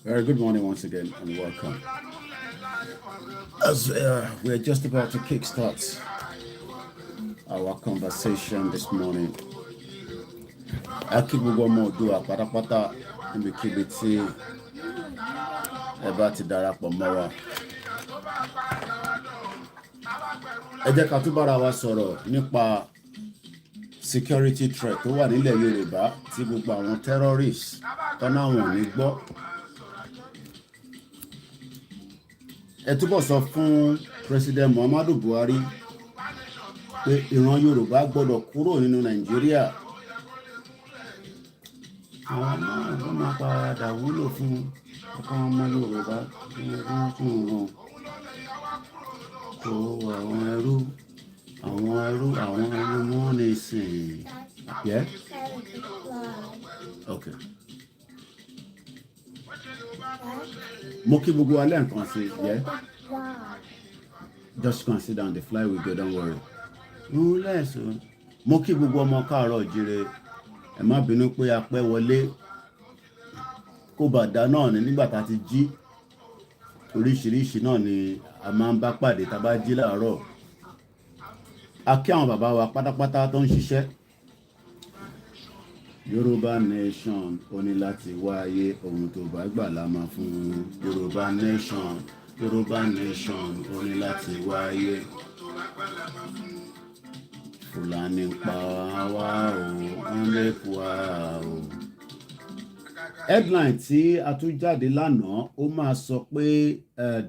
Very good morning once again and welcome. As we're just about to kickstart our conversation this morning, akígbogbo ọmọ Oòduà pátápátá níbikíbi tí ẹ bá ti darapọ̀ mọ́ wa. Ẹ jẹ́ ká tún bára wa sọ̀rọ̀ nípa security threat tó wà nílẹ̀ Yorùbá tí gbogbo àwọn terrorists tọ́nà wọn ní gbọ́. Ẹ túbọ̀ sọ fún President Muhammadu Buhari pé ìran Yorùbá gbọ́dọ̀ kúrò nínú Nàìjíríà. Àwọn náà ló máa padà wúlò fún ọkọ̀ ọmọ Yorùbá tí wọ́n tún ràn kó àwọn ẹrú wọn ní sìn. Yeah? Okay. Mo kí gbogbo alẹ́ nǹkan sí, yeah? Just consider on the fly we go, don't worry. Mo kí gbogbo ọmọ káàárọ̀ oòjíire, ẹ má bínú pé a pẹ́ wọlé kó bàdá náà ní nígbà tá ti jí. Oríṣiríṣi náà ni a máa ń bá pàdé tá bá jí láàárọ̀. A kí àwọn bàbá wa pátápátá tó ń ṣiṣẹ́. Yoruba nation ó ní láti wáyé, ohun tó bá gbà la máa fún. Yoruba nation ó ní láti wáyé. Fúlàní ń pa wá o, wọ́n lè kú wa o. Headline tí a tún jáde lánàá ó máa sọ pé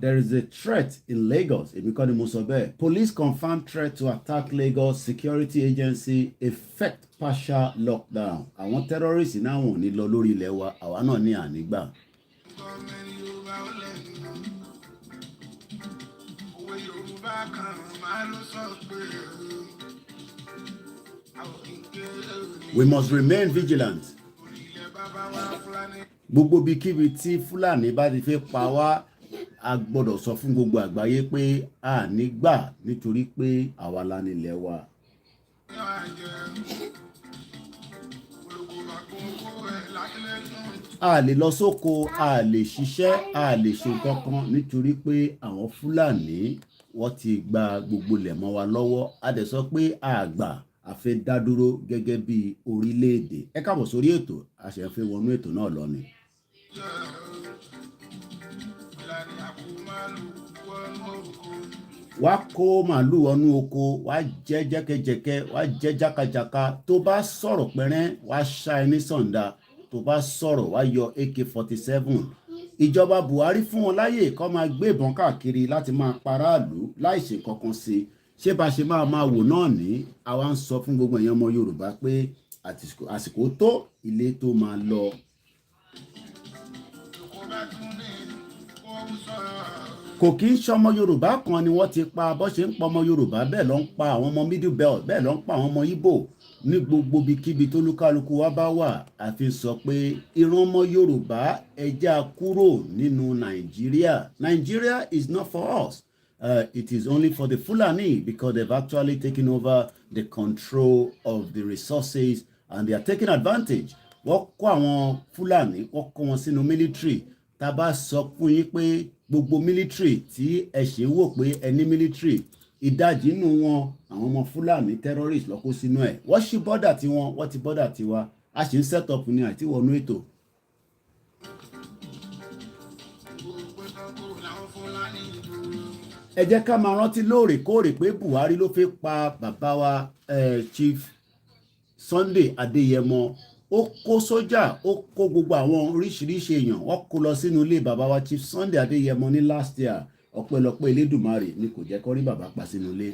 there is a threat in Lagos. Èmi kọ́ ni mo sọ bẹ́ẹ̀. Police confirm threat to attack Lagos security agency effect partial lockdown. Àwọn terrorists náà wọ́n ní lọ lórí ilẹ̀ wa, àwa náà ní ànígbà. We must remain vigilant. Gbogbo bíkíbi tí Fúlàní bá ti fẹ́ pa wá, a gbọ́dọ̀ sọ fún gbogbo àgbáyé pé a ní gbà nítorí pé àwa la nílẹ̀ wa. A lè lọ sóko, a lè ṣiṣẹ́, a lè ṣe kankan nítorí pé àwọn Fúlàní wọ́n ti gba gbogbo ilẹ̀ mọ́ wa lọ́wọ́. A dẹ̀ sọ pé a gbà, a fẹ́ dá dúró gẹ́gẹ́ bí orílẹ̀-èdè. Ẹ káàbọ̀ sórí ètò, a ṣe fẹ́ wọnú ètò náà lọ ni. Wá kó màálù wọnú oko, wá jẹ́ jẹ́kẹ́jẹ́kẹ́, wá jẹ́ jákàjàká. Tó bá sọ̀rọ̀ pẹ́rẹ́, wá ṣá ẹni sọ̀ǹda. Tó bá sọ̀rọ̀, wá yọ AK-47. Ìjọba Buhari fún wọn láyè kó máa gbé ìbọn káàkiri láti máa paráàlú láì ṣe kankan sí i. Ṣé bá ṣe máa wò náà ní àwa ń sọ fún gbogbo èèyàn ọmọ Yorùbá pé àsìkò tó ilé tó máa lọ. Kò kí ń ṣọmọ Yorùbá kan ni wọ́n ti pa, bó ṣe ń pa ọmọ Yorùbá bẹ́ẹ̀ ló ń pa àwọn ọmọ Middle Belt, bẹ́ẹ̀ ló ń pa àwọn ọmọ Igbo ní gbogbo ibikíbi tó lúkálukú wa bá wà. Àfi sọ pé ìran ọmọ Yorùbá ẹ já kúrò nínú Nàìjíríà. Nigeria is not for us. It is only for the Fulani because they've actually taken over the control of the resources and they are taking advantage. Wọ́n kó àwọn Fulani, wọ́n kó wọn sínú military. Tá a bá sọ fún yín pé gbogbo military tí ẹ ṣe wò pé ẹni military, ìdajì nínú wọn àwọn ọmọ Fulani terrorists ló kó sínú ẹ̀. Wọ́n ṣí bọ́dà tiwọn, wọ́n ti bọ́dà tiwa. A ṣì ń set up ní àti wọnú ètò. ẹ jẹ́ ká máa rántí lóòrèkóòrè pé Buhari ló fi pa bàbá wa Chief Sunday Adéyẹmọ. Ó kó sójà, ó kó gbogbo àwọn oríṣiríṣi èèyàn, wọ́n kó lọ sínú ilé bàbá wa Chief Sunday Adéyẹmọ ní last year. Ọpẹ́lọpẹ́ Elédùmarè ni kò jẹ́ kó rí bàbá pa sínú ilé.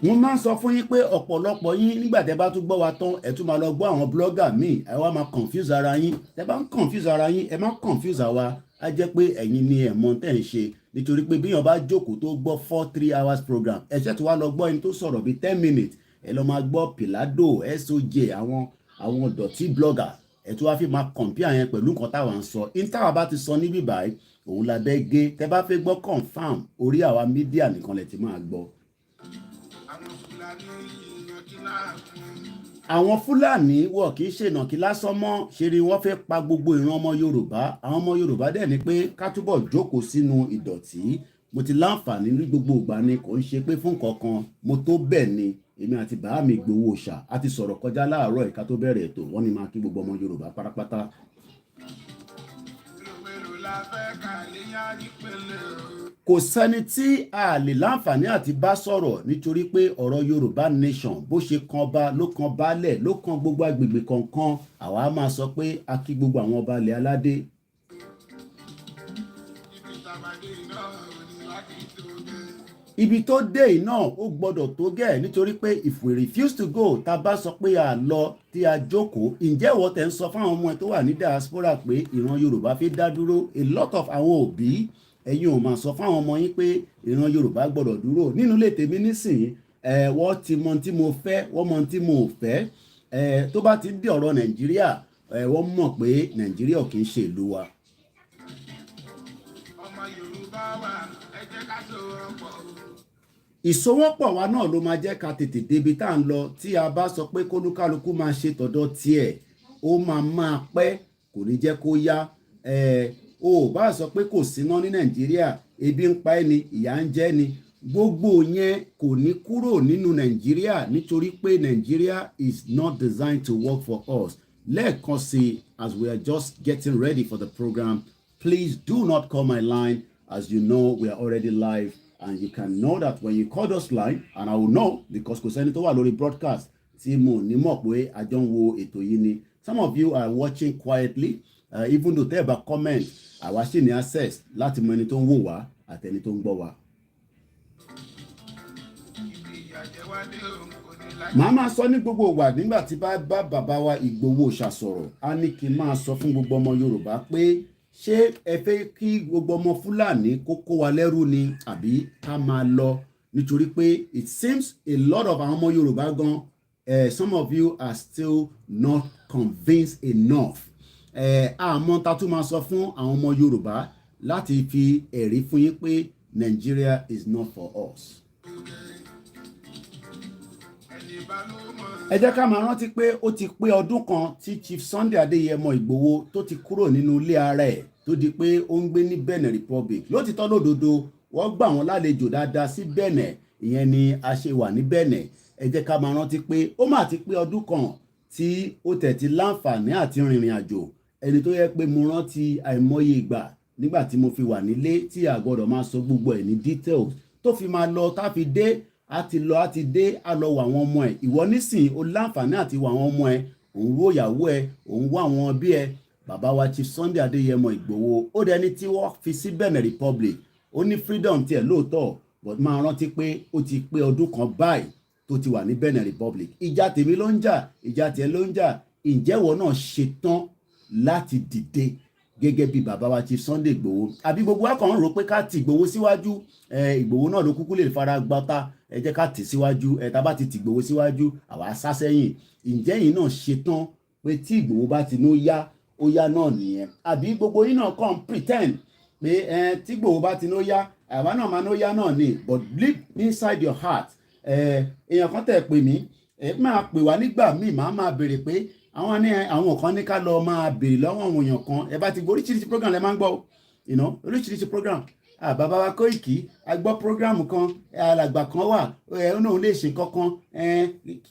Wọ́n máa ń sọ fún yín pé ọ̀pọ̀lọpọ̀ yín nígbà tẹ́ bá tún gbọ́ wa tán ẹ tún máa lọ gbọ́ àwọn blogger míì ẹ wá máa confuse ara yín. Tẹ́ bá ń confuse ara yín ẹ má confuse àwa, á jẹ́ pé ẹ̀yin ni ẹ̀ mọ̀ tẹ́ ń ṣe, nítorí pé bíyàn bá jókòó tó gbọ́ 4-3 hours program ẹ ṣẹ́ tó wá lọ gbọ́ ẹni tó sọ̀rọ̀ bíi 10 minutes ẹ lọ máa gbọ́ Pilado SOJ àwọn dọ̀tí blogger ẹ tó wá fi máa compare yẹn pẹ̀lú nǹkan táwa ń sọ. In táwa bá ti sọ níbí báyìí òun la bẹ́ gé. Tẹ́ bá fẹ́ gbọ́ confam orí àwa mídíà nìkan lẹ ti máa gbọ́. Àwọn Fúlàní wọ̀ kì í ṣe ìnàkí lásán mọ́, ṣe ni wọ́n fẹ́ pa gbogbo ìran ọmọ Yorùbá. Àwọn ọmọ Yorùbá dẹ̀ ni pé ká túbọ̀ jókòó sínú ìdọ̀tí. Mo ti láǹfààní ní gbogbo ìgbà ni kò ń ṣe pé fún kankan mo tó bẹ́ẹ̀ ni èmi àti bàá mi Ìgbòho Òòṣà a ti sọ̀rọ̀ kọjá láàárọ̀ ìka tó bẹ̀rẹ̀ ètò wọ́n ní máa kí gbogbo ọmọ Yorùbá pátápátá. Kò sẹ́ni tí a lè láǹfààní àti bá sọ̀rọ̀ nítorí pé ọ̀rọ̀ Yorùbá nation bó ṣe kan ọba ló kan baálẹ̀ ló kan gbogbo agbègbè kọ̀ọ̀kan. Àwa á máa sọ pé a kí gbogbo àwọn ọba ilẹ̀ aládé. Ibi tó dé yìí náà ó gbọ́dọ̀ tó gẹ̀ nítorí pé if we refuse to go tá bá sọ pé a lọ tí a jókòó ǹjẹ́ ìwọ tẹ̀ ń sọ fáwọn ọmọ ẹ tó wà ní diaspora pé ìran Yorùbá fi dá dúró. A lot of àwọn òbí ẹ̀yin ò máa sọ fáwọn ọmọ yín pé ìran Yorùbá gbọ́dọ̀ dúró. Nínú ilé tèmi nísìnyí wọ́n ti mọ tí mo fẹ́ wọ́n mọ tí mo ò fẹ́. Tó bá ti dé ọ̀rọ̀ Nàìjíríà wọ́n mọ̀ pé Nàìjíríà kì í ṣe ìlú wa. Ọmọ Yorùbá wa ẹ jẹ́ ká sọ̀rọ̀. Ìsowọ́pọ̀ wa náà ló máa jẹ́ ká tètè débi tá à ń lọ. Tí a bá sọ pé kólúkálukú máa ṣe tọ̀dọ̀ tiẹ̀ ó máa pẹ́ kò ní jẹ́ kó yá. O bá sọ pé kò síná ní Nàìjíríà ebi ń pa ẹni ìyà ń jẹ ni gbogbo yẹn kò ní kúrò nínú Nàìjíríà nítorí pé Nàìjíríà is not designed to work for us. Lẹ́ẹ̀kan sí as we are just getting ready for the program, please do not call my line. As you know, we are already live. And you can know that when you call us line, and I will know because kò sẹ́ni tó wà lórí broadcast tí mo ní mọ̀ pé a jọ ń wo ètò yìí ni. Some of you are watching quietly, even though tẹ́ ẹ bá comment, àwa sì ní access láti mọ ẹni tó ń wò wá àti ẹni tó ń gbọ́ wá. Màá máa sọ ní gbogbo ìgbà nígbà tí bá bàbá wa Ìgbòho Òòṣà sọ̀rọ̀, a ní kí n máa sọ fún gbogbo ọmọ Yorùbá pé ṣé ẹ fẹ́ kí gbogbo ọmọ Fúlàní kó kó wa lẹ́rú ni àbí ká máa lọ nítorí pé it seems a lot of àwọn ọmọ Yorùbá gan some of you are still not convinced enough. Àmọ́ ta tún máa sọ fún àwọn ọmọ Yorùbá láti fi ẹ̀rí fún yín pé Nigeria is not for us. Ẹ jẹ́ ká máa rántí pé ó ti pé ọdún kan tí Chief Sunday Adéyẹmọ Ìgbòho tó ti kúrò nínú ilé ara ẹ̀ tó di pé ó ń gbé ní Benin Republic. Lótìtọ́ lódodo wọ́n gbà wọ́n lálejò dáadáa sí Benin, ìyẹn ni a ṣe wà ní Benin. Ẹ jẹ́ ká máa rántí pé ó máa ti pé ọdún kan tí ó tẹ̀tí láǹfààní àti rìnrìn àjò. Ẹni tó yẹ pé mo rántí àìmọye ìgbà nígbà tí mo fi wà nílé tí a gbọ́dọ̀ máa sọ gbogbo ẹ̀ ní details tó fi máa lọ tá fi dé a ti lọ a ti dé a lọ wọ àwọn ọmọ ẹ̀. Ìwọ nísìnyí o láǹfààní àti wọ àwọn ọmọ ẹ̀, òun wò ìyàwó ẹ̀, òun wọ àwọn bí ẹ̀. Bàbá wa Chief Sunday Adéyẹmọ Ìgbòho ó dẹni tí wọ́n fi sí Benin Republic, ó ní freedom tiẹ̀ lóòótọ́ but máa rántí pé ó ti pé ọdún kan báyìí tó ti wà ní Benin Republic. Ìjà tèmi ló ń jà, ìjà tiẹ̀ ló ń jà. Ǹjẹ́ ìwọ náà ṣetán láti dìde gẹ́gẹ́ bí bàbá wa Chief Sunday Ìgbòho àbí gbogbo wa kàn ń rò pé ká ti Ìgbòho síwájú? Ìgbòho náà ló kúkú lè fara gbáta, ẹ jẹ́ ká tì síwájú. Tá bá ti tì Ìgbòho síwájú àwa sá sẹ́yìn. Ǹjẹ́ yìí náà ṣetán pé tí Ìgbòho bá ti ní ó yá náà nìyẹn àbí gbogbo yín náà kàn pretend pé tí Ìgbòho bá ti ní ó yá àwa náà máa ní ó yá náà ni? But deep inside your heart èèyàn kan tẹ̀ pè mí máa pè wá nígbà míì máa béèrè pé àwọn kan ní ká lọ máa béèrè lọ́wọ́ àwọn èèyàn kan. Ẹ bá ti gbọ́ oríṣiríṣi program lẹ máa ń gbọ́ oríṣiríṣi program bàbá wa Koiki a gbọ́ prógrámù kan alàgbà kan wà ó náà lè ṣe nǹkan kan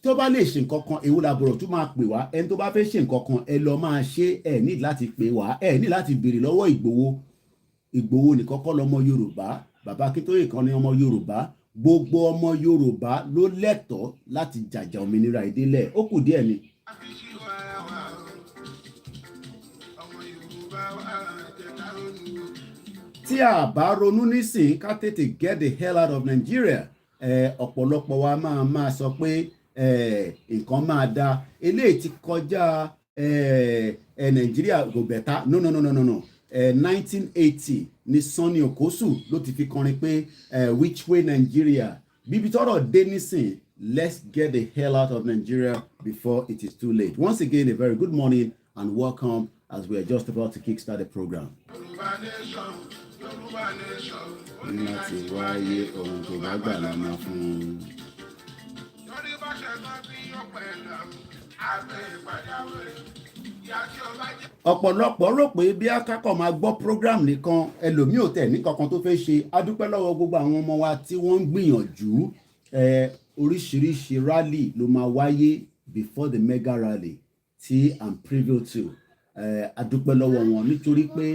tó bá lè ṣe nǹkan kan èwo làbọ̀rọ̀ tó máa pè wá ẹni tó bá fẹ́ ṣe nǹkan kan ẹ lọ máa ṣe ẹ ní láti pè wá ẹ ní láti béèrè lọ́wọ́ Ìgbòho nìkan kọ́ lọ́mọ Yorùbá bàbá Akíntóyè kan ní ọmọ Yorùbá gbogbo ọmọ Yorùbá ló lẹ́tọ̀ọ́ láti jàjà òmìnira ìdílẹ̀ ó kù díẹ̀ ni. tí a bá ronú nísìnyí ká tètè get the hell out of Nigeria ọ̀pọ̀lọpọ̀ wa máa sọ pé nǹkan máa da eléyìí ti kọjá Nigeria kò bẹ̀ta no 1980 ní Sunny Okosu ló ti fi kọrin pé which way Nigeria bíbi tọ́rọ̀ dé nísìn let's get the hell out of Nigeria before it is too late. Once again, a very good morning and welcome as we are just about to kickstart the program. Láti wáyé ohun tó bá gbà la máa fún un. Ọ̀pọ̀lọpọ̀ rò pé bí akákọ̀ máa gbọ́ program nìkan ẹlòmíì ò tẹ̀ ní kankan tó fẹ́ ṣe adúpẹ́ lọ́wọ́ gbogbo àwọn ọmọ wa tí wọ́n ń gbìyànjú oríṣiríṣi rally ló máa wáyé before the mega rally tí I'm privy to adúpẹ́ lọ́wọ́ wọn nítorí pé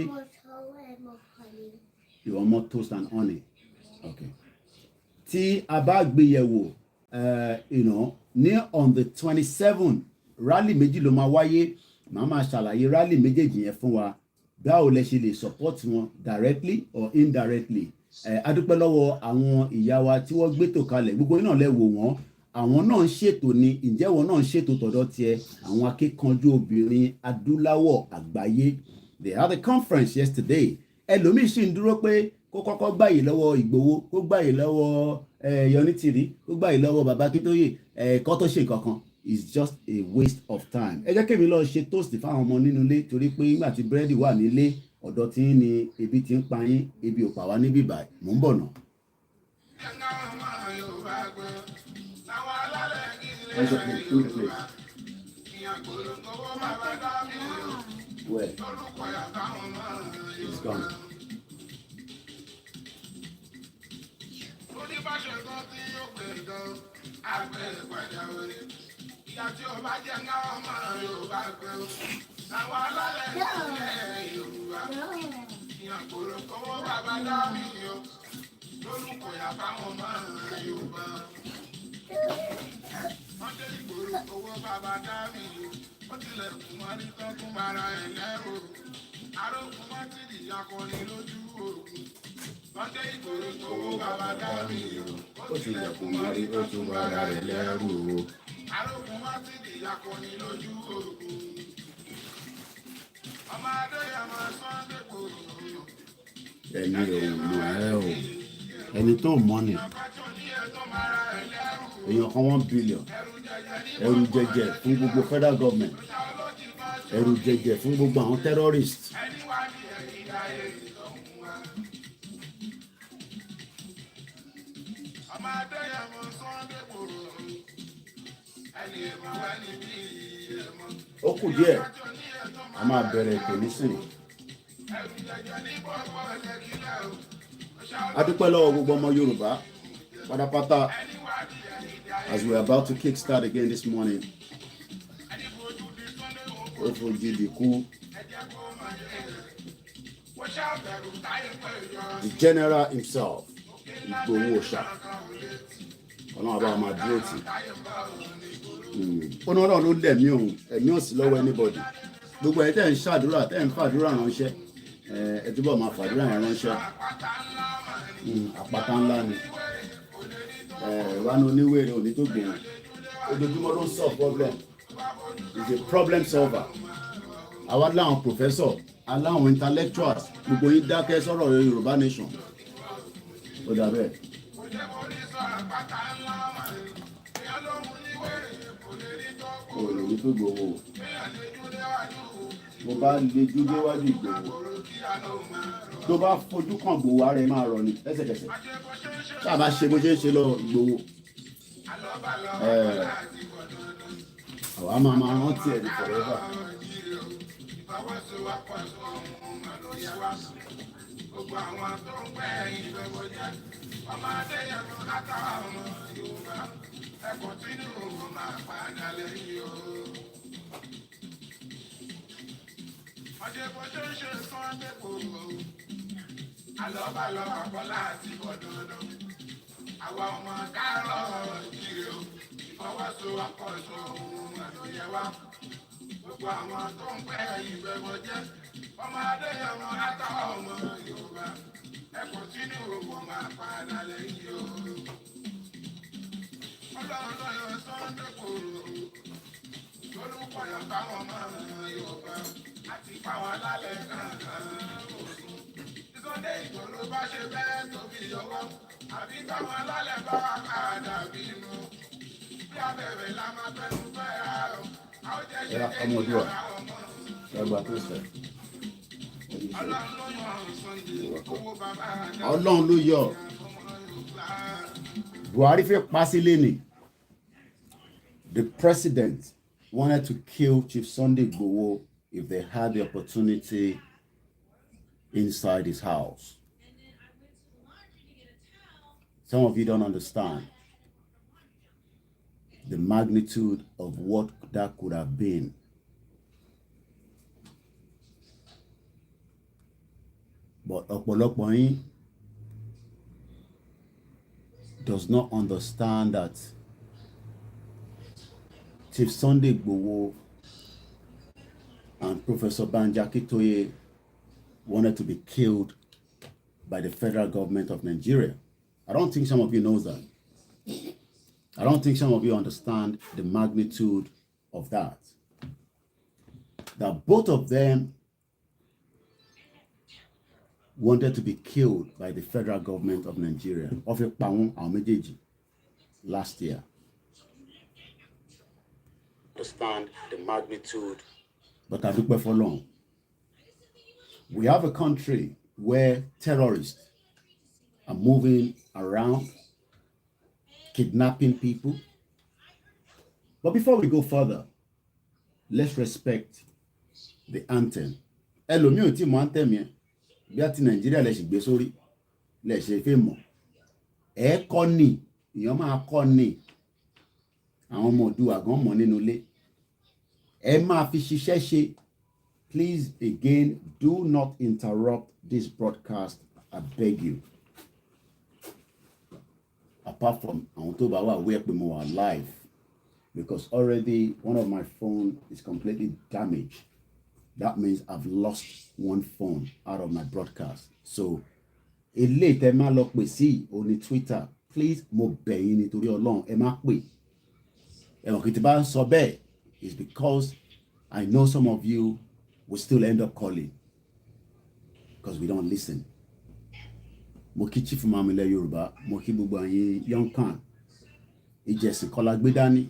you want more toast and honey okay tí a bá gbéyẹ̀wò ní on the 27 rally méjì ló máa wáyé màá máa ṣàlàyé rally méjèèjì yẹn fún wa báwo lẹ ṣe lè support wọn directly or indirectly adúpẹ́ lọ́wọ́ àwọn ìyá wa tí wọ́n gbé tò kalẹ̀ gbogbo náà lẹ wò wọ́n àwọn náà ń ṣètò ni ǹjẹ́ wọn náà ń ṣètò tọ̀dọ̀ tiẹ̀ àwọn akíkanjú obìnrin adúláwọ̀ àgbáyé they had a conference yesterday ẹlòmíì sì ń dúró pé kó kọ́kọ́ gbàyè lọ́wọ́ Ìgbòho kó gbàyè lọ́wọ́ Yọnítìrí kó gbàyè lọ́wọ́ bàbá Akíntóyè kó tó ṣe nǹkan kan is just a waste of time. Ẹ jẹ́ kémi lọ ṣe toast fáwọn ọmọ nínú ilé torí pé nígbà tí búrẹ́dì wà nílé ọ̀dọ̀ tí ń ní ebi ti ń pa yín ebi ò pa wá níbí báyìí mò ń bọ̀ nà. Where? It's gone. Tí o bá jẹ́ ńlá ọmọ Yorùbá gbé o àwọn alálẹ̀ ìpínlẹ̀ Yorùbá ìyàn kòrò kówó bàbá dábì o lórúkọ yàtọ̀ ọmọ Yorùbá wọ́n dé ìgboro kówó bàbá dábì o wọ́n tilẹ̀ kún wọn ní tọ́kùn bara ẹ̀ lẹ́rù arókùn wọn ti dìjà kọrin lójú òògùn wọ́n dé ìgboro kówó bàbá dábì o wọ́n tilẹ̀ kún wọn ní tọ́kùn bara ẹ̀ lẹ́rù o. Arógun wá sí ìyàkọni lójú ogun. Ọmọ Adéyẹmọ Sunday kòrò. Ẹni òun ẹ o, ẹni tó mọ̀ ni. Èèyàn kan 1 billion. Ẹrù jẹjẹ fún gbogbo federal government. Ẹrù jẹjẹ fún gbogbo àwọn terrorists. Ọmọ Adéyẹmọ Sunday kòrò. Ó kù díẹ̀ a máa bẹ̀rẹ̀ ètò nísìnyí. A dúpẹ́ lọ́wọ́ gbogbo ọmọ Yorùbá pátápátá as we are about to kick start again this morning. Ó fojú di kú. The general himself Ìgbòho Òòṣà ọlọ́run àbá máa dúró tì ó ní ọlọ́run ló lẹ̀mí òun ẹ̀mí ò sí lọ́wọ́ anybody gbogbo ẹ̀ tẹ́ ń ṣàdúrà tẹ́ ń fàdúrà ránṣẹ́ ẹ túbọ̀ máa fàdúrà yẹn ránṣẹ́ àpáta ńlá ni wánú oníwèrè òní tó gbòòrò ojoojúmọ́ ló ń solve problem is a problem solver àwa láwọn professor aláwọn intellectuals gbogbo yín dákẹ́ sọ̀rọ̀ Yorùbá nation ó dà bẹ́ẹ̀. Olórí tó Ìgbòho bó bá lè jú déwájú Ìgbòho tó bá fojú kàn Ìgbòho ara ẹ máa rọ ni lẹ́sẹ̀kẹsẹ̀ tá a bá ṣe bó ṣe ń ṣe lọ Ìgbòho àwa máa rántí ẹ̀ ní forever Ọlọ́run ló yọ Buhari fẹ́ pa sílé ni. The president wanted to kill Chief Sunday Igboho if they had the opportunity inside his house. Some of you don't understand the magnitude of what that could have been. But ọ̀pọ̀lọpọ̀ yín does not understand that Chief Sunday Igboho and Professor Banji Akintoye wanted to be killed by the federal government of Nigeria. I don't think some of you know that. I don't think some of you understand the magnitude of that. That both of them wanted to be killed by the federal government of Nigeria. Last year. Understand the magnitude. But I look for long. We have a country where terrorists are moving around, kidnapping people. But before we go further, let's respect the anthem. Ẹlòmíì ò tí mọ anthem yẹn. Bí a ti Nàìjíríà lè ṣì gbé sórí, lè ṣe fẹ́ mọ̀. Ẹ kọ́ ni, èèyàn máa kọ́ ni. Àwọn ọmọ Oòduà gan mọ̀ nínú ilé. Ẹ máa fi ṣiṣẹ́ ṣe. Please, again, do not interrupt this broadcast. I beg you. Apart from àwọn tó bá wà where we are live, because already one of my phone is completely damaged. That means I've lost one phone out of my broadcast. So, ilé tẹ́ máa lọ pè sí oní Twitter. Please, mo bẹ̀ yín nítorí Ọlọ́run ẹ má pè. Ẹ̀wọ̀n kìí ti bá ń sọ bẹ́ẹ̀ is because I know some of you will still end up calling because we don't listen. Mo kí Chief Mamilẹ Yorùbá, mo kí gbogbo àyín Yonkan. Ìjẹ̀sìn kọ́lá gbé dání.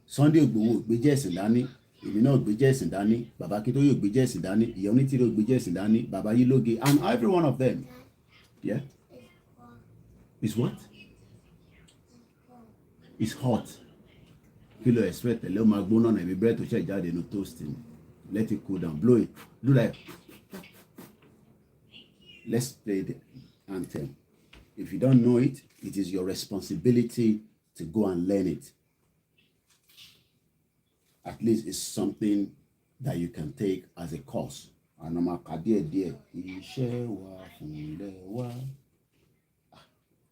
Sunday Igboho gbé jẹ̀sìn dání. Èmi náà gbé jẹ̀sìn dání. Bàbá Akintoye gbé jẹ̀sìn dání. Ìyá Onítìrí gbé jẹ̀sìn dání. Bàbá Yílóge and every one of them. Yeah? It's what? It's hot. Kilo expect tẹ̀lé o máa gbóná náà ibi bread tó ṣe jáde no toasting. Let it cool down. Blow it. Do like. Let's play the anthem. If you don't know it, it is your responsibility to go and learn it. At least it's something that you can take as a course. And I'm a díẹ̀ iṣẹ́ wa fún ilé wa.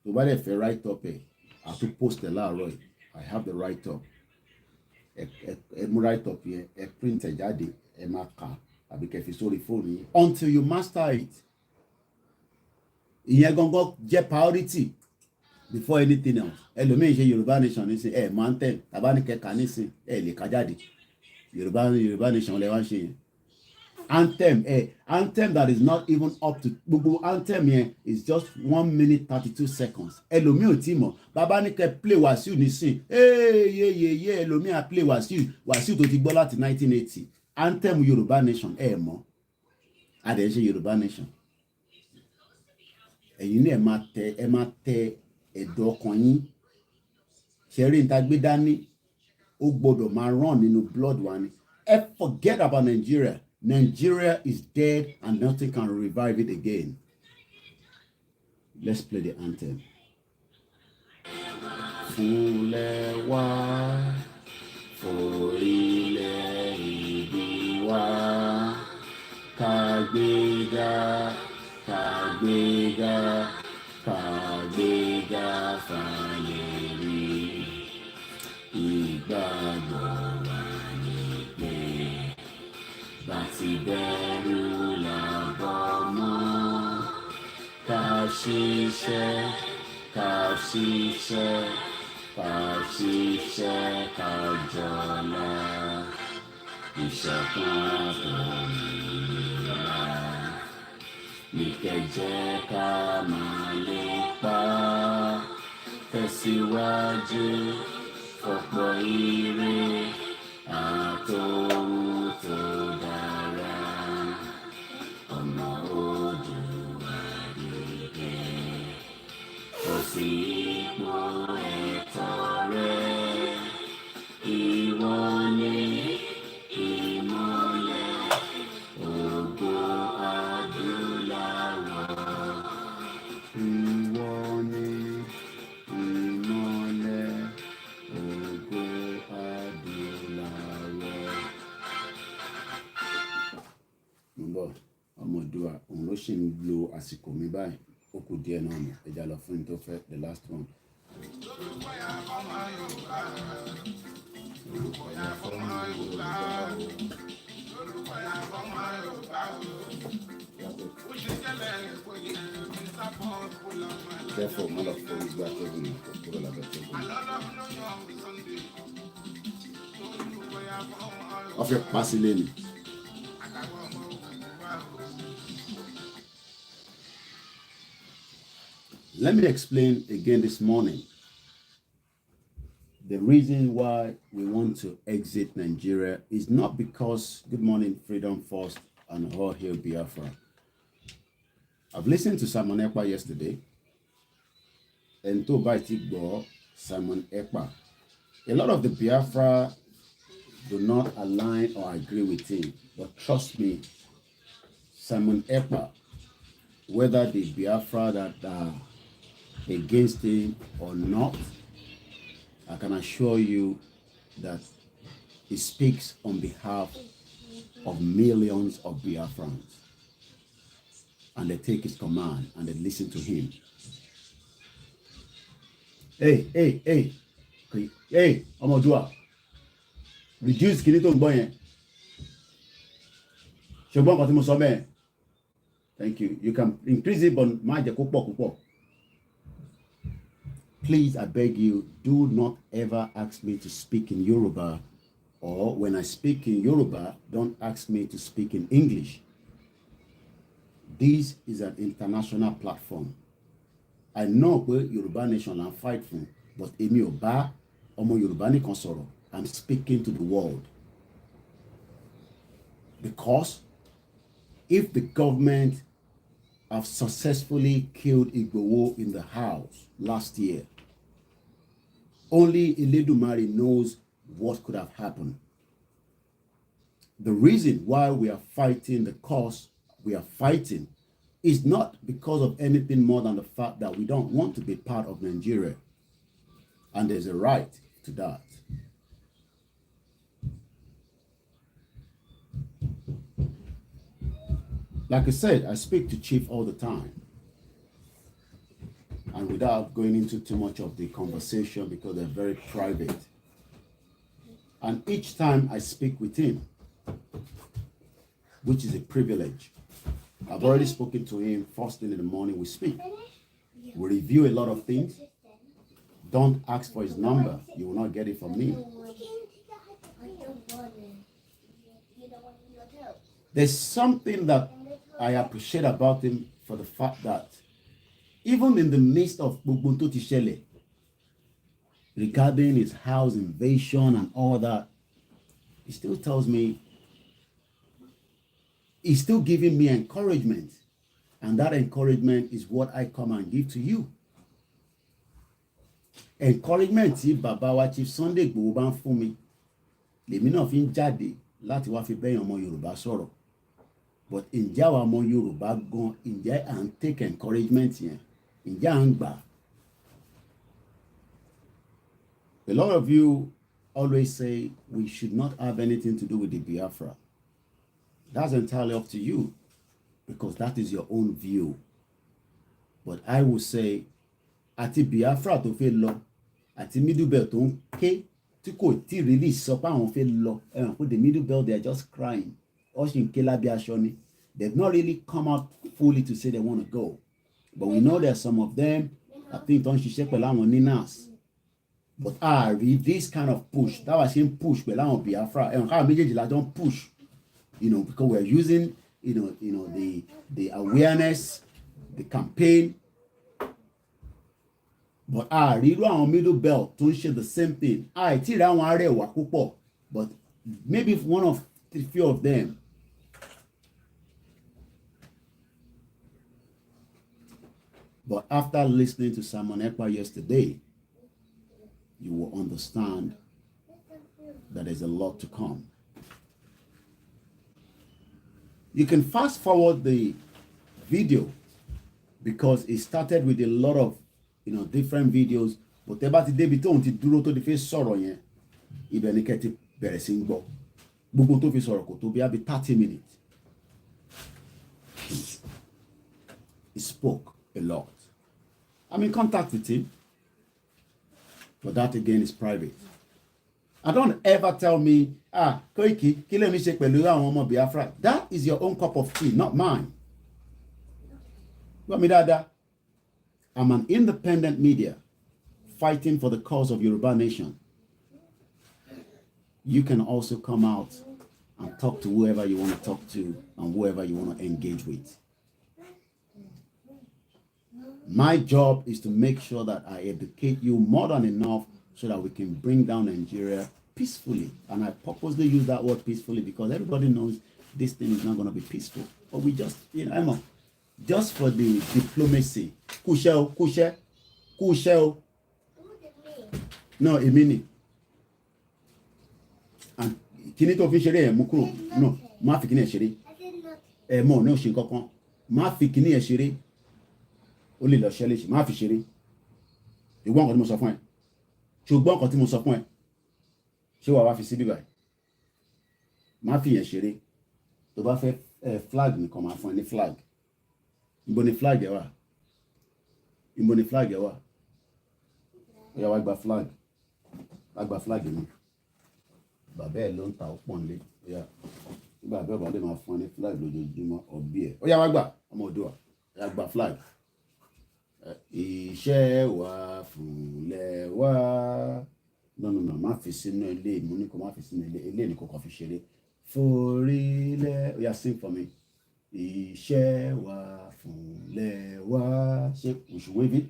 Tó bá dẹ̀ fẹ́ write up I have to post the láàárọ̀. I have the write up. Ẹ mú write up yẹn, ẹ print ẹ jáde, ẹ máa kà àbí kẹ́ fi sórí fóònù yín until you master it. Ìyẹn gangan jẹ́ priority before anything else. Ẹlòmíì ṣe Yorùbá nation nísìn ẹ máa ń tẹ̀ tàbá ní kẹka nísìn ẹ lè ká jáde. Yorùbá nation lẹ wá ṣe yẹn. Anthem that is not even up to gbogbo anthem yẹn is just 1 minute 32 seconds. Ẹlòmíì ò tí mọ̀ bàbá ní kẹ́ play Wasiu nísìn yeye ẹlòmíì à play Wasiu tó ti gbọ́ láti 1980 anthem Yorùbá nation ẹ mọ̀ adẹ̀ ṣe Yorùbá nation. Ẹ̀yin ní ẹ máa tẹ ẹ̀dọ̀ ọkàn yín ṣẹ́rí níta gbé dání ó gbọ́dọ̀ máa run nínú blood wa ni. Forget about Nigeria. Nigeria is dead and nothing can revive it again. Let's play the anthem. Fúnlẹ̀ wá, forílẹ̀ ìbí wá, kàgbéga, kàgbéga, kàgbéga fàyẹ̀rí. Ìgbàgbọ́ wa ni pé láti bẹ̀rù làbọ̀ mọ́, ká ṣiṣẹ́, ká ṣiṣẹ́, ká ṣiṣẹ́, ká jọlá, ìṣọ̀kan àtòmìnira, ní kẹjẹ́ ká máa lépa, tẹ̀síwájú, ọ̀pọ̀ ire àtòhun tó dára, ọmọ Oòduà dìde, kò sí ipò ẹ̀tọ́ rẹ, ìwọ ni ìmọ́lẹ̀ ògo adúláwọ̀, ìwọ ni ìmọ́lẹ̀ ògo adúláwọ̀. Mbọ̀ ọmọ Oòduà òun ló ṣì ń lo àsìkò mi báyìí, ó kù díẹ̀ náà ni ẹja lọ fún ní tó fẹ́ the last one. Therefore, man of God is back every night. Of your passing lane. Let me explain again this morning the reason why we want to exit Nigeria is not because, good morning, Freedom First and All Hail Biafra. I've listened to Simon Ekpa yesterday, and to Baitigbo, Simon Ekpa. A lot of the Biafra do not align or agree with him, but trust me, Simon Ekpa, whether the Biafra that are against him or not, I can assure you that he speaks on behalf of millions of Biafrans, and they take his command and they listen to him. Hey, ọmọ Oòduà, reduce kìíní tó ń gbọ́ yẹn. Ṣùgbọ́n nǹkan tí mo sọ bẹ́ẹ̀. Thank you. You can increase it, but má jẹ́ kó pọ̀ púpọ̀. Please, I beg you, do not ever ask me to speak in Yoruba, or when I speak in Yoruba, don't ask me to speak in English. This is an international platform. I know where Yoruba nation and fight for, but èmi ò bá ọmọ Yorùbá nìkan sọ̀rọ̀. I'm speaking to the world. Because if the government have successfully killed Igboho in the house last year, only Eledumare knows what could have happened. The reason why we are fighting the cause we are fighting is not because of anything more than the fact that we don't want to be part of Nigeria. And there's a right to that. Like I said, I speak to Chief all the time. And without going into too much of the conversation because they're very private. And each time I speak with him, which is a privilege, I've already spoken to him first thing in the morning, we speak. We review a lot of things. Don't ask for his number. You will not get it from me. There's something that I appreciate about him for the fact that even in the midst of Ubuntu Tishele, regarding his house invasion and all that, he still tells me, he's still giving me encouragement. And that encouragement is what I come and give to you. Encouragement tí bàbá wa Chief Sunday Igboho bá ń fún mi, lèmi náà fi ń jáde láti wá fi bẹ́yàn ọmọ Yorùbá sọ̀rọ̀. but ǹjẹ́ àwọn ọmọ Yorùbá gan ǹjẹ́ à ń take encouragement yẹn ǹjẹ́ à ń gbà. A lot of you always say we should not have anything to do with the Biafra. That's entirely up to you because that is your own view. But I will say àti Biafra tó fẹ́ lọ àti Middle Belt tó ń ké tí kò tí really sọ pé àwọn fẹ́ lọ ẹ̀wọ̀n pé the Middle Belt they are just crying ọ̀sì ń ké lábẹ́ aṣọ ni. They've not really come out fully to say they want to go. But we know there are some of them I think tó ń ṣiṣẹ́ pẹ̀lú àwọn ninas. But read this kind of push that was him push pẹ̀lú àwọn Biafra ẹ̀wọ̀n káwọn méjèèjì la don push because we're using the awareness the campaign. But rírú àwọn Middle Belt tó ń ṣe the same thing tí rí àwọn arẹwà púpọ̀ but maybe one of the few of them. But after listening to Simon Ekpa yesterday, you will understand that there's a lot to come. You can fast forward the video because it started with a lot of different videos. But tẹ́ bá ti débi tóun ti dúró tó ti fi sọ̀rọ̀ yẹn ibẹ̀ ni kẹ́ ti bẹ̀rẹ̀ sí ń gbọ́ gbogbo tó fi sọ̀rọ̀ kò tó bí 30 minutes. He spoke a lot. I'm in contact with him, but that again is private. I don't ever tell me, Koiki, kí lèmi ṣe pẹ̀lú àwọn ọmọ Biafra. That is your own cup of tea, not mine. I'm an independent media fighting for the cause of Yoruba nation. You can also come out and talk to whoever you want to talk to and whoever you want to engage with. My job is to make sure that I educate you more than enough so that we can bring down Nigeria peacefully. And I purposely use that word peacefully because everybody knows this thing is not going to be peaceful. But we just, just for the diplomacy. Kushe. No, Emini. And kini tó fi ṣeré ẹ̀ mú kúrò. No, má fi kíní ẹ̀ ṣeré. Mo ní òṣì kankan. Má fi kíní ẹ̀ ṣeré. Ó lè lọ ṣẹlẹ̀ ṣe má fi ṣeré. Ìgbọ́n nǹkan tí mo sọ fún ẹ. Ṣùgbọ́n nǹkan tí mo sọ fún ẹ. Ṣé wàá wá fi síbí báyìí? Má fi yẹn ṣeré. Tó bá fẹ́ flag nìkan máa fún ẹ ní flag. Ibo ni flag ẹ wà? Ibo ni flag ẹ wà? Ó yá wá gba flag. Wá gba flag mi. Bàbá ẹ̀ ló ń ta ọ̀pọ̀ nílé. Ó yá. Nígbà bẹ́ẹ̀ bá lè máa fún ẹ ní flag lójoojúmọ́ ọ̀bí ẹ̀. Ó yá wá gbà ọmọ Oòduà. Ó yá gba flag. Iṣẹ́ wa fúnlẹ̀ wá. No, má fi sínú ilé. Mo ní kó má fi sínú ilé. Ilé ni kò kàn fi ṣeré. Forílẹ̀. Ó yá sing for me. Iṣẹ́ wa fúnlẹ̀ wá. Ṣé we should wave it?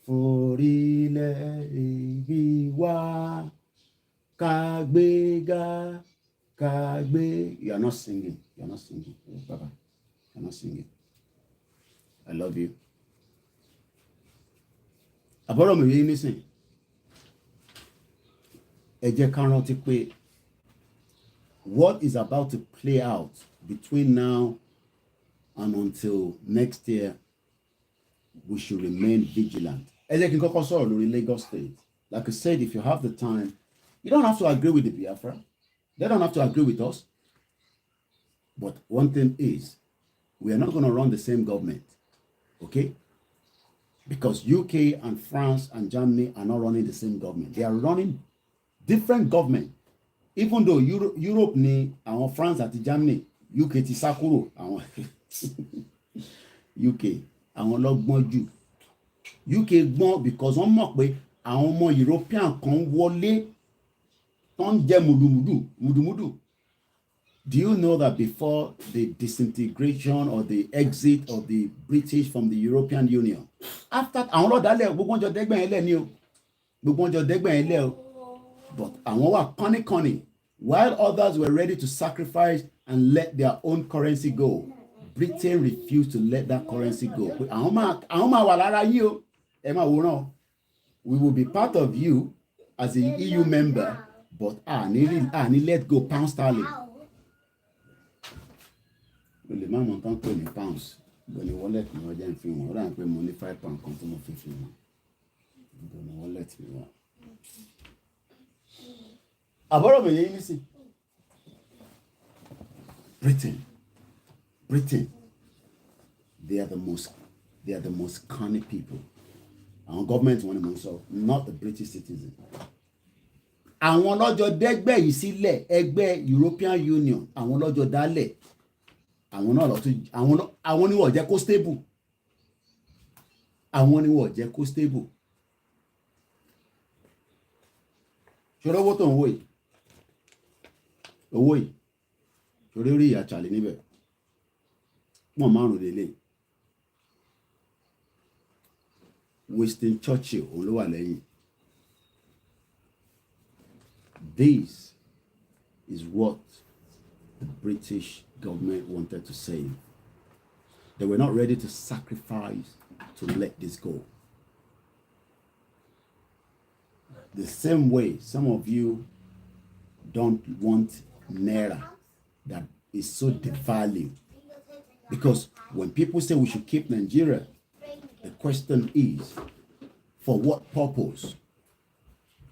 Forílẹ̀ èyí wá. Kàgbéga. You are not singing. You are not singing. Bye-bye. You are not singing. I love you. Àbọ̀rọ̀ mi yé nísìn. Ẹ jẹ́ ká rántí pé what is about to play out between now and until next year, we should remain vigilant. Ẹ jẹ́ kí n kọ́kọ́ sọ̀rọ̀ lórí Lagos State. Like I said, if you have the time, you don't have to agree with the Biafra. They don't have to agree with us. But one thing is, we are not going to run the same government. Okay? Because UK and France and Germany are not running the same government. They are running different government. Even though Europe ni àwọn France àti Germany, UK ti sá kúrò àwọn UK àwọn lọ́gbọ́n jù. UK gbọ́n because wọ́n mọ̀ pé àwọn ọmọ European kan wọlé tó ń jẹ mùdùmùdù. Do you know that before the disintegration or the exit of the British from the European Union, after àwọn ọlọ́dàálẹ̀ gbogbo ọjọ́ dẹ́gbẹ̀ẹ́ lẹ̀ ni o gbogbo ọjọ́ dẹ́gbẹ̀ẹ́ lẹ̀ o but àwọn wà kọ́nìkọ́nì while others were ready to sacrifice and let their own currency go. Britain refused to let that currency go. Àwọn máa wà lára yín o ẹ máa wòran. We will be part of you as a EU member but ní let go pound sterling. o lè má mọ̀ tán pè ní pounds gbọ́n ní wallet mi wọ́n jẹ́ ń fi wọ́n ó dà pé mo ní £5 kan tí mo fi wọ́n gbọ́n ní wallet mi wọ́n. àbọ̀rọ̀ mi yẹn nísìn Britain they are the most cunning people. Àwọn gọ́ọ̀mẹ̀ntì wọn ni mo ń sọ not the British citizen. Àwọn lọ́jọ́ dẹ́gbẹ́ yìí sílẹ̀ ẹgbẹ́ European Union àwọn lọ́jọ́ dálẹ̀ àwọn náà lọ́tún àwọn ni wọ́n jẹ́ kó stable àwọn ni wọ́n jẹ́ kó stable. ṣòro owó tó ń wò yìí ṣòro orí ìyá Charlie níbẹ̀ wọ́n márùn lélẹ̀ Winston Churchill òun ló wà lẹ́yìn. This is what the British government wanted to save. They were not ready to sacrifice to let this go. The same way some of you don't want Naira that is so devalued. Because when people say we should keep Nigeria, the question is, for what purpose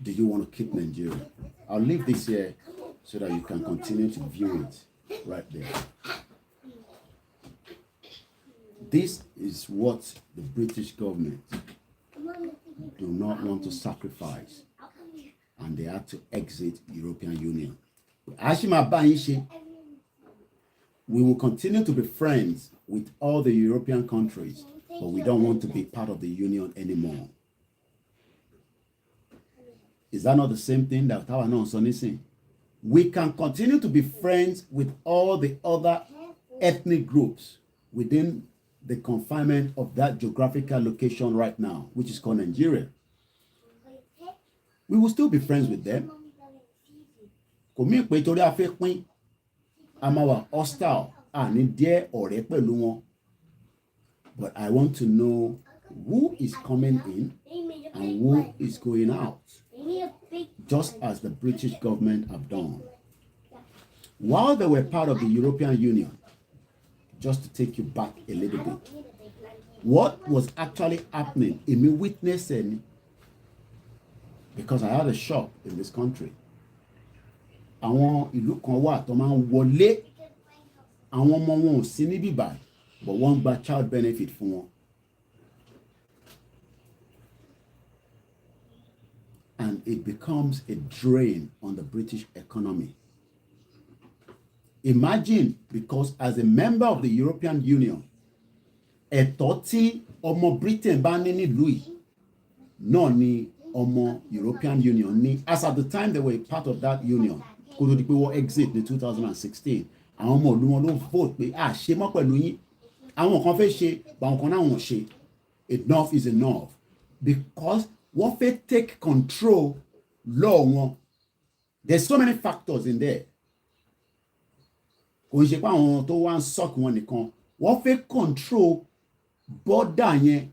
do you want to keep Nigeria? I'll leave this here so that you can continue to view it right there. This is what the British government do not want to sacrifice, and they had to exit the European Union. We will continue to be friends with all the European countries, but we don't want to be part of the union anymore. Is that not the same thing that our non-son is saying? We can continue to be friends with all the other ethnic groups within the confinement of that geographical location right now, which is called Nigeria. We will still be friends with them. Kò mí pé torí a fẹ́ pín a máa wà hostile àní díẹ̀ ọ̀rẹ́ pẹ̀lú wọn. But I want to know who is coming in and who is going out, just as the British government have done. While they were part of the European Union, just to take you back a little bit, what was actually happening, me witnessing, because I had a shop in this country. Àwọn ìlú kan wà tó máa ń wọlé, àwọn ọmọ wọn ò sí níbí báyìí, but wọ́n gba child benefit fún wọn. And it becomes a drain on the British economy. Imagine, because as a member of the European Union, ẹ̀tọ́ tí ọmọ Britain bá ní nílùú yìí náà ni ọmọ European Union ní. As at the time they were a part of that union, kó tó di pé wọ́n exit ní 2016, àwọn ọmọ ìlú wọn ló vote pé ṣe mọ́ pẹ̀lú yín. Àwọn kan fẹ́ ṣe, àwọn kan náà wọ́n ṣe. Enough is enough. Because wọ́n fẹ́ take control law wọn. There's so many factors in there. Kò ń ṣe pé àwọn tó wá ń suck wọn nìkan. Wọ́n fẹ́ control border yẹn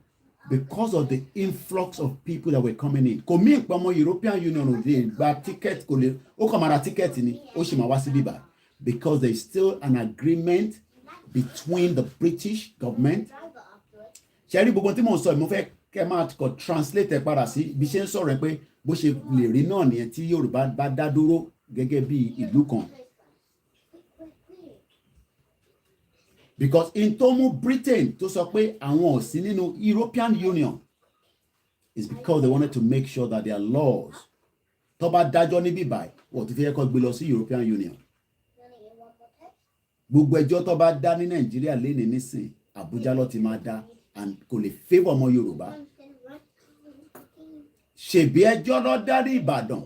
because of the influx of people that were coming in. Kò mí ìpamọ́ ọmọ European Union ò lè gba ticket, kò lè ó kàn máa ra ticket ni ó sì máa wá sí bíbá, because there is still an agreement between the British government. Ṣé rí gbogbo tí mò ń sọ mo fẹ́ kẹ́ máa kọ translate ẹ̀ padà sí bí ṣe ń sọ̀rọ̀ pé bó ṣe lè rí náà nìyẹn tí Yorùbá bá dá dúró gẹ́gẹ́ bí ìlú kan. Because in tó mú Britain tó sọ pé àwọn ò sí nínú European Union is because they wanted to make sure that their laws tó bá dájọ́ níbí báyìí wọ́n ti fi ẹ̀kọ́ gbé lọ sí European Union. Gbogbo ẹjọ́ tó bá dá ní Nàìjíríà lénìí nísìn Àbújá ló ti máa dá, and kò lè favour ọmọ Yorùbá. Ṣèbí ẹjọ́ ló dá ní Ìbàdàn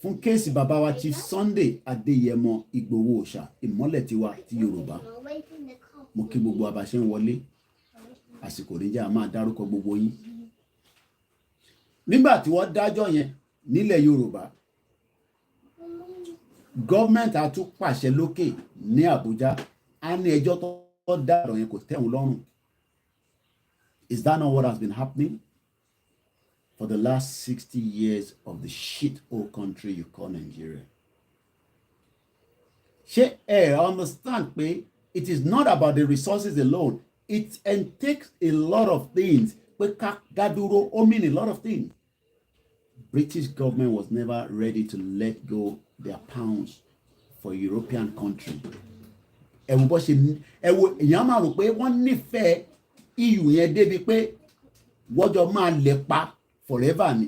fún kéèsì bàbá wa Chief Sunday Adéyẹmọ Ìgbòho Òòṣà ìmọ́lẹ̀ tiwa ti Yorùbá. Mo kí gbogbo àbàṣẹ ń wọlé, àsìkò níjà máa dárúkọ gbogbo yín. Nígbà tí wọ́n dájọ́ yẹn nílẹ̀ Yorùbá, gọ́ọ̀mẹ̀ntì á tún pàṣẹ lókè ní Àbújá, á ní ẹjọ́ tó dá ọ̀rọ̀ yẹn kò tẹ́ wọn lọ́rùn. Is that not what has been happening for the last 60 years of the shithole country you call Nigeria? Ṣé ẹ understand pé it is not about the resources alone. It takes a lot of things. Gaduro, I mean a lot of things. British government was never ready to let go their pounds for European country. Èyàn máa rò pé wọ́n nífẹ̀ẹ́ EU yẹn débi pé wọ́n jọ máa lẹ̀pa forever ni.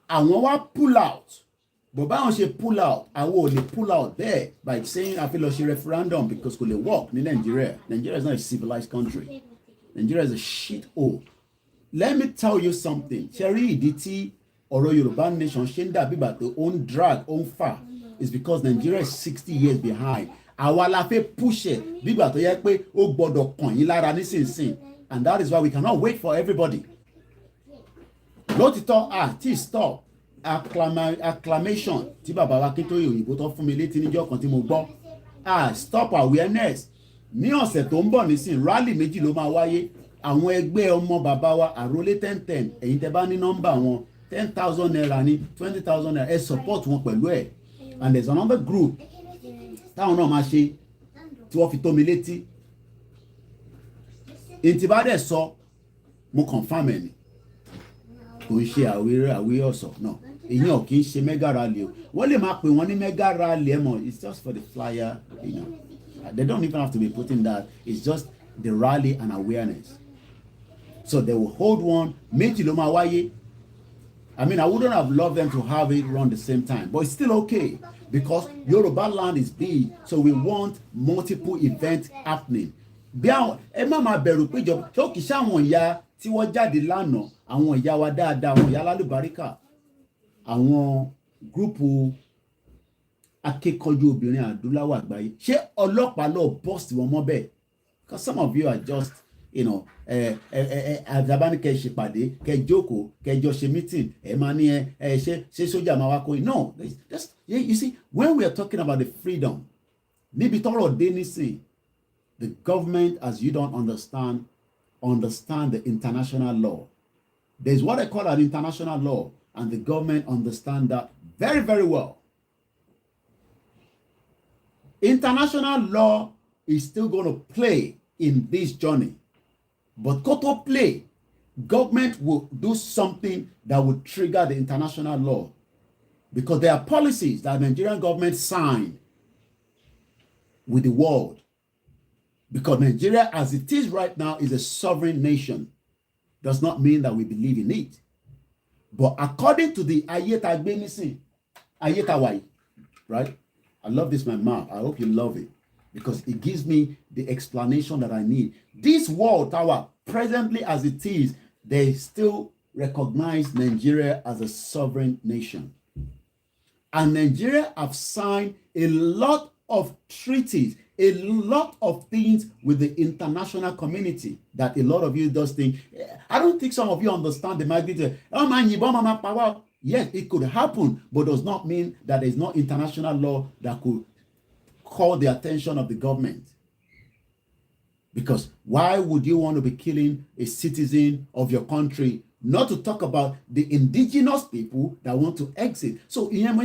Àwọn wá pull out. But báwọn ṣe pull out, àwọn ò lè pull out there by saying I feel like a referendum because kò lè work ní Nigeria. Nigeria is not a civilized country. Nigeria is a shit hole. Let me tell you something. Ṣẹ́rí ìdí tí ọ̀rọ̀ Yorùbá nation ṣe ń dàbí ìgbà tó own drag, own far is because Nigeria is 60 years behind. Àwa la fẹ́ push ẹ̀ bí ìgbà tó yẹ pé ó gbọ́dọ̀ kàn yín lára nísinsìnyí. And that is why we cannot wait for everybody. Lótìtọ́ àti stop acclamation tí bàbá wa Akíntóyè òyìnbó tó fún mi létí níjọ́ kan tí mo gbọ́ stop awareness ní ọ̀sẹ̀ tó ń bọ̀ nísìn rally méjì ló máa wáyé àwọn ẹgbẹ́ ọmọ bàbá wa àrólé 1010 ẹ̀yin tẹ́ bá ní nọ́mbà wọn 10,000 naira ní 20,000 naira ẹ support wọn pẹ̀lú ẹ̀ and there is another group táwọn náà máa ṣe tí wọ́n fi tó mi létí ìtìbádẹ́ sọ mo confirm ẹ̀ ni kò ń ṣe àwé ọ̀sọ̀ náà èyàn ò kì í ṣe mega rally o wọ́n lè máa pè wọ́n ní mega rally ẹ̀ mọ̀ it's just for the flyer you know. They don't even have to be putting that. It's just the rally and awareness. So they will hold one. Méjì ló máa wáyé. I mean, I wouldn't have loved them to have it run the same time, but it's still okay because Yorubaland is big, so we want multiple events happening. Bí àwọn ẹ má máa bẹ̀rù péjọ tó kì í ṣàwọn ìyá tí wọ́n jáde lánàá àwọn ìyá wa dáadáa àwọn ìyá lálùbáríkà àwọn gúrùpù akẹ́kọ̀ọ́jú obìnrin adúláwọ̀ àgbáyé ṣé ọlọ́pàá lọ bọ́ọ̀sì wọn mọ́ bẹ́ẹ̀ because some of you are just àdàbánikẹ́ ṣèpàdé kẹ́ jókòó kẹ́ jọ ṣe meeting ẹ máa ní ṣé sójà máa wá kó yìí no just you see when we are talking about the freedom níbi tọ́rọ̀ dé nísìn the government as you don't understand the international law there is what I call an international law and the government understand that very very well. International law is still going to play in this journey. But Koto play, government will do something that will trigger the international law. Because there are policies that the Nigerian government signed with the world. Because Nigeria, as it is right now, is a sovereign nation. Does not mean that we believe in it. But according to the Ayetawai, right? I love this, my mom. I hope you love it because it gives me the explanation that I need. This world tower, presently as it is, they still recognize Nigeria as a sovereign nation. And Nigeria have signed a lot of treaties, a lot of things with the international community that a lot of you just think. I don't think some of you understand the magnitude. Oh man, power. Yes, it could happen, but does not mean that there is no international law that could call the attention of the government. Because why would you want to be killing a citizen of your country? Not to talk about the indigenous people that want to exit. So, and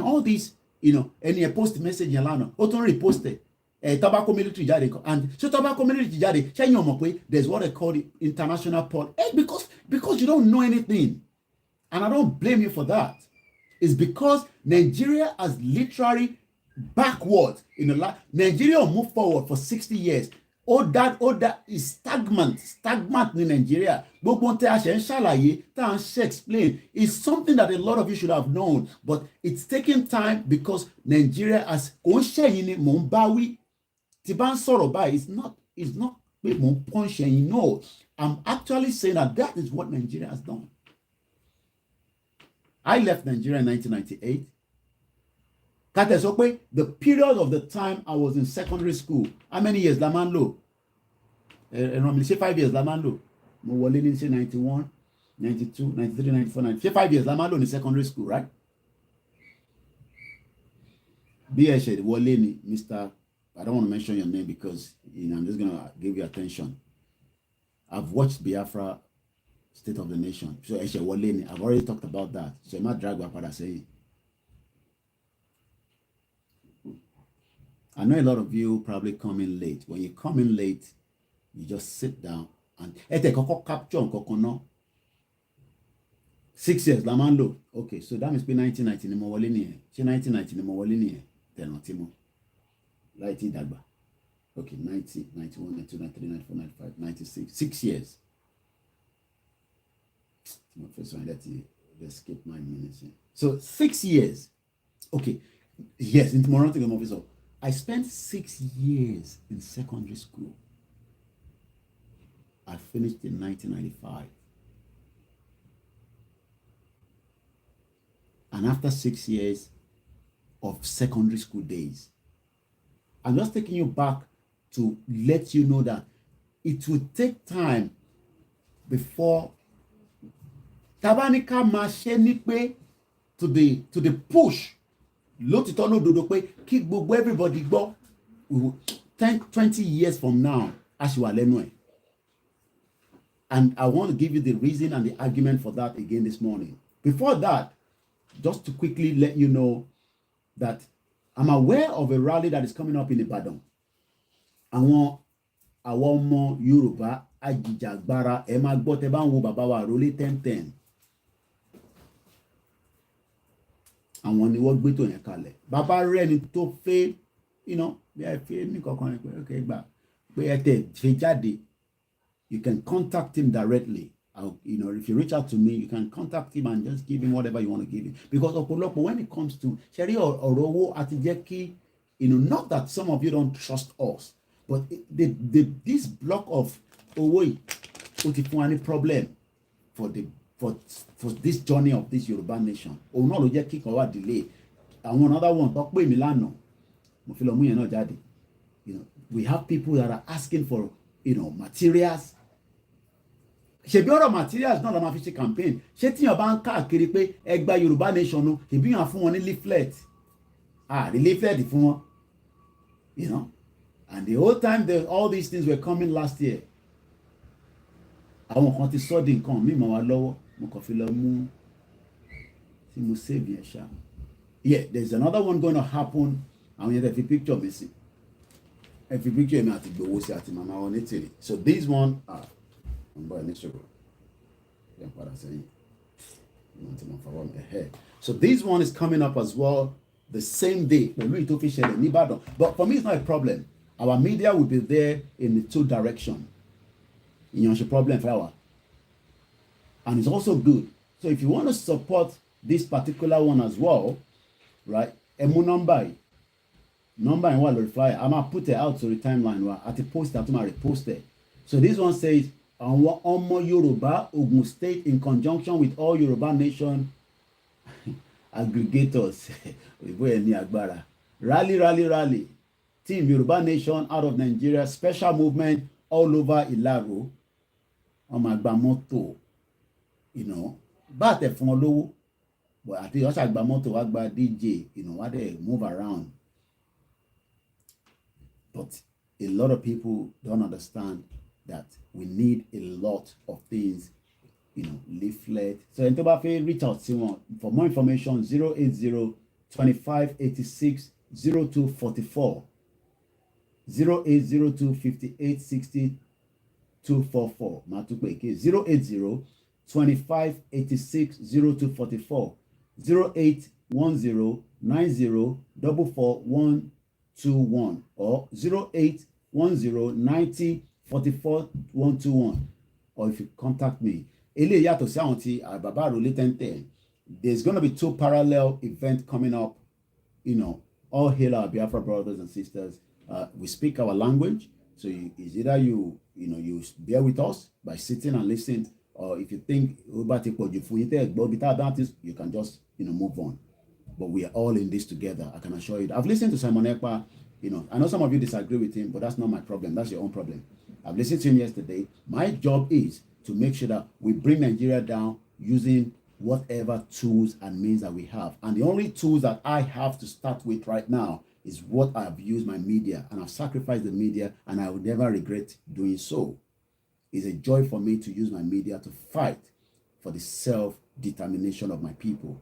all these, any post message, reposted. Tobacco military jáde and so tobacco military jáde ṣẹ́yìn ọmọ pé there's what I call the international port because you don't know anything and I don't blame you for that. It's because Nigeria has literally backwards in the last Nigeria moved forward for 60 years. All that is stagnant in Nigeria. Gbogbo tẹ́ a ṣe ń ṣàlàyé tá à ń ṣe explain is something that a lot of you should have known, but it's taking time because Nigeria has kò ń ṣẹ̀yìn ni mò ń bá wí. Tí bá ń sọ̀rọ̀ báyìí it's not pé mò ń punch ẹ̀yìn no. I'm actually saying that is what Nigeria has done. I left Nigeria in 1998. Kàtẹ́ sọ pé the period of the time I was in secondary school, how many years la máa ń lò? Ẹ̀rọ mi ṣe 5 years la máa ń lò. Mo wọlé ní ṣe 91, 92, 93, 94, 90. Ṣé 5 years la máa ń lò ní secondary school, right? Bí ẹ ṣe wọlé ni Mr. I don't want to mention your name because I'm just going to give you attention. I've watched Biafra State of the Nation. So ẹ ṣe wọlé ni I've already talked about that. So ẹ má drag wa padà sẹ́yìn. I know a lot of you probably come in late. When you come in late, you just sit down and capture nǹkan náà. 6 years la máa ń lò. Okay, so that means pé 1990 ni mo wọlé nìyẹn. Ṣé 1990 ni mo wọlé nìyẹn? Tẹ̀nà tí mo láì tí dàgbà. Okay, 90, 91, 92, 93, 94, 95, 96. 6 years. My first one, let's skip my minutes. So 6 years. Okay. Yes, in tomorrow to go officer. I spent 6 years in secondary school. I finished in 1995. And after 6 years of secondary school days, I'm just taking you back to let you know that it will take time before tabanika máa ṣe ní pé to the push lótìtọ́ lódodo pé kí gbogbo everybody gbọ́ 10-20 years from now a ṣì wà lẹ́nu ẹ̀. And I want to give you the reason and the argument for that again this morning. Before that, just to quickly let you know that I'm aware of a rally that is coming up in Ibadan. Àwọn ọmọ Yorùbá ajìjàgbara ẹ máa gbọ́ tẹ́ bá ń wo bàbá wa Àrólé 1010. Àwọn ni wọ́n gbé tó yẹn kalẹ̀. Bàbá rẹ̀ ni tó fẹ́, bí ẹ fẹ́ ní kankan ni pé okay gbà pé ẹ tẹ̀ fẹ́ jáde. You can contact him directly. If you reach out to me, you can contact him and just give him whatever you want to give him. Because when it comes to Sherry or Orowo Atijeki, not that some of you don't trust us, but this block of Owo any problem for this journey of this Yoruba nation. Or not just kick or delay. And one other one, talk with Milano. We have people that are asking for materials. Ṣebí ọ̀rọ̀ materials náà la máa fi ṣe campaign. Ṣé tíyàn bá ń káàkiri pé ẹgbà Yorùbá nation nu ṣebí yàn fún wọn ní leaflet. The leaflet fún wọn. And the whole time all these things were coming last year. Àwọn kan ti sọ di nǹkan mi mọ́ wa lọ́wọ́. Mo kàn fi lọ mú tí mo save yẹn ṣá. Yeah, there's another one going to happen. Àwọn yẹn tẹ̀ fi picture mi sí. Ẹ fi picture mi àti Igboho sí àti Mama Onitiri. So these one are so this one is coming up as well the same day. But for me, it's not a problem. Our media will be there in the two directions. It's a problem for our. And it's also good. So if you want to support this particular one as well, right? Emu number in what flyer. I'm gonna put it out to the timeline at the post that I'm reposted. So this one says àwọn ọmọ Yorùbá Ogun State in conjunction with all Yoruba nation aggregators rally team Yoruba nation out of Nigeria special movement all over Ilaro ọmọ àgbà mọ́tò bá tẹ̀ fún ọ lówó àti ọ̀sà àgbà mọ́tò wá gba DJ wá dẹ̀ move around, but a lot of people don't understand that we need a lot of things, leaflet. So ẹni tó bá fẹ́ reach out sí wọn for more information 080-2586-0244 080-258-60-244 máa tún pè ké 080-2586-0244 08109044121 or 08109044121 or if you contact me. Eléyìí yàtọ̀ sí àwọn tí bàbá Àrólé 1010. There's going to be two parallel events coming up. All hail our Biafra brothers and sisters. We speak our language, so it's either you bear with us by sitting and listening, or if you think you can just move on. But we are all in this together. I can assure you. I've listened to Simon Ekpa. I know some of you disagree with him, but that's not my problem. That's your own problem. I've listened to him yesterday. My job is to make sure that we bring Nigeria down using whatever tools and means that we have. And the only tools that I have to start with right now is what I've used my media, and I've sacrificed the media, and I will never regret doing so. It's a joy for me to use my media to fight for the self-determination of my people.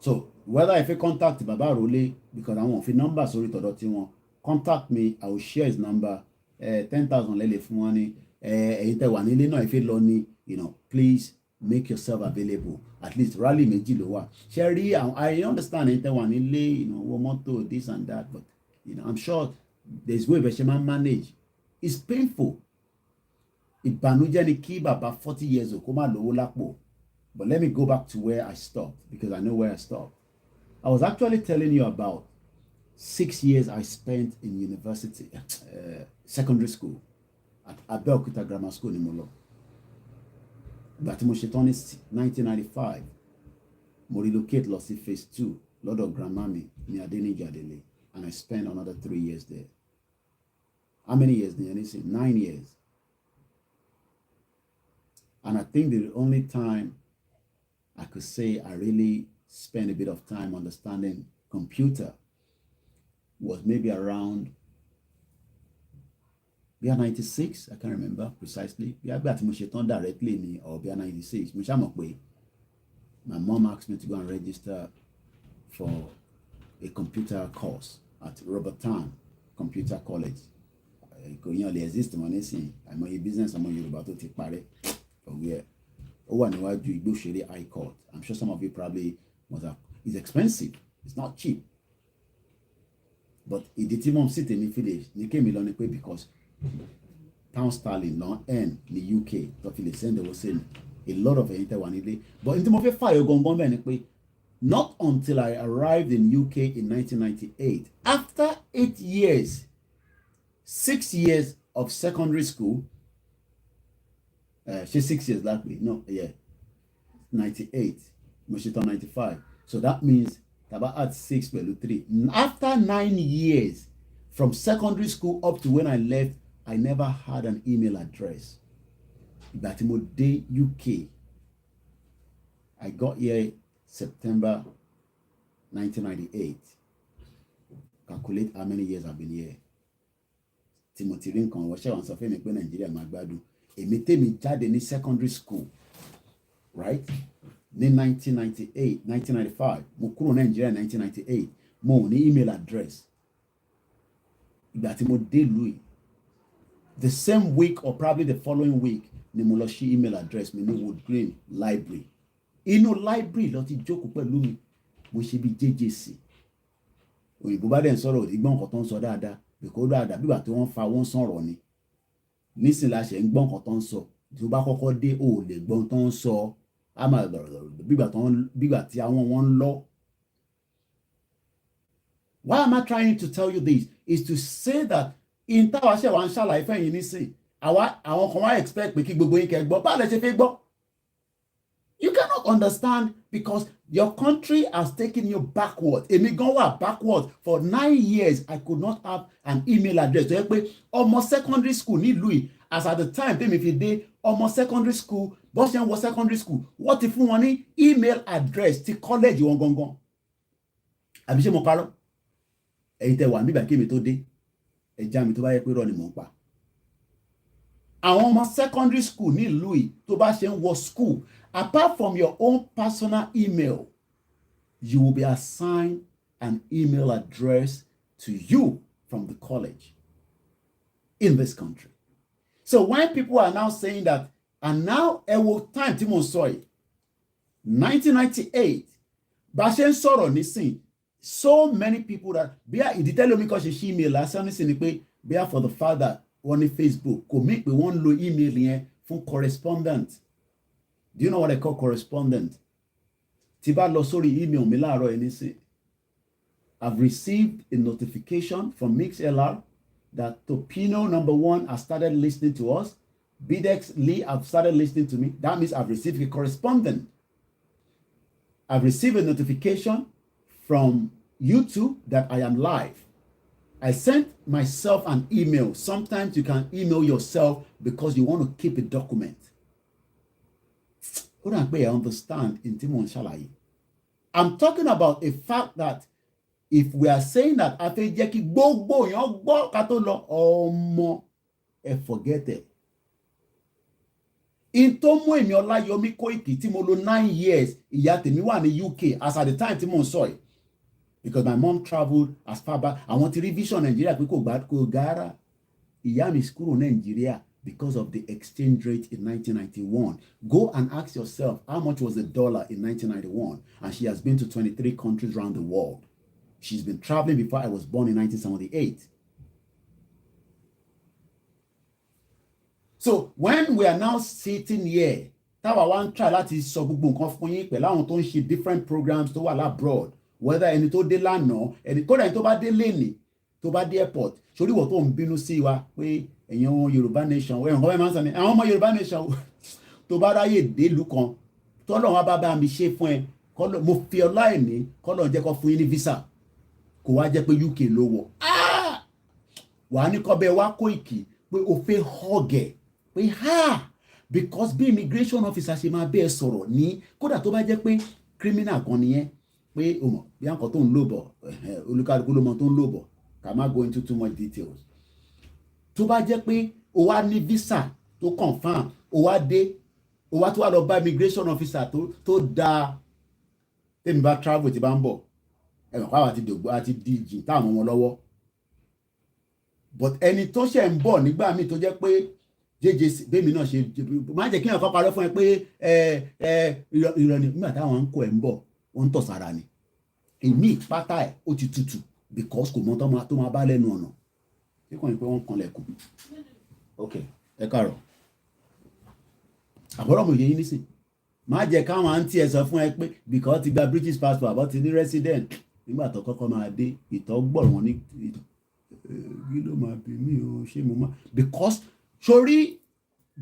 So whether if you contact Baba Arole, because I want fi number sórí tọ̀dọ̀ tí wọn, contact me, I will share his number. 10,000 lele fún wọn ni. Ẹ̀yin tẹ́ wà nílé náà if you lọ ní, please make yourself available. At least rally méjì ló wà. Sherry, I understand ẹ̀yin tẹ́ wà nílé, wọ mọ́tò, this and that, but I'm sure there's way bẹ́ẹ̀ ṣe máa manage. It's painful. Ìbànújẹ́ ni kí bàbá 40 years old kó má lówó lápò. But let me go back to where I stopped, because I know where I stopped. I was actually telling you about 6 years I spent in university, secondary school, at Abeokuta Grammar School in Molo. But mo ṣetán ní 1995, mo relocate lọ sí phase 2, lọ́dọ̀ grandma mi ní Adeniji Adele, and I spent another 3 years there. How many years did I say? 9 years. And I think the only time I could say I really spent a bit of time understanding computer was maybe around 96, I can't remember precisely. Directly or 96. My mom asked me to go and register for a computer course at Robert Town Computer College. Colonial exist I'm a business, I'm a Yoruba to take part. I Court. I'm sure some of you probably must have. It's expensive. It's not cheap. But it did even sit in the village. They came along because pound sterling long and the UK to send they were saying a lot of it. But in the fire not until I arrived in UK in 1998, after 8 years, 6 years of secondary school. She's 6 years likely. No, yeah. 98. Moshito 95. So that means Taba at 6 3. After 9 years from secondary school up to when I left, I never had an email address. Batimo Day UK. I got here September 1998. Calculate how many years I've been here. Timothy Rincon was sharing something in Nigeria, Magbadu. Èmi tèmi jáde ní secondary school, right? Ní 1998, 1995, mo kúrò Nigeria 1998, mo ní email address. Ìgbà tí mo dé ìlú, the same week or probably the following week, ni mo lọ ṣí email address mi ní Wood Green Library. Inú library ló ti jókòó pẹ̀lú mi, mo ṣe bí JJC. Òyìnbó bá dẹ̀ ń sọ̀rọ̀ ìgbọ́n nǹkan tó ń sọ dáadáa, bìkọ́ dáadáa bí ìgbà tí wọ́n fa wọ́n sọ̀rọ̀ ni. Nísìnyí la ṣe ń gbọ́n nǹkan tó ń sọ, tí ó bá kọ́kọ́ dé ò lè gbọ́n tó ń sọ, á máa bígbà tí àwọn wọn ń lọ. Why am I trying to tell you this? Is to say that in táwa ṣe wà ń ṣàlàyé fẹ́yìn nísìn, àwọn kan wá expect pé kí gbogbo yín kẹ́ gbọ́, báwo lẹ ṣe fẹ́ gbọ́? You cannot understand because your country has taken you backward. Èmi gan wà backward. For 9 years, I could not have an email address. Tó yẹ pé ọmọ secondary school nílùú yìí, as at the time tèmi fi dé ọmọ secondary school, bó ṣe ń wọ secondary school, wọ́n ti fún wọn ní email address ti college wọn gangan. Àbí ṣé mo parọ́? Ẹ̀yin tẹ́ wà nígbà kí èmi tó dé, ẹja mi tó bá yẹ pé rọ́ ni mò ń pa. Àwọn ọmọ secondary school nílùú yìí tó bá ṣe ń wọ school, apart from your own personal email, you will be assigned an email address to you from the college in this country. So when people are now saying that, and now time tí mo sọ yìí, 1998, bá ṣe ń sọ̀rọ̀ nísìn, so many people that ìdí tẹ́lẹ̀ omi kan ṣe ṣí email lásán nísìn ni pé for the fact that wọ́n ní Facebook kò mí pé wọ́n ń lo email yẹn fún correspondent. Do you know what I call correspondent? Tí bá lọ sórí email mi láàárọ̀ ẹni sí, I've received a notification from MixLR that Topino #1 has started listening to us. Bidex Lee have started listening to me. That means I've received a correspondent. I've received a notification from YouTube that I am live. I sent myself an email. Sometimes you can email yourself because you want to keep a document. I understand in Timon Shalayi. I'm talking about a fact that if we are saying that after Jackie Bobo, forget it. in tó mú èmi Ọláyọmí Kóìkì tí mo lò 9 years ìyá tèmi wà ní UK as at the time tí mo ń sọ yìí because my mom travelled as far back àwọn ti rí vision Nigeria pé kò gáárà ìyá mi kúrò Nigeria because of the exchange rate in 1991. Go and ask yourself how much was the dollar in 1991, and she has been to 23 countries around the world. She's been traveling before I was born in 1978. So when we are now sitting here, táwa wá ń try láti sọ gbogbo nǹkan fún yín pẹ̀lú àwọn tó ń ṣe different programs tó wà labroad, whether ẹni tó dé lánàá, kódà ẹni tó bá dé lénìí, tó bá dé airport, sórí ìwọ tó ń bínú sí wa pé ẹ̀yin ọmọ Yorùbá nation, ẹ̀yin ọmọ máa ń sọ ni àwọn ọmọ Yorùbá nation tó bá ráyè délùú kan, tọ́lọ̀ wọn bá mi ṣe fún ẹ, mo fi ọlá ẹ̀ní, kọ́lọ̀ jẹ́ kó fún yín ní visa, kò wá jẹ́ pé UK ló wọ̀. Wà á ní kọ́ bẹ́ẹ̀ wá Kóìkì pé o fẹ́ họ́gẹ̀ pé because bí immigration officer ṣe máa bẹ́ẹ̀ sọ̀rọ̀ ní kódà tó bá jẹ́ pé criminal kan nìyẹn pé o mọ̀ bí àǹkọ́ tó ń lò bọ̀ olúkálùkù ló mọ̀ tó ń lò bọ̀ ká má go into too much details. Tó bá jẹ́ pé o wá ní visa tó confam o wá dé o wá tó wá lọ bá immigration officer tó dáa tẹ́mi bá travel ti bá ń bọ̀ ẹ̀mọ̀ pàwọn àti dògbò àti díjì táwọn ọmọ lọ́wọ́ but ẹni tó ṣẹ̀ ń bọ̀ nígbà míì tó jẹ́ pé jẹjẹ bẹ́ẹ̀mi náà ṣe má jẹ́ kí èèyàn kan parọ́ fún ẹ pé ìrọ̀lẹ́ nígbà táwọn ń kó ẹ̀ ń bọ̀ ó ń tọ̀ sára ni èmi pátá ẹ̀ ó ti tutù because kò mọ tó máa bá lẹ́nu ọ̀nà tí kò ní pé wọ́n kanlẹ̀kùn. Ok, ẹ káàárọ̀ àbọ̀rọ̀ mo yẹ yín nísìn má jẹ́ káwọn àǹtí ẹ̀ sọ fún ẹ pé because ti gba British passport àbọ̀ ti ní resident nígbà tó kọ́kọ́ máa dé ìtọ́ gbọ̀rọ̀ wọn ní kí ló máa bí mi ò ṣe mo máa because sórí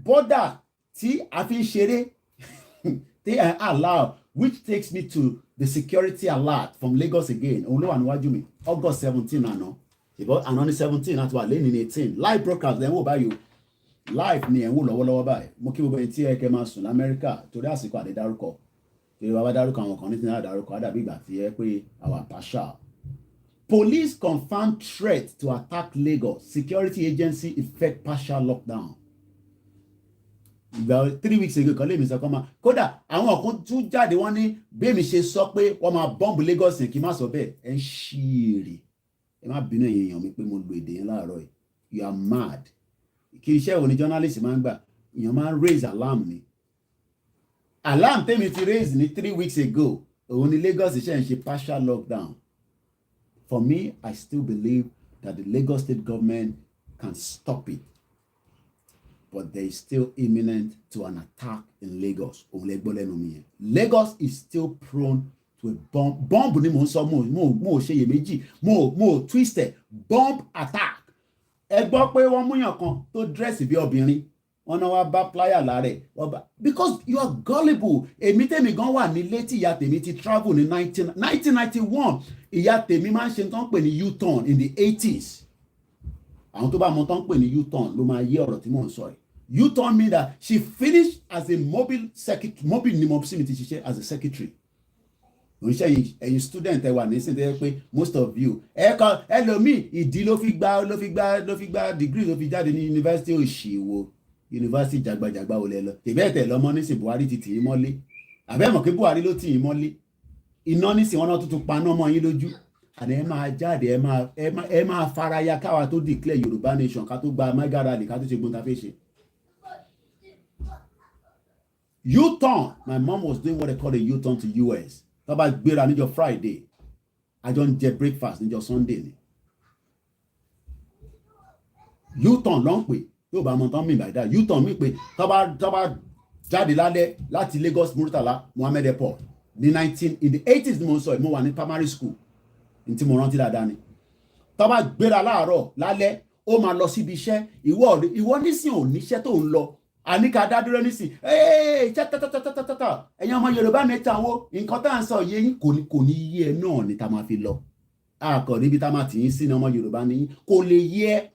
bọ́dà tí a fi ń ṣeré they are allowed which takes me to the security alert from Lagos again òun ló wà níwájú mi August 17 àná ìbọn àná ní 17 àti wà lẹ́ni ní 18 live broadcast ẹ̀ ń wò báyìí o live ni ẹ̀ ń wò lọ́wọ́lọ́wọ́ báyìí mo kí gbogbo ẹni tí ẹ kẹ́ máa sùn lamẹ́ríkà torí àsìkò àdé dárúkọ torí bàbá dárúkọ àwọn kan ní tí náà dárúkọ àdàbí ìgbà tí ẹ pé our partial. Police confirmed threat to attack Lagos. Security agency effect partial lockdown. About 3 weeks ago, kan lè mi sọ kọ́ máa kódà àwọn kan tún jáde wọ́n ní bẹ́ẹ̀mi ṣe sọ pé wọ́n máa bọ́ǹbù Lagos yẹn kí n má sọ bẹ́ẹ̀ ẹ̀ ń ṣíìrì ẹ má bínú ẹ̀yin èèyàn mi pé mo lo èdè yẹn láàárọ̀ yìí you are mad kí iṣẹ́ wo ni journalist máa ń gbà èèyàn máa ń raise alarm ni alarm tèmi ti raise ní 3 weeks ago òun ni Lagos ṣe ń ṣe partial lockdown. For me, I still believe that the Lagos state government can stop it. But there is still imminent to an attack in Lagos. Lagos is still prone to a bomb. Bomb ni mo sọ mo ṣe iyèméjì mo twisted bomb attack. Ẹ gbọ́ pé wọ́n múyàn kan tó dress bí obìnrin. Wọ́n náà wá bá plier lára ẹ̀. Because you are gullible. Èmi tèmi gan wà nílé tí ìyá tèmi ti travel ní 1991. Ìyá tèmi máa ń ṣe tán pè ní U-turn in the 80s. Àwọn tó bá mọ tán pè ní U-turn ló máa yé ọ̀rọ̀ tí mò ń sọ yìí. U-turn mean that she finished as a mobile secretary. Mobile ni mo sì mi ti ṣiṣẹ́ as a secretary. Oníṣẹ́ ẹ̀yin student ẹ wà ní sí ẹ pé most of you ẹlòmíì ìdí ló fi gba degree ló fi jáde ní university òṣìwò university jàgbàjàgbà ò lẹ lọ tẹ̀bẹ́ẹ̀tẹ̀ lọ́mọ nísìn Buhari ti tì í mọ́lé àbẹ́mọ̀ pé Buhari ló tì í mọ́lé iná nísìn wọn náà tuntun paná mọ́ yín lójú àná ẹ máa jáde ẹ máa faraya káwa tó declare Yorùbá nation ká tó gba mágàrà lè ká tó ṣe gbóǹta fẹ́ ṣe. U-turn my mom was doing what they call a U-turn to US tó bá gbéra níjọ́ Friday àjọ ń jẹ breakfast níjọ́ Sunday ni U-turn ló ń pè yóò bá ọmọ tán mi by that U-turn mi pé tó bá jáde lálẹ́ láti Lagos Murtala Mohammed Airport ní in the 80s ni mo sọ mo wà ní primary school ní tí mo rántí dáadáa ni tó bá gbéra láàárọ̀ lálẹ́ ó máa lọ síbi iṣẹ́ ìwọ nísìn ò níṣẹ́ tó ń lọ àníkà dádúró nísìn tata ẹ̀yin ọmọ Yorùbá mẹ́ta wo nǹkan tá à ń sọ yé yín kò ní yé ẹ náà ni tá máa fi lọ àkọ́ níbi tá máa tì yín sí ní ọmọ Yorùbá ní kò lè yé ẹ.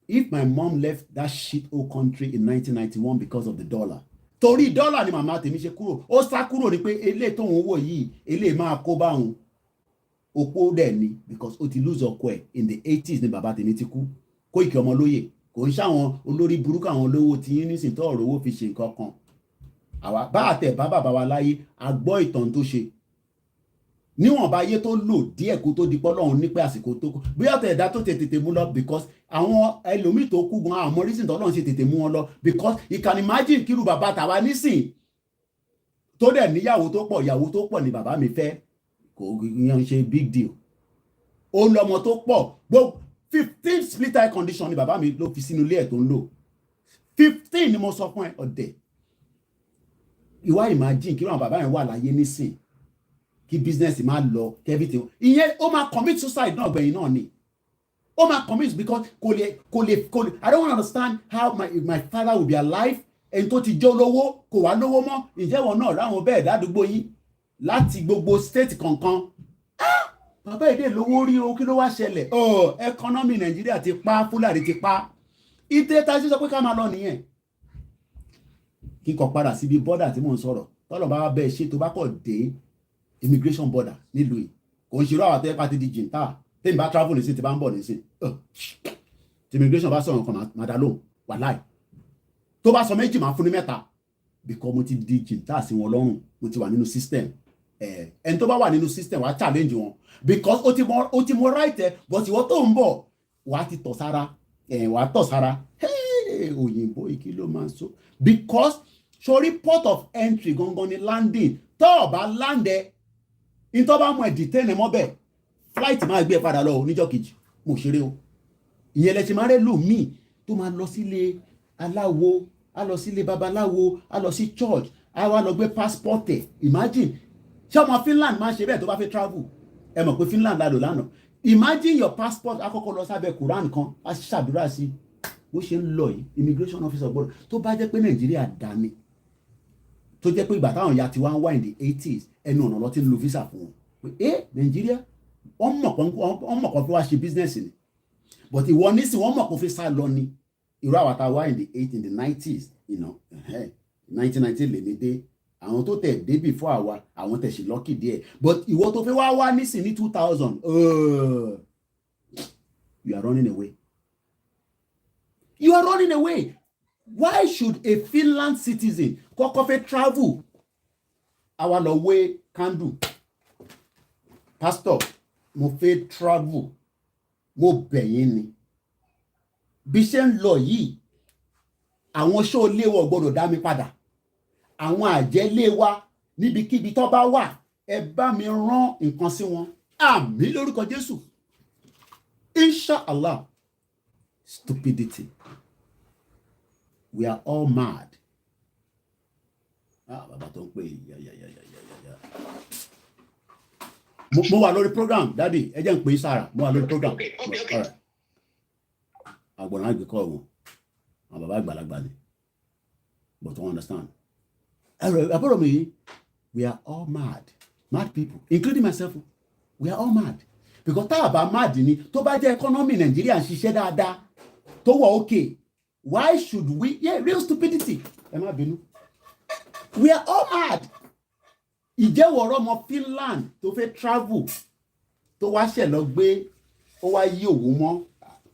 If my mom left that shithole country in 1991 because of the dollar, torí dọ́là ni màmá tèmi ṣe kúrò ó sá kúrò ní pé eléyìí tóun wò yìí eléyìí máa kó bá òun opó dẹ̀ ni because ó ti lose ọkọ ẹ̀ in the 80s ni bàbá tèmi ti kú Kóìkì Ọmọlóyè kò ń ṣàwọn olórí burúkú àwọn olówó tí yín nísìn tó ọ̀rọ̀ owó fi ṣe nǹkan kan. Àwa bá àtẹ̀ bá bàbá wa láyé a gbọ́ ìtàn tó ṣe níwọ̀nba ayé tó lò díẹ̀ kó tó di pọ́lọ́run nípẹ́ àsìkò tó kù bí ọ̀tẹ̀ ẹ̀dá tó tètè mú lọ because àwọn ẹlòmíì tó kú gan àwọn reason tọ́lọ́run ṣe tètè mú wọn lọ because you can imagine kírú bàbá tàwa nísìn tó dẹ̀ níyàwó tó pọ̀ ni bàbá mi fẹ́ kò yan ṣe big deal ó lọ́mọ tó pọ̀ gbogbo 15 split eye condition ni bàbá mi ló fi sínú ilé ẹ̀ tó ń lò 15 ni mo sọ fún ẹ ọ̀dẹ̀ ìwà imagine kírú àwọn bàbá yẹn wà láyé nísìn kí business máa lọ kí everything ìyẹn ó máa commit suicide náà gbẹ̀yìn náà ni ó máa commit because kò lè I don't understand how my father will be alive ẹni tó ti jẹ́ olówó kò wá lówó mọ́ ìjẹ́wọ̀n náà láwọn bẹ́ẹ̀ ládùúgbò yín láti gbogbo state kankan bàbá èdè lówó rí o kí ló wá ṣẹlẹ̀ economy Nàìjíríà ti pa Fúlàní ti pa ìtẹ́ tá a ṣe sọ pé ká máa lọ nìyẹn kíkọ padà síbi bọ́dà tí mò ń sọ̀rọ̀ tọ́lọ̀ bá bẹ́ẹ̀ ṣe tó bá kọ̀ dé immigration border nílùú yìí kò ń ṣe irú àwọn àtẹ́pá ti di jìntà tẹ́mi bá travel nísìn tí bá ń bọ̀ nísìn tí immigration bá sọ̀rọ̀ nǹkan máa dá lóhùn wàláì tó bá sọ méjì máa fún ní mẹ́ta because mo ti di jìntà sí wọn lọ́rùn mo ti wà nínú system ẹni tó bá wà nínú system wàá challenge wọn because ó ti mọ right ẹ but ìwọ tó ń bọ̀ wàá ti tọ̀ sára wàá tọ̀ sára òyìnbó ìkí ló máa ń so because sori port of entry gangan ni landing tó o bá land ẹ ìtọ́ bá mú ẹ̀ detain ẹ̀ mọ́bẹ̀ flight máa gbé ẹ padà lọ níjọ́ kejì mo ṣeré o ìyẹn lẹ ṣe máa rẹ́ lù mí tó máa lọ sílé aláwo á lọ sílé babaláwo á lọ sí church á wá lọ gbé passport ẹ̀ imagine ṣé ọmọ Finland máa ń ṣe bẹ́ẹ̀ tó bá fẹ́ travel ẹ mọ̀ pé Finland ládò lánàá imagine your passport akọ́kọ́ lọ sábẹ́ Quran kan á ṣàdúrà sí bó ṣe ń lọ yìí immigration officer gbọ́dọ̀ tó bá jẹ́ pé Nàìjíríà dání tó jẹ́ pé ìgbà táwọn ya ti wá ń wá in the 80s ẹnu ọ̀nà lọ ti ń lo visa fún wọn pé Nàìjíríà wọ́n mọ̀ kan fi wá ṣe business ni but ìwọ nísìn wọ́n mọ̀ kan fi sá lọ ni irú àwọn tá wá in the 80s in the 90s 1990 lèmi dé àwọn tó tẹ̀ dé before àwa àwọn tẹ̀ sí lọ́kì díẹ̀ but ìwọ tó fi wá nísìn ní 2000 you are running away. You are running away. Why should a Finland citizen kọ́kọ́ fẹ́ travel? Àwa lọ wé candle. Pastor, mo fẹ́ travel. Mo bẹ̀ yín ni. Bí ṣe ń lọ yìí, àwọn ṣó léwọ̀ gbọ́dọ̀ dá mi padà. Àwọn àjẹ́ wa níbikíbi tó bá wà, ẹ bá mi rán nǹkan sí wọn. Àmín lórúkọ Jésù. Inshallah. Stupidity. We are all mad. Bàbá tó ń pè mo wà lórí program daddy ẹ jẹ́ ń pè é sára mo wà lórí program. Àgbọ̀nà àgbẹ̀kọ́ wọn àwọn bàbá àgbàlagbà ni but don't understand. Àbúrò mi we are all mad people including myself we are all mad because tá a bá mad ni tó bá jẹ́ economy Nàìjíríà ń ṣiṣẹ́ dáadáa tó wà okay. Why should we? Yeah, real stupidity. Ẹ má bínú. We are all mad. Ìjẹ́wọ̀rọ̀ ọmọ Finland tó fẹ́ travel tó wá ṣẹ̀ lọ gbé ó wá yí òwú mọ́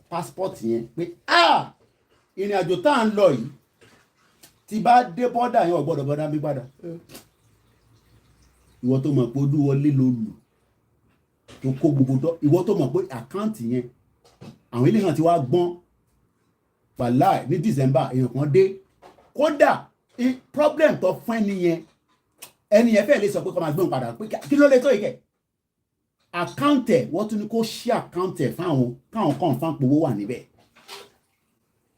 passport yẹn pé ìrìn àjò tá à ń lọ yìí tí bá dé bọ́dà yẹn ọ̀gbọ́dọ̀ bọ́dà mi padà. Ìwọ tó mọ̀ pé ojú wọlé ló lù tó kó gbogbo dọ́ ìwọ tó mọ̀ pé àkáǹtì yẹn àwọn ilé náà ti wá gbọ́n. Wàláì ní December èèyàn kan dé kódà problem tó fún ẹni yẹn fẹ́ lè sọ pé kó máa gbé òun padà pé kí ló lè tó ìkẹ́ àkáǹtẹ̀ wọ́n tún ní kó ṣí àkáǹtẹ̀ fáwọn káwọn kan fáwọn powó wà níbẹ̀.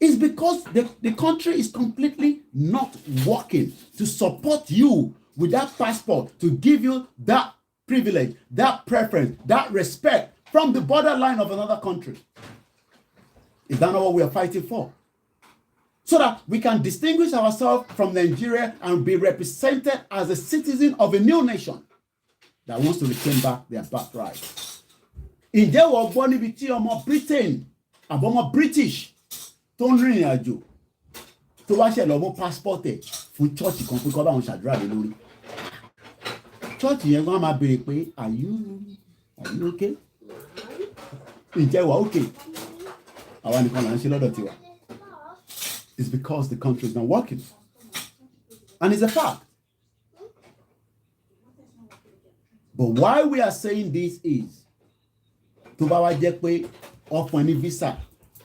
It's because the country is completely not working to support you with that passport to give you that privilege, that preference, that respect from the borderline of another country. Is that not what we are fighting for? So that we can distinguish ourselves from Nigeria and be represented as a citizen of a new nation that wants to reclaim back their birthright. Ǹjẹ́ wọ́n gbọ́ níbi tí ọmọ Britain àbọ̀mọ British tó ń rìnrìn àjò tó wá ṣẹ̀ lọ mú passport ẹ̀ fún church kan pé kó bá wọn ṣàdúrà lé lórí. Church yẹn wọ́n á máa béèrè pé are you okay? Ǹjẹ́ wà okay? Àwa nìkan là ń ṣe lọ́dọ̀ tiwa. It's because the country is not working. And it's a fact. But why we are saying this is, tó bá wá jẹ́ pé ọ̀fun ní visa,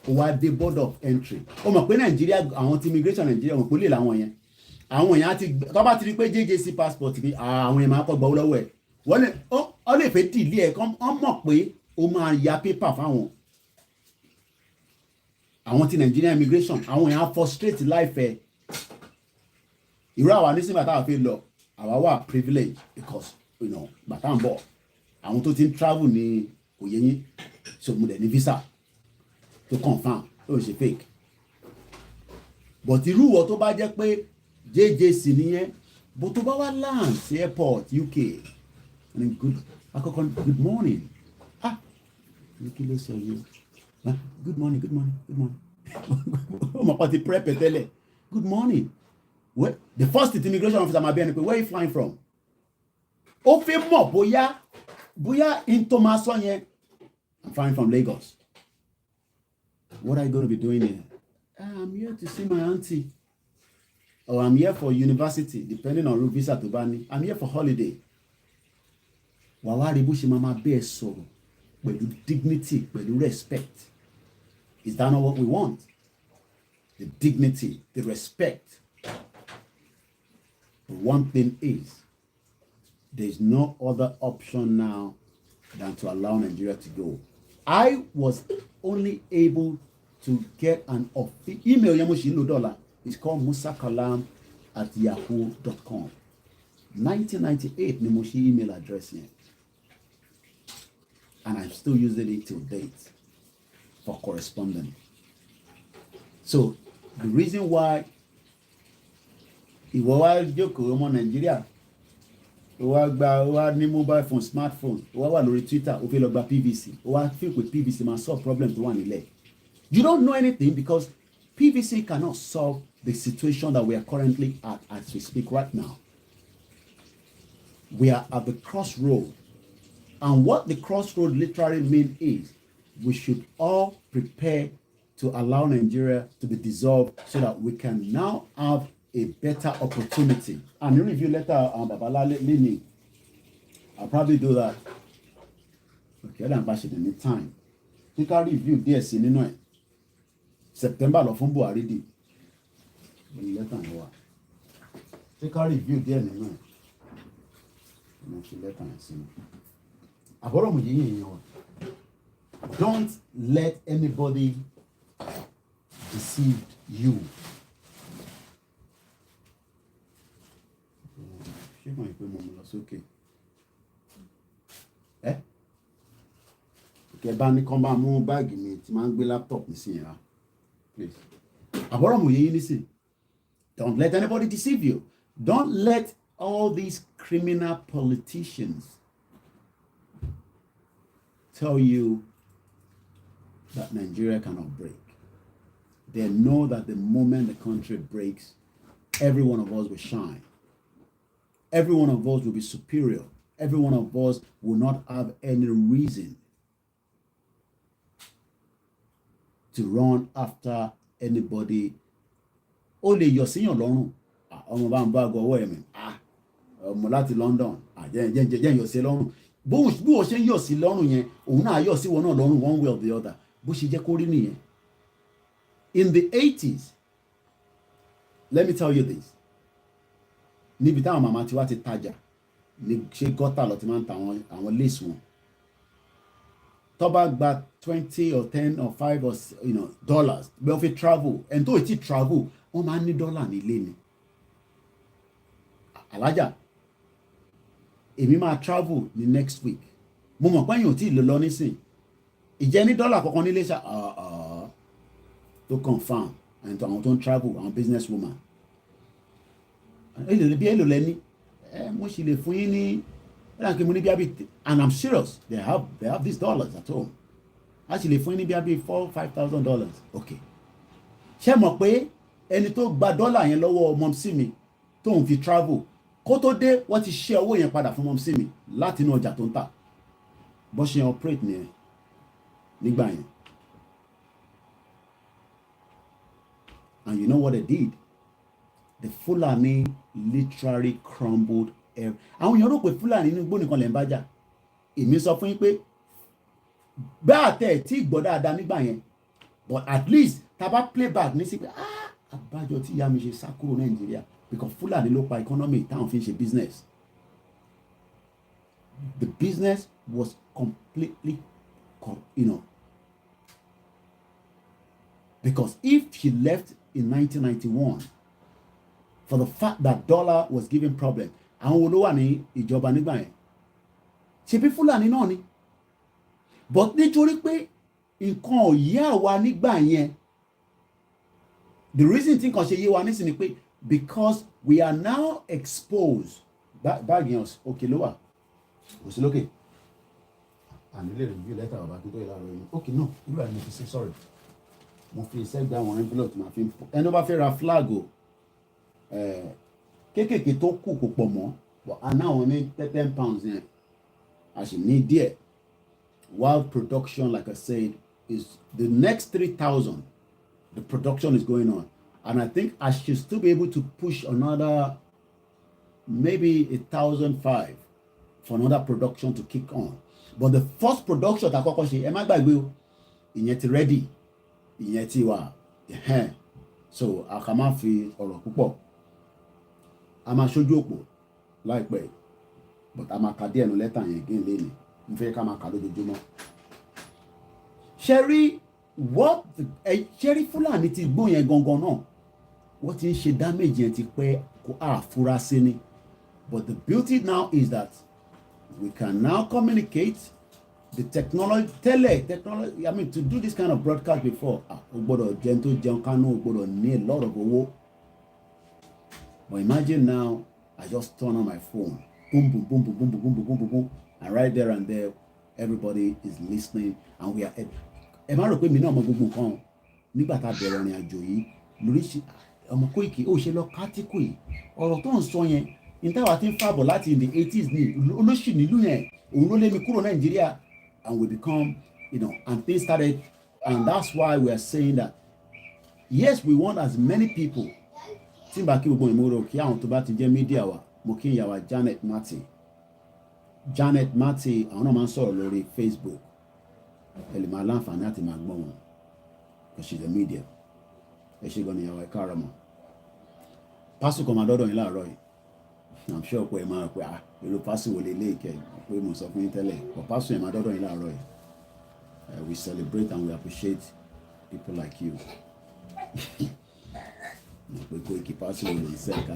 ó wá dé board of entry. Ó mọ̀ pé Nàìjíríà, àwọn tí immigration Nàìjíríà mọ̀ pé lè làwọn yẹn. Àwọn èèyàn àti tó bá ti rí pé JJC passport ni àwọn èèyàn máa kọ́ gbọ́ lọ́wọ́ ẹ̀. Wọ́n lè fẹ́ dìlé ẹ̀ kán mọ̀ pé ó máa ya paper fáwọn. Àwọn tí Nigerian immigration, àwọn èèyàn frustrate life ẹ̀. Irú àwa ní sígbà táwa fi lọ, àwa wà privilege because bàtà ń bọ̀. Àwọn tó ti ń travel ní òye yín, so mo dẹ̀ ní visa to confirm ó ṣe fake. But irú ìwọ tó bá jẹ́ pé JJC nìyẹn, bó tó bá wá land sí airport UK, and good morning. Kí ló sọ yìí? Good morning. Ó mọ̀ pọ̀ ti prep ẹ̀ tẹ́lẹ̀. Good morning. Well, the first immigration officer máa bí ẹni pé where are you flying from? Ó fi mọ̀ bóyá into máa sọ yẹn. I'm flying from Lagos. What are you going to be doing here? I'm here to see my auntie. Or I'm here for university, depending on route visa tó bá ní. I'm here for holiday. Wà wá rí bó ṣe máa bẹ́ẹ̀ sọ̀rọ̀ pẹ̀lú dignity, pẹ̀lú respect. Is that not what we want? The dignity, the respect. But one thing is, there's no other option now than to allow Nigeria to go. I was only able to get an email. It's called musakalam@yahoo.com. 1998 ni mo ṣí email address yẹn. And I'm still using it till date for correspondence. So the reason why ìwọ wá jókòó ọmọ Nàìjíríà, ó wá ní mobile phone, smartphone, ó wá lórí Twitter, ó fẹ́ lọ gba PVC, ó wá feel with PVC máa solve problem tó wà nílẹ̀. You don't know anything because PVC cannot solve the situation that we are currently at as we speak right now. We are at the crossroad. And what the crossroad literally means is we should all prepare to allow Nigeria to be dissolved so that we can now have a better opportunity. And the review letter on Babala Lini, I'll probably do that. Okay, I don't bash it any time. You can review this in September lọ fún Buhari di. Letter and what? You can review there in letter and see. Don't let anybody deceive you. Okay. Okay, bani kan bá mú báàgì mi tí máa ń gbé laptop mi sí yẹn. Please. Don't let anybody deceive you. Don't let all these criminal politicians tell you that Nigeria cannot break. They know that the moment the country breaks, every one of us will shine. Every one of us will be superior. Every one of us will not have any reason to run after anybody. Only you're seeing your long. Ọmọ bá ń bá àgọ́ ọwọ́ ẹ̀mí. Ọmọ láti London. Jẹ́ yọ̀ sí lọ́rùn. Bó o ṣe ń yọ̀ sí lọ́rùn yẹn, òun náà yọ̀ sí wọn náà lọ́rùn one way or the other. Bó ṣe jẹ́ kó rí nìyẹn. In the 80s, let me tell you this. Níbi táwọn màmá tiwa ti tajà, ní ṣe gọ́tà lọ ti máa ń ta àwọn lace wọn. Tó bá gba 20 or 10 or 5 or dollars, bí wọ́n fi travel, and tó ti travel, wọ́n máa ń ní dọ́là nílé ni. Alájà, èmi máa travel ní next week. Mo mọ̀ pé èèyàn ò tí ì lọ nísìn. Ìjẹ́ ní dọ́là kankan nílé ṣá tó confirm and to àwọn tó ń travel, àwọn business woman. Èlò lẹ́ni, mo sì lè fún yín ní and I'm serious, they have these dollars at home. A sì lè fún yín ní bí $4,000-5,000. Okay. Ṣé mọ̀ pé ẹni tó gba dọ́là yẹn lọ́wọ́ mọ́mísí mi tó ń fi travel, kó tó dé wọ́n ti ṣe owó yẹn padà fún mọ́mísí mi láti inú ọjà tó ń tà. Bó ṣe operate nìyẹn nígbà yẹn. And you know what they did? The Fulani literally crumbled every. Àwọn èèyàn rò pé Fulani ní igbó nìkan lè ń bá jà. Èmi sọ fún yín pé bá àtẹ̀ tí gbọ́ dáadáa nígbà yẹn, but at least tá bá play back ní sí pé àbájọ tí ìyá mi ṣe sá kúrò Nàìjíríà because Fulani ló pa economy táwọn fi ń ṣe business. The business was completely, because if she left in 1991 for the fact that dollar was giving problem, àwọn olówó wà ní ìjọba nígbà yẹn ṣebí Fúlàní náà ni, but nítorí pé nǹkan ò yé àwa nígbà yẹn, the reason tí nǹkan ṣe yé wa nísìnyí pé because we are now exposed báàgì yẹn òkè ló wà kò sí lókè àní lè review lẹ́tà bàbá kí n tó yẹ láàárọ̀ yìí okay no irú àná mo fi ṣe sorry mo fi sẹ́gbẹ́ àwọn envelope máa fi ń pọ̀ ẹni tó bá fẹ́ ra flag o kéékèèké tó kù kò pọ̀ mọ́ but àná àwọn ní £10 yẹn a sì ní díẹ̀ while production like I said is the next 3,000 the production is going on and I think I should still be able to push another maybe 1,500 for another production to kick on but the first production ta kọ́kọ́ ṣe ẹ má gbàgbé o ìyẹn ti ready ìyẹn ti wà so a kà máa fi ọ̀rọ̀ púpọ̀ a máa ṣojú òpó láìpẹ́ but a máa ka díẹ̀ nu lẹ́tà yẹn gé lé ní n fẹ́ ká máa kà lójoojúmọ́. ṣẹ́rí Fúlàní ti gbó yẹn gangan náà wọ́n ti ń ṣe damage yẹn ti pẹ́ kó àfúrásí ni but the beauty now is that we can now communicate the technology technology I mean to do this kind of broadcast before o gbọ́dọ̀ jẹun tó jẹun kánú o gbọ́dọ̀ ní a lot of owó but imagine now I just turn on my phone boom boom boom boom boom boom boom boom boom boom and right there and there everybody is listening and we are ẹ má rò pé mi náà mọ gbogbo nǹkan nígbà tá a bẹ̀rẹ̀ ìrìn àjò yìí lórí ọmọ Koiki ó ṣe lọ kátìkù yìí ọ̀rọ̀ tó ń sọ yẹn ní táwa ti ń fàbọ̀ láti in the 80s ní olóṣì nílùú yẹn òun ló lé mi kúrò Nàìjíríà and we become and things started and that's why we are saying that yes we want as many people tí n bá kí gbogbo ìmúro kí àwọn tó bá ti jẹ́ mídíà wa mo kí ìyàwó Janet Mati àwọn náà máa ń sọ̀rọ̀ lórí Facebook ẹ lè máa láǹfààní àti máa gbọ́ wọn because she's a media ẹ ṣe gan ni ìyàwó ẹ̀ka ara mọ̀ pásù kan máa dọ́dọ̀ yín láàárọ̀ yìí I'm sure pé ẹ máa pé èrò pásù wò lè lé ìkẹ́ pé mo sọ fún yín tẹ́lẹ̀ but pásù yẹn máa dọ́dọ̀ yín láàárọ̀ yìí we celebrate and we appreciate people like you pé Koiki pásù wò lè sẹ́ka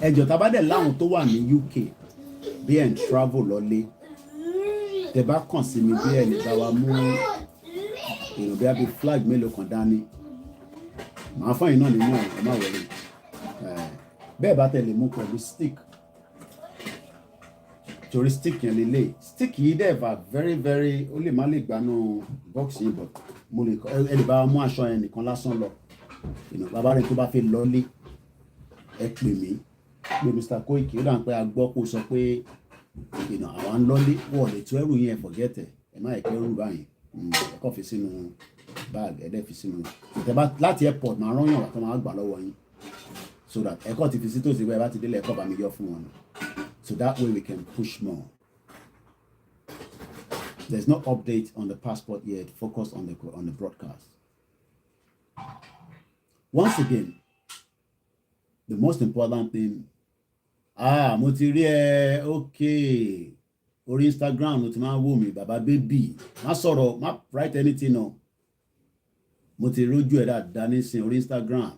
ẹjọ́ tabadẹ̀ láwọn tó wà ní UK bí ẹ̀ ń travel lọ́lé tẹ bá kàn sí mi bí ẹ̀ lè bá wa mú èrò bí a bí flag mélòó kan dání màá fún yín náà nínú ẹ̀ má wọlé bẹ́ẹ̀ bá tẹ̀lé mú pẹ̀lú stick torí stick yẹn lélẹ̀ stick yìí dẹ̀ bá very very ó lè má lè gbanú box yìí but mo lè ẹ lè bá wa mú aṣọ yẹn nìkan lásán lọ bàbá rẹ̀ tó bá fẹ́ lọ́lé ẹ pè mí pé Mr. Koiki ó dà ń pẹ́ agbọ́ kó sọ pé àwọn ń lọ́lé wọ́n lè tó ẹrù yẹn forget ẹ má ẹ̀kẹ́ ẹrù báyìí ẹ kọ́ fi sínú bag ẹ dẹ́ fi sínú ìtẹ́bá láti airport máa rán yàn wá tó máa gbà lọ́wọ́ yín so that ẹ kọ́ ti fi sí tòsí pé ẹ bá ti délé ẹ kọ́ bá mi yọ fún wọn so that way we can push more. There's no update on the passport yet. Focus on the broadcast. Once again, the most important thing. Mo ti rí ẹ okay orí Instagram ló ti máa ń wò mí bàbá baby má sọ̀rọ̀ má write anything no. Mo ti rójú ẹ̀ dáadáa nísìn orí Instagram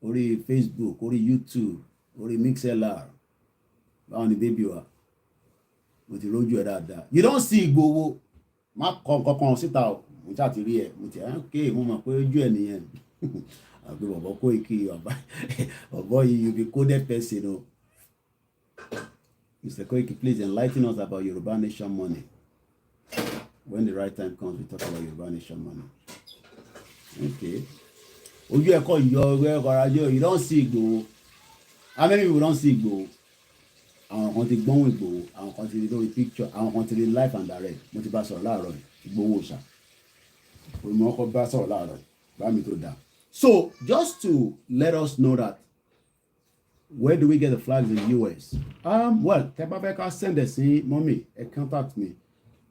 orí Facebook orí YouTube orí MixLR báwọn ni baby wa mo ti rójú ẹ̀ dáadáa you don't see Igboho má kọ kankan síta o mo ṣáà ti rí ẹ mo ti okay mo mọ̀ pé ojú ẹ̀ nìyẹn àbí bọ̀bọ̀ Koiki ọ̀bọ̀ yìí you be coded person o. Mr. Koiki, please enlighten us about Yoruba Nation money. When the right time comes, we talk about Yoruba Nation money. Okay. Ojú ẹ̀kọ́ yọ ọgbẹ́ ọkọ̀ ajé you don't see Igboho. How many people don't see Igboho? Àwọn kan ti gbọ́n Igboho, àwọn kan ti rí lórí picture, àwọn kan ti rí live and direct. Mo ti bá sọ̀rọ̀ láàárọ̀ Igboho ṣá. Mo ọkọ̀ bá sọ̀rọ̀ láàárọ̀ bá mi tó dáa. So just to let us know that, where do we get the flags in the US? Well, Tebabeka send us mommy, contact me.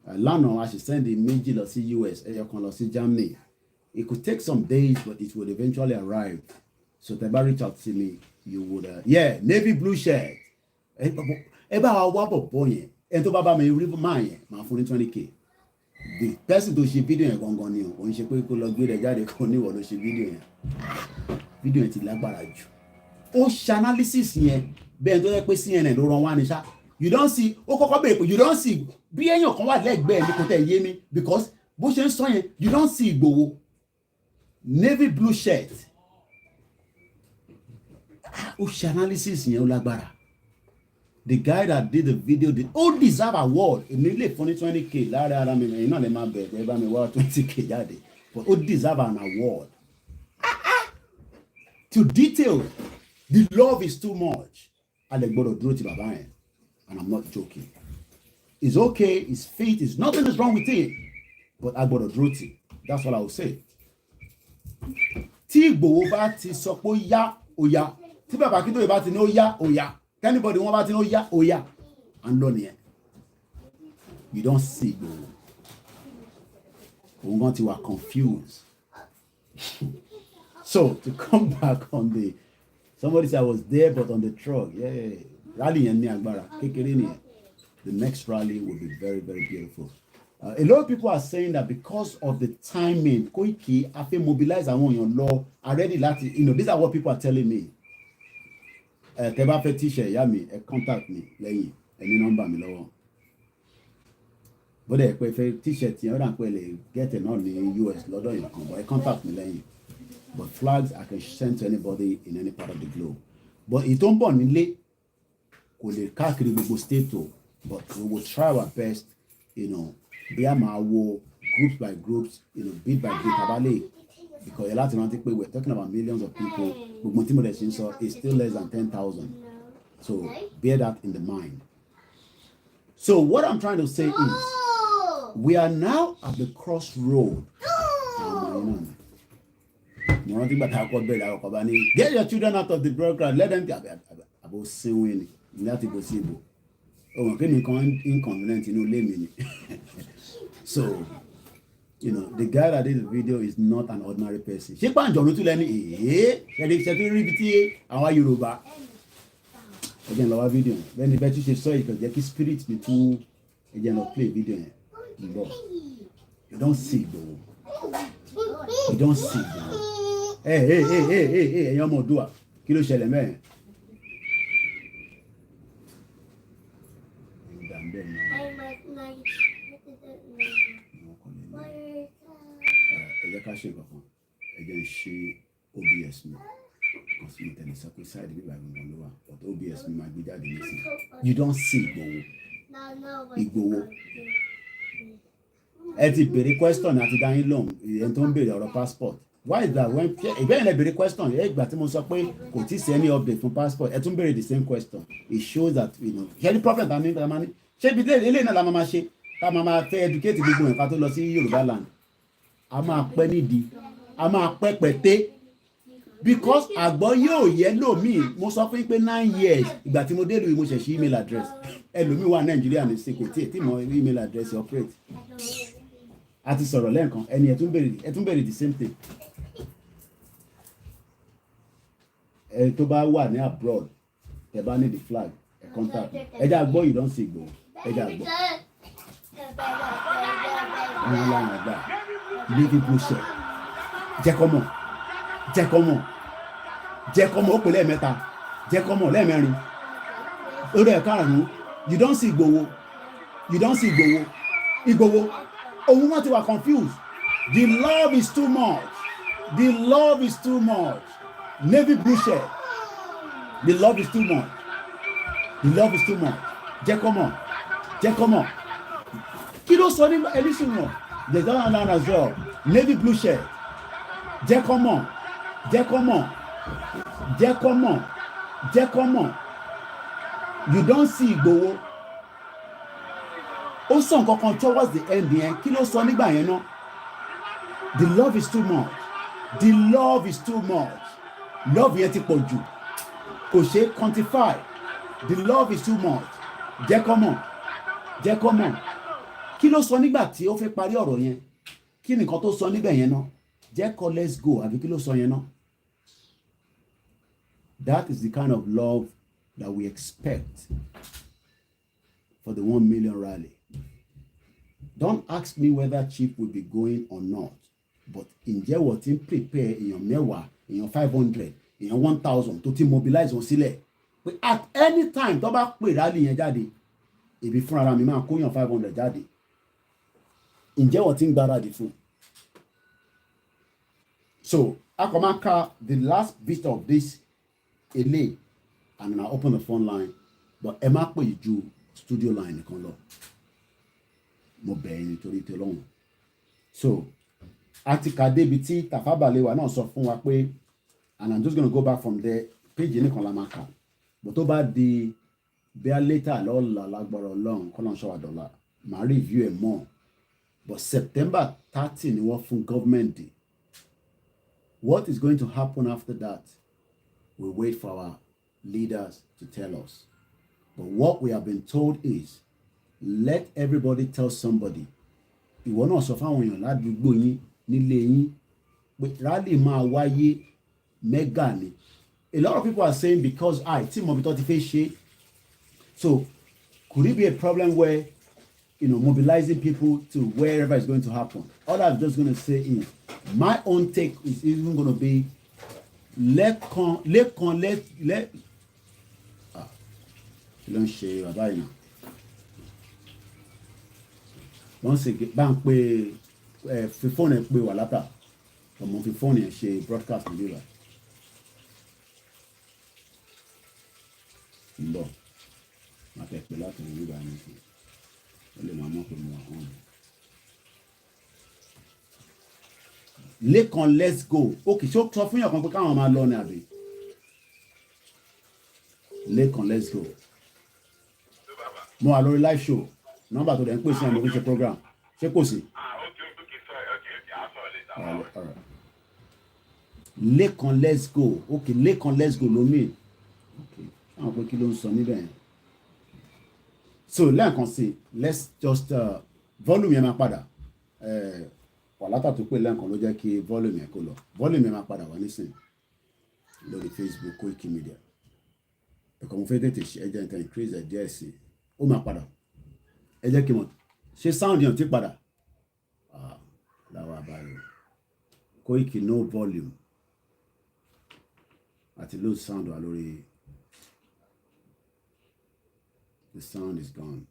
Lano, I should send a méjì lọ sí US, ẹyọkan lọ sí Germany. It could take some days, but it would eventually arrive. So Teba reach out to me, you would, navy blue shirt. Eba wa bọ̀bọ̀ yẹn, ẹni tó bá bá mi rí máa yẹn, máa fún ní 20K. The person tó ṣe fídíò yẹn gangan ni òun ṣe pé kó lọ gbé rẹ̀ jáde kó níwọ̀ ló ṣe fídíò yẹn. Fídíò yẹn ti lágbára jù. Ó ṣe analysis yẹn bẹ́ẹ̀ tó yẹ pé CNN ló rán wá ní ṣá. You don't see, ó kọ́kọ́ bẹ̀rẹ̀ pé you don't see bí èèyàn kan wà lẹ́gbẹ̀ẹ́ ní kò tẹ̀ yé mi because bó ṣe ń sọ yẹn you don't see Ìgbòho navy blue shirt. Ó ṣe analysis yẹn ó lágbára. The guy that did the video did all deserve award. Èmi lè fún ní 20K lára ara mi ẹ̀yin náà lè máa bẹ̀rẹ̀ ẹ bá mi wá 20K jáde but ó deserve an award. To detail, the love is too much. A lè gbọ́dọ̀ dúró ti bàbá yẹn. And I'm not joking. It's okay, it's fit, it's nothing is wrong with it. But a gbọ́dọ̀ dúró ti. That's what I will say. Tí Ìgbòho bá ti sọ pé ó yá, ó yá. Tí bàbá Akíntóyè bá ti ní ó yá, ó yá. Anybody wọn bá ti ní ó yá, ó yá. And lọ nìyẹn. You don't see Ìgbòho. Òun gan ti wà confused. So to come back on somebody said I was there but on the truck. Yeah. Rally yẹn ní agbára. Kékeré nìyẹn. The next rally will be very, very beautiful. A lot of people are saying that because of the timing, Koiki, a fẹ́ mobilize àwọn èèyàn lọ already láti, these are what people are telling me. Tẹ́ bá fẹ́ t-shirt ìyá mi, contact me lẹ́yìn, ẹni nọ́mbà mi lọ́wọ́. Bọ́dẹ̀ pé fẹ́ t-shirt yẹn, ó dà pé lè get it náà ní US lọ́dọ̀ yẹn kan, but contact me lẹ́yìn. But flags I can send to anybody in any part of the globe. But ìtò ń bọ̀ nílé kò lè káàkiri gbogbo state o, but we will try our best, bí a máa wo groups by groups, bit by bit abale, because a lot of people we're talking about millions of people. Gbogbo tí mo dẹ̀ ṣe ń sọ is still less than 10,000. So bear that in the mind. So what I'm trying to say is, we are now at the crossroad. Get your children out of the program. Let them about sewing. Oh, inconvenient, So, the guy that did the video is not an ordinary person. Ṣé pàǹjọ́ ló tún lẹ́ni ẹ̀ẹ́dẹ̀ ṣẹ́tún rí ibi tí àwa Yorùbá. Ẹ̀jẹ̀ ń lọ wá fídíò yẹn. Bẹ́ẹ̀ni bẹ́ẹ̀ tún ṣe sọ ìkọ̀ jẹ́ kí spirit mi tún ẹ̀jẹ̀ ń lọ play fídíò yẹn. You don't see Ìgbòho. You don't see Ìgbòho. Ẹ̀yin ọmọ Oòduà, kí ló ṣẹlẹ̀ mẹ́rin? Ká ṣe kankan ẹjẹ ń ṣe OBS mi kan sí tẹlẹ sọ pé side bí bàbá mi ló wà but OBS mi máa gbé jáde nísìn. You don't see Ìgbòho. Ẹ ti béèrè question àti dáhìn lóhùn ìyẹn tó ń béèrè ọ̀rọ̀ passport. Why is that? When ìbéèrè lẹ béèrè question ìgbà tí mo sọ pé kò tí sí any update fún passport ẹ tún béèrè the same question. It shows that ṣé ní problem tàbí ní ṣé ibi ilé náà la máa ṣe ká máa fẹ́ educate gbogbo nǹkan tó lọ sí Yorubaland. A máa pẹ́ nídìí, a máa pẹ́ pẹ̀tẹ́ because àgbọ̀ yóò yẹ lómi. Mo sọ fún yín pé 9 years ìgbà tí mo dé ìlú mo ṣẹ̀ ṣí email address ẹlòmíì wà Nàìjíríà ní sèkò tí mo email address operate. A ti sọ̀rọ̀ lẹ́ẹ̀kan ẹni ẹ tún béèrè the same thing. Ẹ tó bá wà ní abroad ẹ bá ní the flag ẹ contact ẹ jẹ́ àgbọ̀ you don't see Ìgbòho ẹ jẹ́ àgbọ̀. Wọ́n láwọn àgbà. Navy blue shirt. Jẹ́ kó mọ̀ ó pè lẹ́ẹ̀mẹ́ta. Jẹ́ kó mọ̀ lẹ́ẹ̀mẹ́rin. Orí ẹ̀ karùn-ún. You don't see Ìgbòho. Ìgbòho. Òun náà ti wà confused. The love is too much. Navy blue shirt. The love is too much. Jẹ́ kó mọ̀. Kí ló sọ ní Elisa wọn? They don't allow as well. Navy blue shirt. Jẹ́ kó mọ̀. You don't see Ìgbòho. Ó sọ nǹkan towards the end yẹn. Kí ló sọ nígbà yẹn náà? The love is too much. The love is too much. Love yẹn ti pọ̀ jù. Kò ṣe quantify. The love is too much. Jẹ́ kó mọ̀. Jẹ́ kó mọ̀. Kí ló sọ nígbà tí ó fẹ́ parí ọ̀rọ̀ yẹn? Kí nìkan tó sọ níbẹ̀ yẹn náà? Jẹ́ kó let's go àbí kí ló sọ yẹn náà? That is the kind of love that we expect for the 1 million rally. Don't ask me whether Chief will be going or not. But ǹjẹ́ wọ́n ti ń prepare èèyàn 10, èèyàn 500, èèyàn 1000 tó ti mobilize wọn sílẹ̀? Pé at any time tó bá pè rally yẹn jáde, èmi fúnra mi máa kóyàn 500 jáde. Ǹjẹ́ wọ́n ti ń gbáradì fún? So, Akomaka, the last bit of this ele, and I open the phone line, but ẹ má pè ju studio line nìkan lọ. Mo bẹ̀ ẹ́ nítorí tẹ́lọ́hùn. So, àti kàdé ibi tí Tafa Balewa náà sọ fún wa pé, and I'm just going to go back from there, page nìkan la máa kà. But tó bá di bẹ́ẹ̀ later lọ́la lágbára Ọlọ́run kọ́lọ́n ṣọ́wá dọ́là, màá review ẹ̀ more. But September 30 ni wọ́n fún government day. What is going to happen after that? We wait for our leaders to tell us. But what we have been told is, let everybody tell somebody. Ìwọ náà sọ fáwọn èèyàn ládùúgbò yín nílé yín pé rally máa wáyé mega ni. A lot of people are saying because tí mo bí tó ti fẹ́ ṣe. So could it be a problem where mobilizing people to wherever it's going to happen? All I'm just going to say is, my own take is even going to be, let don't share bàbá yìí náà. Wọ́n sì bá ń pè fi fóònù ẹ̀ pé wà látà ọmọ fi fóònù ẹ̀ ṣe broadcast níbí rà. ń bọ̀ máa fẹ́ pè láti níbí rà ní ìsìn. Ó lè máa mọ̀ pé mo wà hàn. Lẹ́kan let's go. Okay, ṣó sọ fún yàn kan pé káwọn máa lọ ní àbí? Lẹ́kan let's go. Mo wà lórí live show. Nọ́mbà tó dẹ̀ ń pè sí àmì oríṣi program. Ṣé kò sí? All right. Lẹ́kan let's go. Okay, Lẹ́kan let's go ló mí. Okay, àwọn pé kí ló ń sọ níbẹ̀ yẹn? So lẹ́ẹ̀kan sí, let's just volume yẹn máa padà. Wàlátà tó pè lẹ́ẹ̀kan ló jẹ́ kí volume yẹn kó lọ. Volume yẹn máa padà wá nísìn lórí Facebook Koikimedia. Ẹ̀kọ́ mo fẹ́ tètè ṣe ẹjẹ́ nǹkan increase ẹ̀ díẹ̀ sí. Ó máa padà. Ẹ jẹ́ kí n mọ̀. Ṣé sound yẹn ti padà? Láwa àbáyọ. Koiki no volume. Àti lose sound wà lórí. The sound is gone.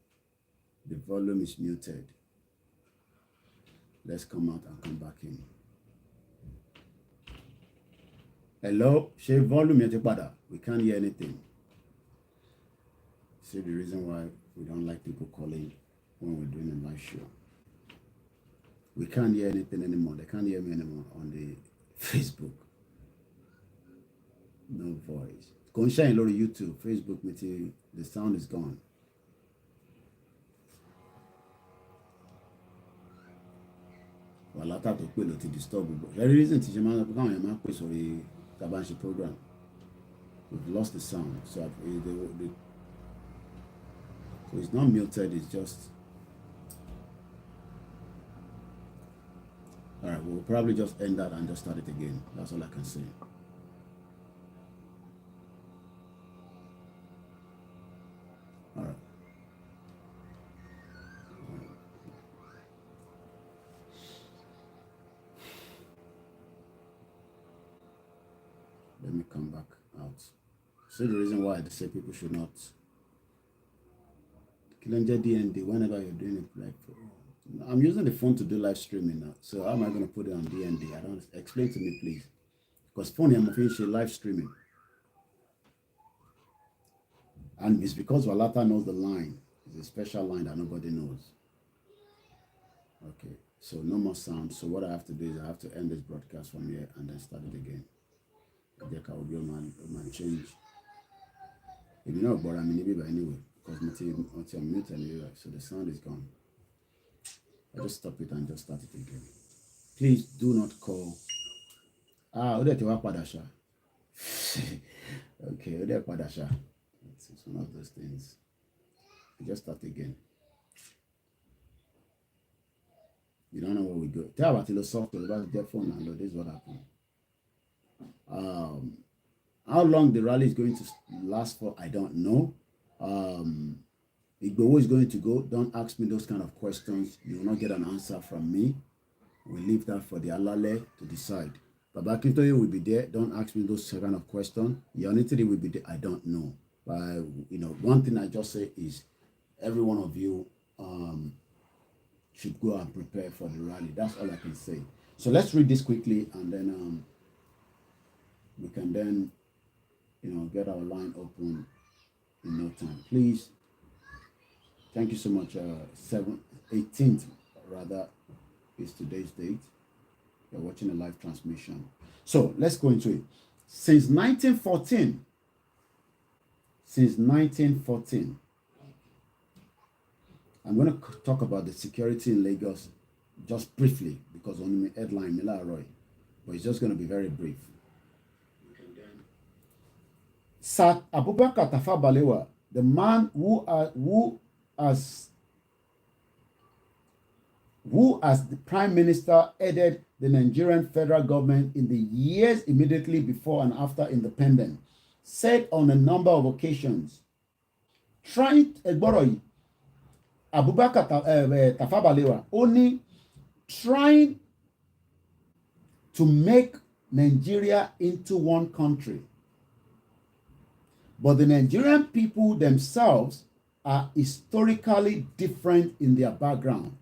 The volume is muted. Let's come out and come back in. Hello? Ṣé volume yẹn ti padà? We can't hear anything. See the reason why we don't like people calling when we're doing a live show. We can't hear anything anymore. They can't hear me anymore on the Facebook. No voice. Kò ń ṣẹ́yìn lórí YouTube, Facebook, the sound is gone. Wàlátà tó pè ló ti disturb gbogbo. Very reason tí ṣe máa ń káwọn èèyàn máa ń pè sórí tabanṣe program. We've lost the sound. So it's not muted, it's just. All right, we'll probably just end that and just start it again. That's all I can say. All right. Let me come back out. See the reason why they say people should not. Kilanja DND, whenever you're doing it, like, I'm using the phone to do live streaming now. So how am I going to put it on DND? I don't explain to me, please. Because phone I'm finishing live streaming. And it's because Walata knows the line. It's a special line that nobody knows. Okay, so no more sound. So what I have to do is I have to end this broadcast from here and then start it again. I will man change. If you know about I'm in by anyway, because until I'm mute anyway, so the sound is gone. I just stop it and just start it again. Please do not call ó dẹ̀ ti wá padà ṣá. Okay, ó dẹ̀ padà ṣá. It's one of those things. We just start again. You don't know where we go. Tell about the software about the phone and this is what happened. How long the rally is going to last for, I don't know. Igboho is going to go. Don't ask me those kind of questions. You will not get an answer from me. We leave that for the Alale to decide. Baba Akintoye will be there. Don't ask me those kind of questions. Unity will be there. I don't know. But one thing I just say is every one of you should go and prepare for the rally. That's all I can say. So let's read this quickly and then we can then get our line open in no time. Please. Thank you so much. 18th rather is today's date. You're watching a live transmission. So let's go into it. Since 1914, I'm going to talk about the security in Lagos just briefly because on the headline, Roy, but it's just going to be very brief. Sir Abubakar Tafawa Balewa, the man who as the Prime Minister headed the Nigerian federal government in the years immediately before and after independence, said on a number of occasions, Abubakar Tafawa Balewa only trying to make Nigeria into one country. But the Nigerian people themselves are historically different in their background.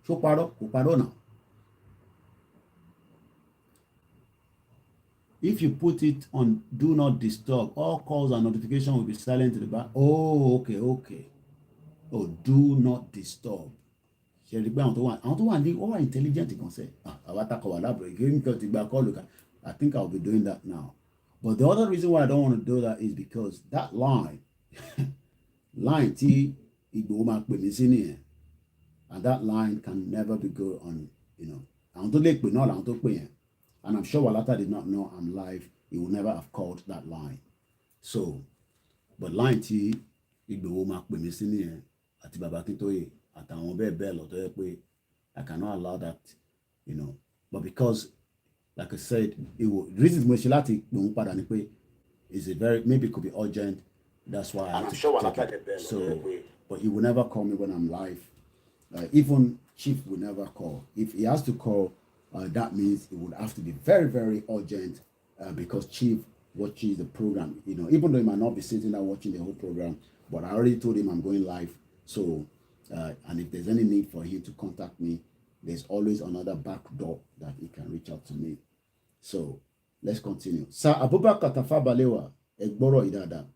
Now. If you put it on do not disturb, all calls and notifications will be silent in the back. Oh, okay. Oh, do not disturb. I think I'll be doing that now. But the other reason why I don't want to do that is because that line T and that line can never be good on, and I'm sure Walata did not know I'm live. He would never have called that line. So, but line T Ati Baba Akintoye àtàwọn bẹ́ẹ̀ bẹ́ẹ̀ lọ tó yẹ pé I cannot allow that, But because, like I said, it will reason mo ṣe láti gbóhùn padà ni pé is a very maybe it could be urgent. That's why I have to check it. So, but he will never call me when I'm live. Even Chief will never call. If he has to call, that means it would have to be very, very urgent because Chief watches the program. Even though he might not be sitting there watching the whole program, but I already told him I'm going live. So, and if there's any need for him to contact me, there's always another back door that he can reach out to me. So, let's continue. Sir Abubakar Tafawa Balewa, Egboro Idada.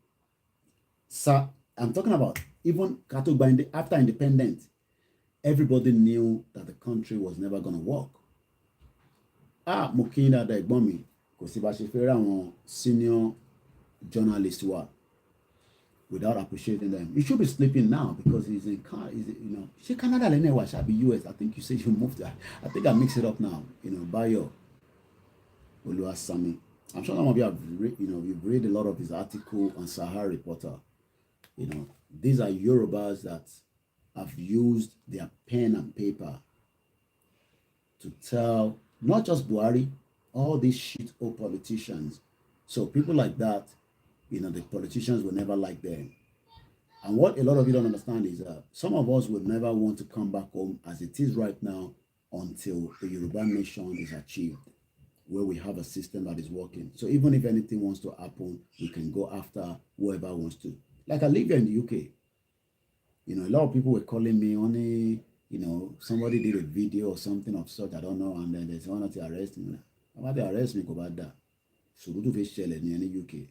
Sir, I'm talking about even after independence, everybody knew that the country was never going to work. Mokinda da ẹ̀gbọ́n mi, kò sí bá ṣe fẹ́ àwọn senior journalists wà without appreciating them. You should be sleeping now because he's in she Canada anyway, shall be US. I think you said you moved there. I think I mix it up now. Bayo Oluwasami. I'm sure some of you have you've read a lot of his article on Sahara Reporter. These are Yorubas that have used their pen and paper to tell not just Buhari, all these shit old politicians. So people like that, the politicians will never like them. And what a lot of you don't understand is that some of us will never want to come back home as it is right now until the Yoruba nation is achieved, where we have a system that is working. So even if anything wants to happen, we can go after whoever wants to. Like I live here in the UK. A lot of people were calling me only, somebody did a video or something of sort, I don't know, and then there's one to arrest me. Why they arrest me about that? So do they shell in the UK?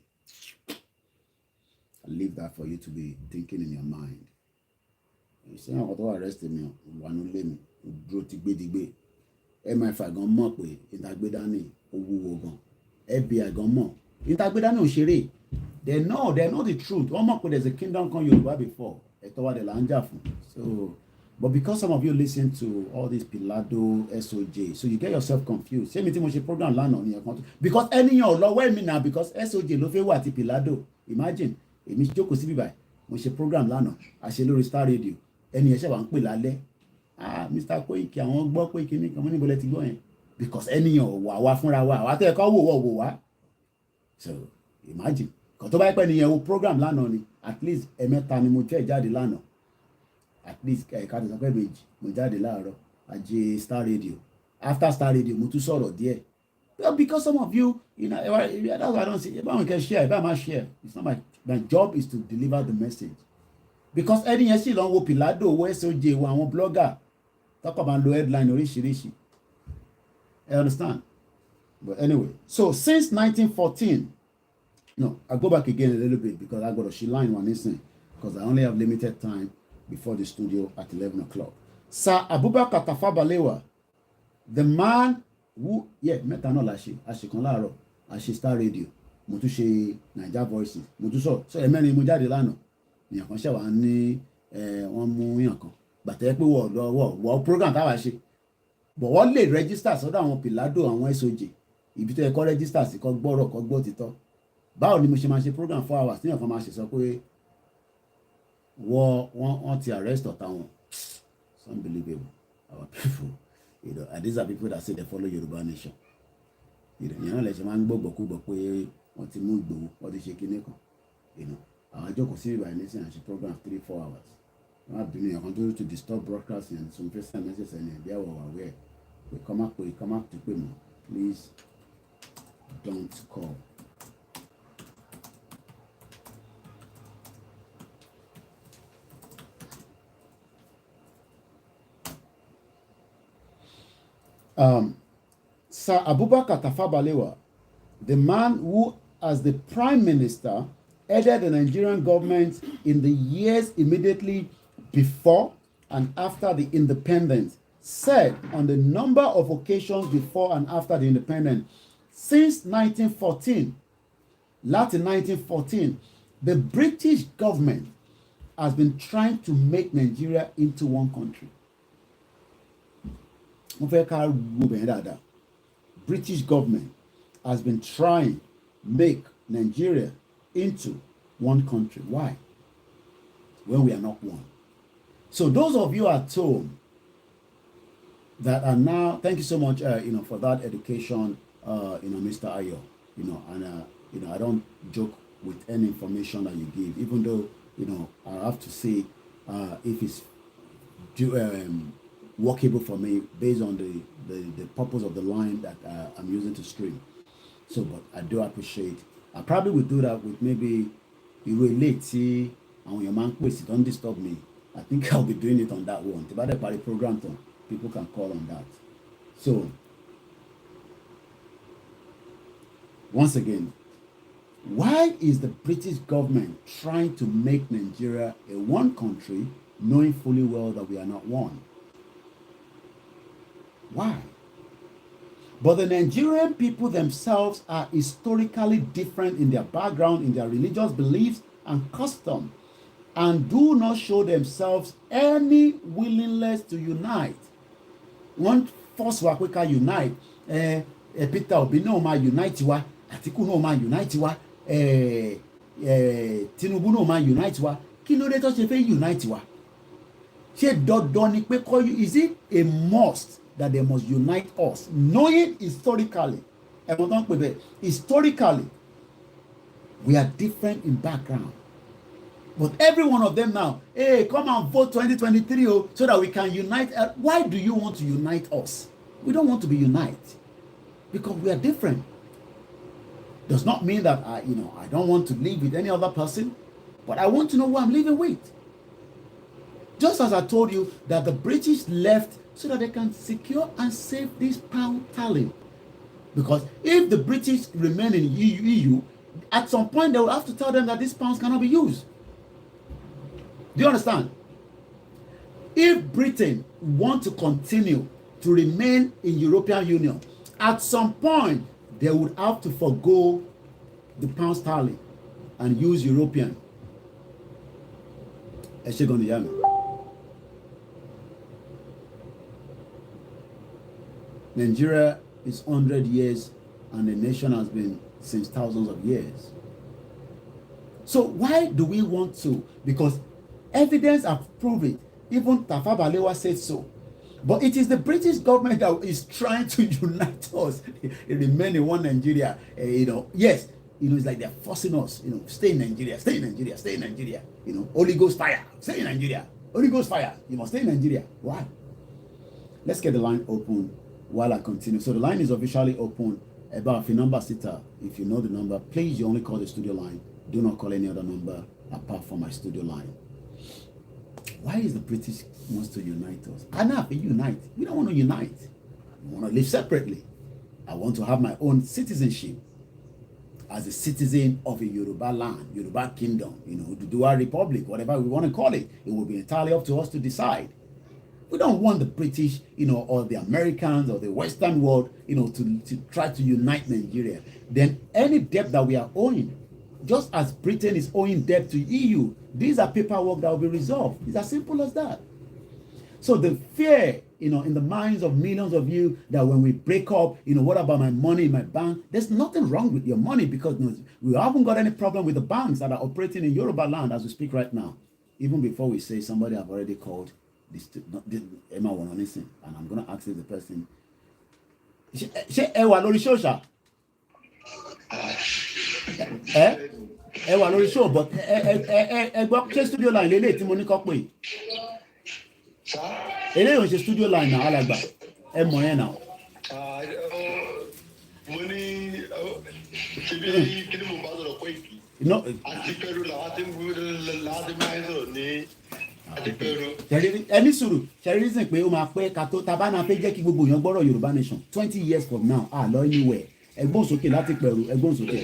I leave that for you to be thinking in your mind. You say, I'm going to arrest me, one let me, draw to be MI5 gan mọ̀ pé ìtagbédání owó gan FBI gan mọ̀ ìtagbédání ò ṣeré. They know the truth. Wọ́n mọ̀ pé there's a kingdom called Yoruba before. Ẹ̀tọ́ wa dẹ̀ là ń jà fún. So But because some of you listen to all this Pilado, SOJ, so you get yourself confused. Ṣé mi tí mo ṣe program lánàá ni ẹ̀kan tó because ẹnìyàn ò lọ́wọ́ èmi náà because SOJ ló fẹ́ wà àti Pilado. Imagine èmi jókòó síbí báyìí mo ṣe program lánàá a ṣe lórí Star Radio ẹni ẹ̀ṣẹ̀ wà ń pè lálẹ́ Mr. Koiki àwọn gbọ́ pé kíní kan mo níbo lẹ ti gbọ́ yẹn because ẹnìyàn ò wà wá fúnra wa àwa tẹ́ ẹ kọ́ wò wá so imagine kò tó bá pẹ́ nìyẹn wo program lánàá ni at least ẹ̀mẹ́ta ni mo fẹ́ jáde lánàá at least ẹ̀ka tó sọ pé méjì mo jáde láàárọ̀ ajé Star Radio after Star Radio mo tún sọ̀rọ̀ díẹ̀ because some of you that's why I don't say báwọn kẹ́ share báwọn máa share it's not my job is to deliver the message because ẹni yẹn sì lọ wo Pilado owó SOJ wo àwọn blogger tọkọ máa lo headline oríṣiríṣi I understand but anyway so since 1914 no I go back again a little bit because I got to she line one instant because I only have limited time before the studio at 11 o'clock. Sir Abubakar Tafawa Balewa, the man who mẹ́ta náà la ṣe àṣekàn láàárọ̀ àṣe Star Radio mo tún ṣe Naija Voices mo tún sọ ẹ̀mẹ́rin mo jáde lánàá èèyàn kan ṣẹ̀wá ní wọ́n mú èèyàn kan gbàtẹ́ pé wọ́n program táwa ṣe bọ̀ wọ́n lè register sọ́dọ̀ àwọn Pilado àwọn SOJ ibi tó yẹ kọ́ register sí kọ́ gbọ́rọ̀ kọ́ gbọ́ títọ́ báwo ni mo ṣe máa ṣe program 4 hours níyàn kan máa ṣe sọ pé wọ́n ti arrest ọ̀tá wọn it's unbelievable our people and these are people that say they follow Yoruba nation ìyẹn náà lè ṣe máa ń gbọ́gbọ́kúgbọ́ pé wọ́n ti mú Ìgbòho wọ́n ti ṣe kinní kan àwọn àjọkọ̀ sí ìbàyẹn ní sìn àṣẹ program 3-4 hours wọ́n á bínú yẹn kan tó disturb broadcasting and some person message ẹni ẹ̀bí àwọ̀ wà wẹ̀ pé kọ́ má ti pè mọ́ please don't call. Sir Abubakar Tafawa Balewa, the man who, as the Prime Minister, headed the Nigerian government in the years immediately before and after the independence, said on the number of occasions before and after the independence, since 1914, Latin 1914, the British government has been trying to make Nigeria into one country. British government has been trying to make Nigeria into one country. Why? When we are not one. So those of you at home that are now, thank you so much, for that education, Mr. Ayo, and I don't joke with any information that you give, even though, I have to say, if it's workable for me based on the purpose of the line that I'm using to stream. So, but I do appreciate. I probably would do that with maybe you relate, see, and your man quiz, don't disturb me. I think I'll be doing it on that one. The other party program, people can call on that. So, once again, why is the British government trying to make Nigeria a one country, knowing fully well that we are not one? Why? But the Nigerian people themselves are historically different in their background, in their religious beliefs and custom, and do not show themselves any willingness to unite. One force wa pé ká unite, Peter Obi náà máa unite wa, Atiku náà máa unite wa, Tinubu náà máa unite wa. Kí ló dé tó ṣe fẹ́ unite wa? Ṣé dandan ni pé is it a must that they must unite us, knowing historically, historically, we are different in background. But every one of them now, hey, come and vote 2023 so that we can unite. Why do you want to unite us? We don't want to be united because we are different. Does not mean that I don't want to live with any other person, but I want to know who I'm living with. Just as I told you that the British left so that they can secure and save this pound sterling. Because if the British remain in EU, at some point they will have to tell them that these pounds cannot be used. Do you understand? If Britain want to continue to remain in European Union, at some point they would have to forgo the pound sterling and use European. Nigeria is 100 years and the nation has been since thousands of years. So why do we want to? Because evidence have proved it. Even Tafawa Balewa said so. But it is the British government that is trying to unite us. Remain in one Nigeria. Yes, it's like they're forcing us, stay in Nigeria, stay in Nigeria, stay in Nigeria. Holy Ghost fire, stay in Nigeria. Holy Ghost fire, you must stay in Nigeria. Why? Let's get the line open while I continue. So the line is officially open. About the number sitter, if you know the number, please, you only call the studio line. Do not call any other number apart from my studio line. Why is the British wants to unite us? Enough, unite. We don't want to unite. We want to live separately. I want to have my own citizenship as a citizen of a Yoruba land, Yoruba kingdom, the Dua Republic, whatever we want to call it. It will be entirely up to us to decide. We don't want the British, or the Americans or the Western world, to try to unite Nigeria. Then any debt that we are owing, just as Britain is owing debt to EU, these are paperwork that will be resolved. It's as simple as that. So the fear, in the minds of millions of you that when we break up, what about my money in my bank? There's nothing wrong with your money because we haven't got any problem with the banks that are operating in Yorubaland as we speak right now. Even before we say somebody have already called Emma Wanonison, and I'm going to ask the person, ẹ wà lórí show but ẹ gbọ́ ṣé studio line lélẹ̀ tí mo ní kọ́ pé eléyìí ò ṣe studio line náà alàgbà ẹ mọ̀ yẹn náà. mo ní kí ni mo bá sọ̀rọ̀ Koiki àti pẹ̀lú làwọn ti máa ń sọ̀rọ̀ ní àti pẹ̀lú. ẹni sùúrù ṣẹ́rísìn pé ó máa pẹ́ ká tó tabá náà fẹ́ jẹ́ kí gbogbo èèyàn gbọ́rọ̀ Yorùbá nation 20 years from now lọ anywhere ẹgbọ́n sókè láti pẹ̀lú ẹgbọ́n sókè.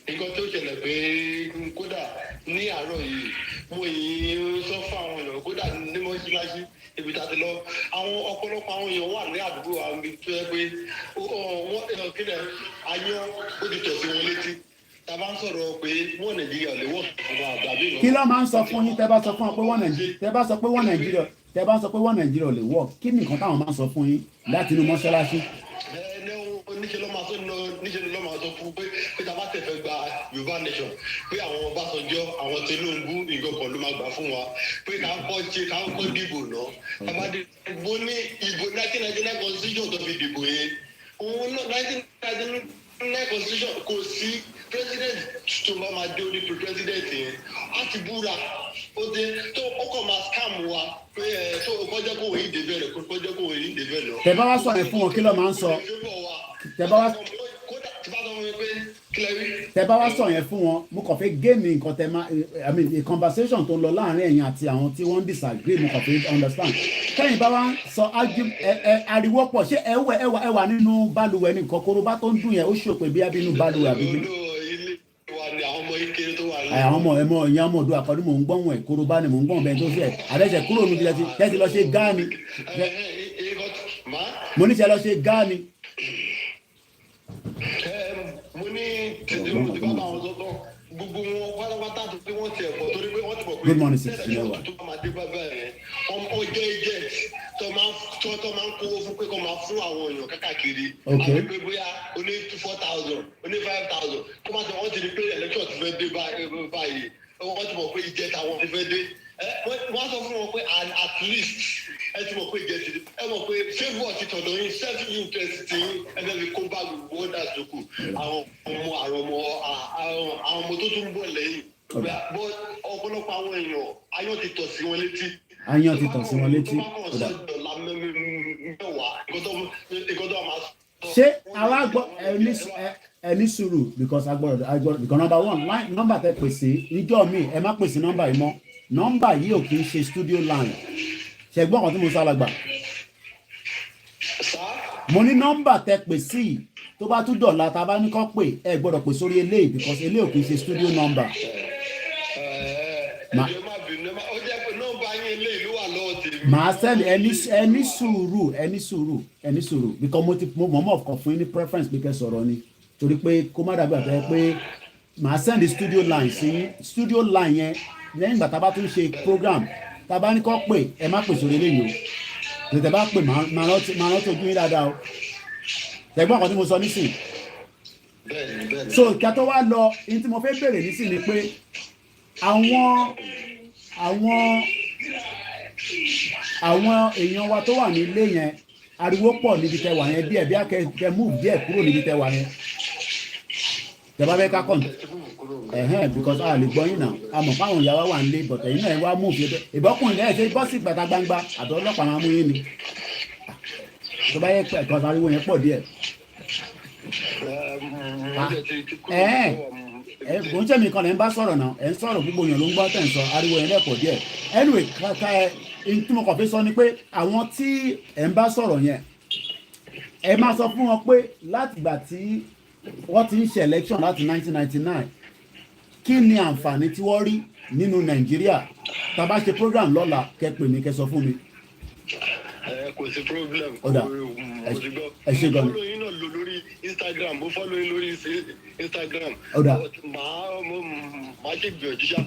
nǹkan tó ṣẹlẹ̀ pé kódà ní àárọ̀ yìí mo yìí sọ fún àwọn èèyàn kódà ní mọ́ṣáláṣí ibi tá a ti lọ àwọn ọ̀pọ̀lọpọ̀ àwọn èèyàn wà ní àdúgbò àwọn ibi tó yẹ pé wọ́n kílẹ̀ ayọ́ ó ti tọ̀ sí wọn létí tá a bá ń sọ̀rọ̀ pé wọ́n Nàìjíríà lè wọ̀ fún wa àgbàdo ìlọ. kí ló máa ń sọ fún yín tẹ́ bá sọ fún wọn pé wọ́n Nàìjíríà lè wọ̀ kí ni nǹkan táwọn máa ń sọ fún yín láti inú mọ́ṣáláṣí. níṣẹ́ ló máa sọ fún pé tá a bá tẹ̀ fẹ́ gba Yorùbá nation pé àwọn Ọbásanjọ́ àwọn Tinubu nǹkan kan ló máa gbà fún wa pé ká kọ́ dìbò náà ká bá dìbò ní ìbò 1999 constitution tó fi dìbò yẹn òun náà 1999 constitution kò sí president tó bá máa dé orí president yẹn á ti búra ó dé tó ó kàn máa scam wa pé tó kọjá kó wòye dé bẹ̀rẹ̀ kọjá kó wòye dé bẹ̀rẹ̀ lọ. tẹ́ bá wá sọ yẹn fún wọn kí ló máa ń sọ tẹ́ bá wá sọ yẹn fún wọn mo kàn fẹ́ géèmì nǹkan tẹ́ máa a conversation tó ń lọ láàrin ẹ̀yin àti àwọn tí wọ́n ń disagree mo kàn fẹ́ understand kẹ́yìn bá wá sọ ariwo pọ̀ ṣé ẹ wà nínú balùwẹ̀ ní nǹkan korobá tó ń dùn yẹn ó ṣòpè bí abínú balùwẹ̀ àbíbí. àwọn ọmọ ìyá ọmọ ọdún àkọ́dún mò ń gbọ́n ẹ̀ korobá ni mò ń gbọ́n bẹ́ẹ̀ tó ṣe àdẹ́sẹ̀ kúrò níbi tẹ́tí lọ ṣe gáàni mo ní ṣe lọ ṣe gáàni. mo ní tìdúró tí bàbá wọn sọ́tọ̀ gbogbo wọn pátápátá tó pé wọ́n ti ẹ̀kọ́ torí pé wọ́n ti mọ̀ pé tẹ́lẹ̀ tó máa dé bàbá yẹn ọjọ́ ẹ̀jẹ̀ tó máa ń kówó fún pé kó máa fún àwọn èèyàn káàkiri àti pé bóyá ó ní 4,000 ó ní 5,000 kó má sọ wọ́n ti di pé election ti fẹ́ dé báyìí wọ́n ti mọ̀ pé ìjẹta wọn ti fẹ́ dé wọ́n sọ fún wọn pé at least ẹ ti mọ̀ pé ìjẹta ẹ mọ̀ pé favour ti tọ̀dọ̀ yín self interest ti yín ẹgbẹ́ fi kó bá gbogbo ọ̀dà sókù àwọn ọmọ tó tún bọ̀ lẹ́yìn ọ̀pọ̀lọpọ̀ àwọn èèyàn ayọ̀ ti tọ̀ sí wọn létí. ayọ̀ ti tọ̀ sí wọn létí. ṣé àwa gbọ́ ẹni sùúrù because agbọ́dọ̀ because number one line number tẹ pèsè níjọ́ mi ẹ má pèsè number yìí mọ́ number yìí ò kì í ṣe studio line ṣe gbọ́ kan tí mo sá lágbà. mo ní number tẹ pèsè tó bá tún dọ̀la tá a bá ní kọ́ pé ẹ gbọ́dọ̀ pè sórí eléyìí because eléyìí ò kì í ṣe studio number. màá send ẹni sùúrù because mo mọ̀ kàn fún yín ní preference pé kẹ́ sọ̀rọ̀ ni torí pé kó má dàgbà tó yẹ pé màá send studio line sí studio line yẹn lẹ́yìn ìgbà tá a bá tún ṣe program tá a bá ní kọ́ pé ẹ má pè sórí eléyìí o tètè bá pè máa rántí ojú yín dáadáa o tẹ̀gbọ́n kan tí mo sọ nísìn. So kí a tó wá lọ ní tí mo fẹ́ bèrè nísìn ni pé àwọn èèyàn wa tó wà nílé yẹn ariwo pọ̀ níbi tẹ́ wà yẹn díẹ̀ bí akẹ́ move díẹ̀ kúrò níbi tẹ́ wà yẹn tẹ́ bá fẹ́ ká kàn because a lè gbọ́ yín náà a mọ̀ fáwọn ìyá wa wà nílé but ẹ̀yin náà wá move ìbọ́kùnrin lẹ́yìn ṣe bọ́ sí gbàtà gbangba àti ọlọ́pàá máa mú yín ni tó bá yẹ pé ẹ̀kọ́ ariwo yẹn pọ̀ díẹ̀. kò ń jẹ́ mi kan lẹ́ ń bá sọ̀rọ̀ náà ẹ̀ ń sọ̀rọ̀ gbogbo èèyàn ló ń gbọ́ tẹ̀ ń sọ ariwo yẹn lẹ́pọ̀ díẹ̀ anyway kàkà tí mo kàn fi sọ ni pé àwọn tí ẹ̀ ń bá sọ̀rọ̀ yẹn ẹ máa sọ fún wọn pé látìgbà tí wọ́n ti ń ṣe election láti 1999 kí ni àǹfààní tí wọ́n rí nínú Nàìjíríà tá a bá ṣe program lọ́la kẹ́ pè mí kẹ́ sọ fún mi. Kò sí problem. Ọ̀dà ẹ ṣe gan ni. Mo follow yín náà lórí Instagram, mo follow yín lórí Instagram. Ọ̀dà. Màá ṣe gbìyànjú ṣá,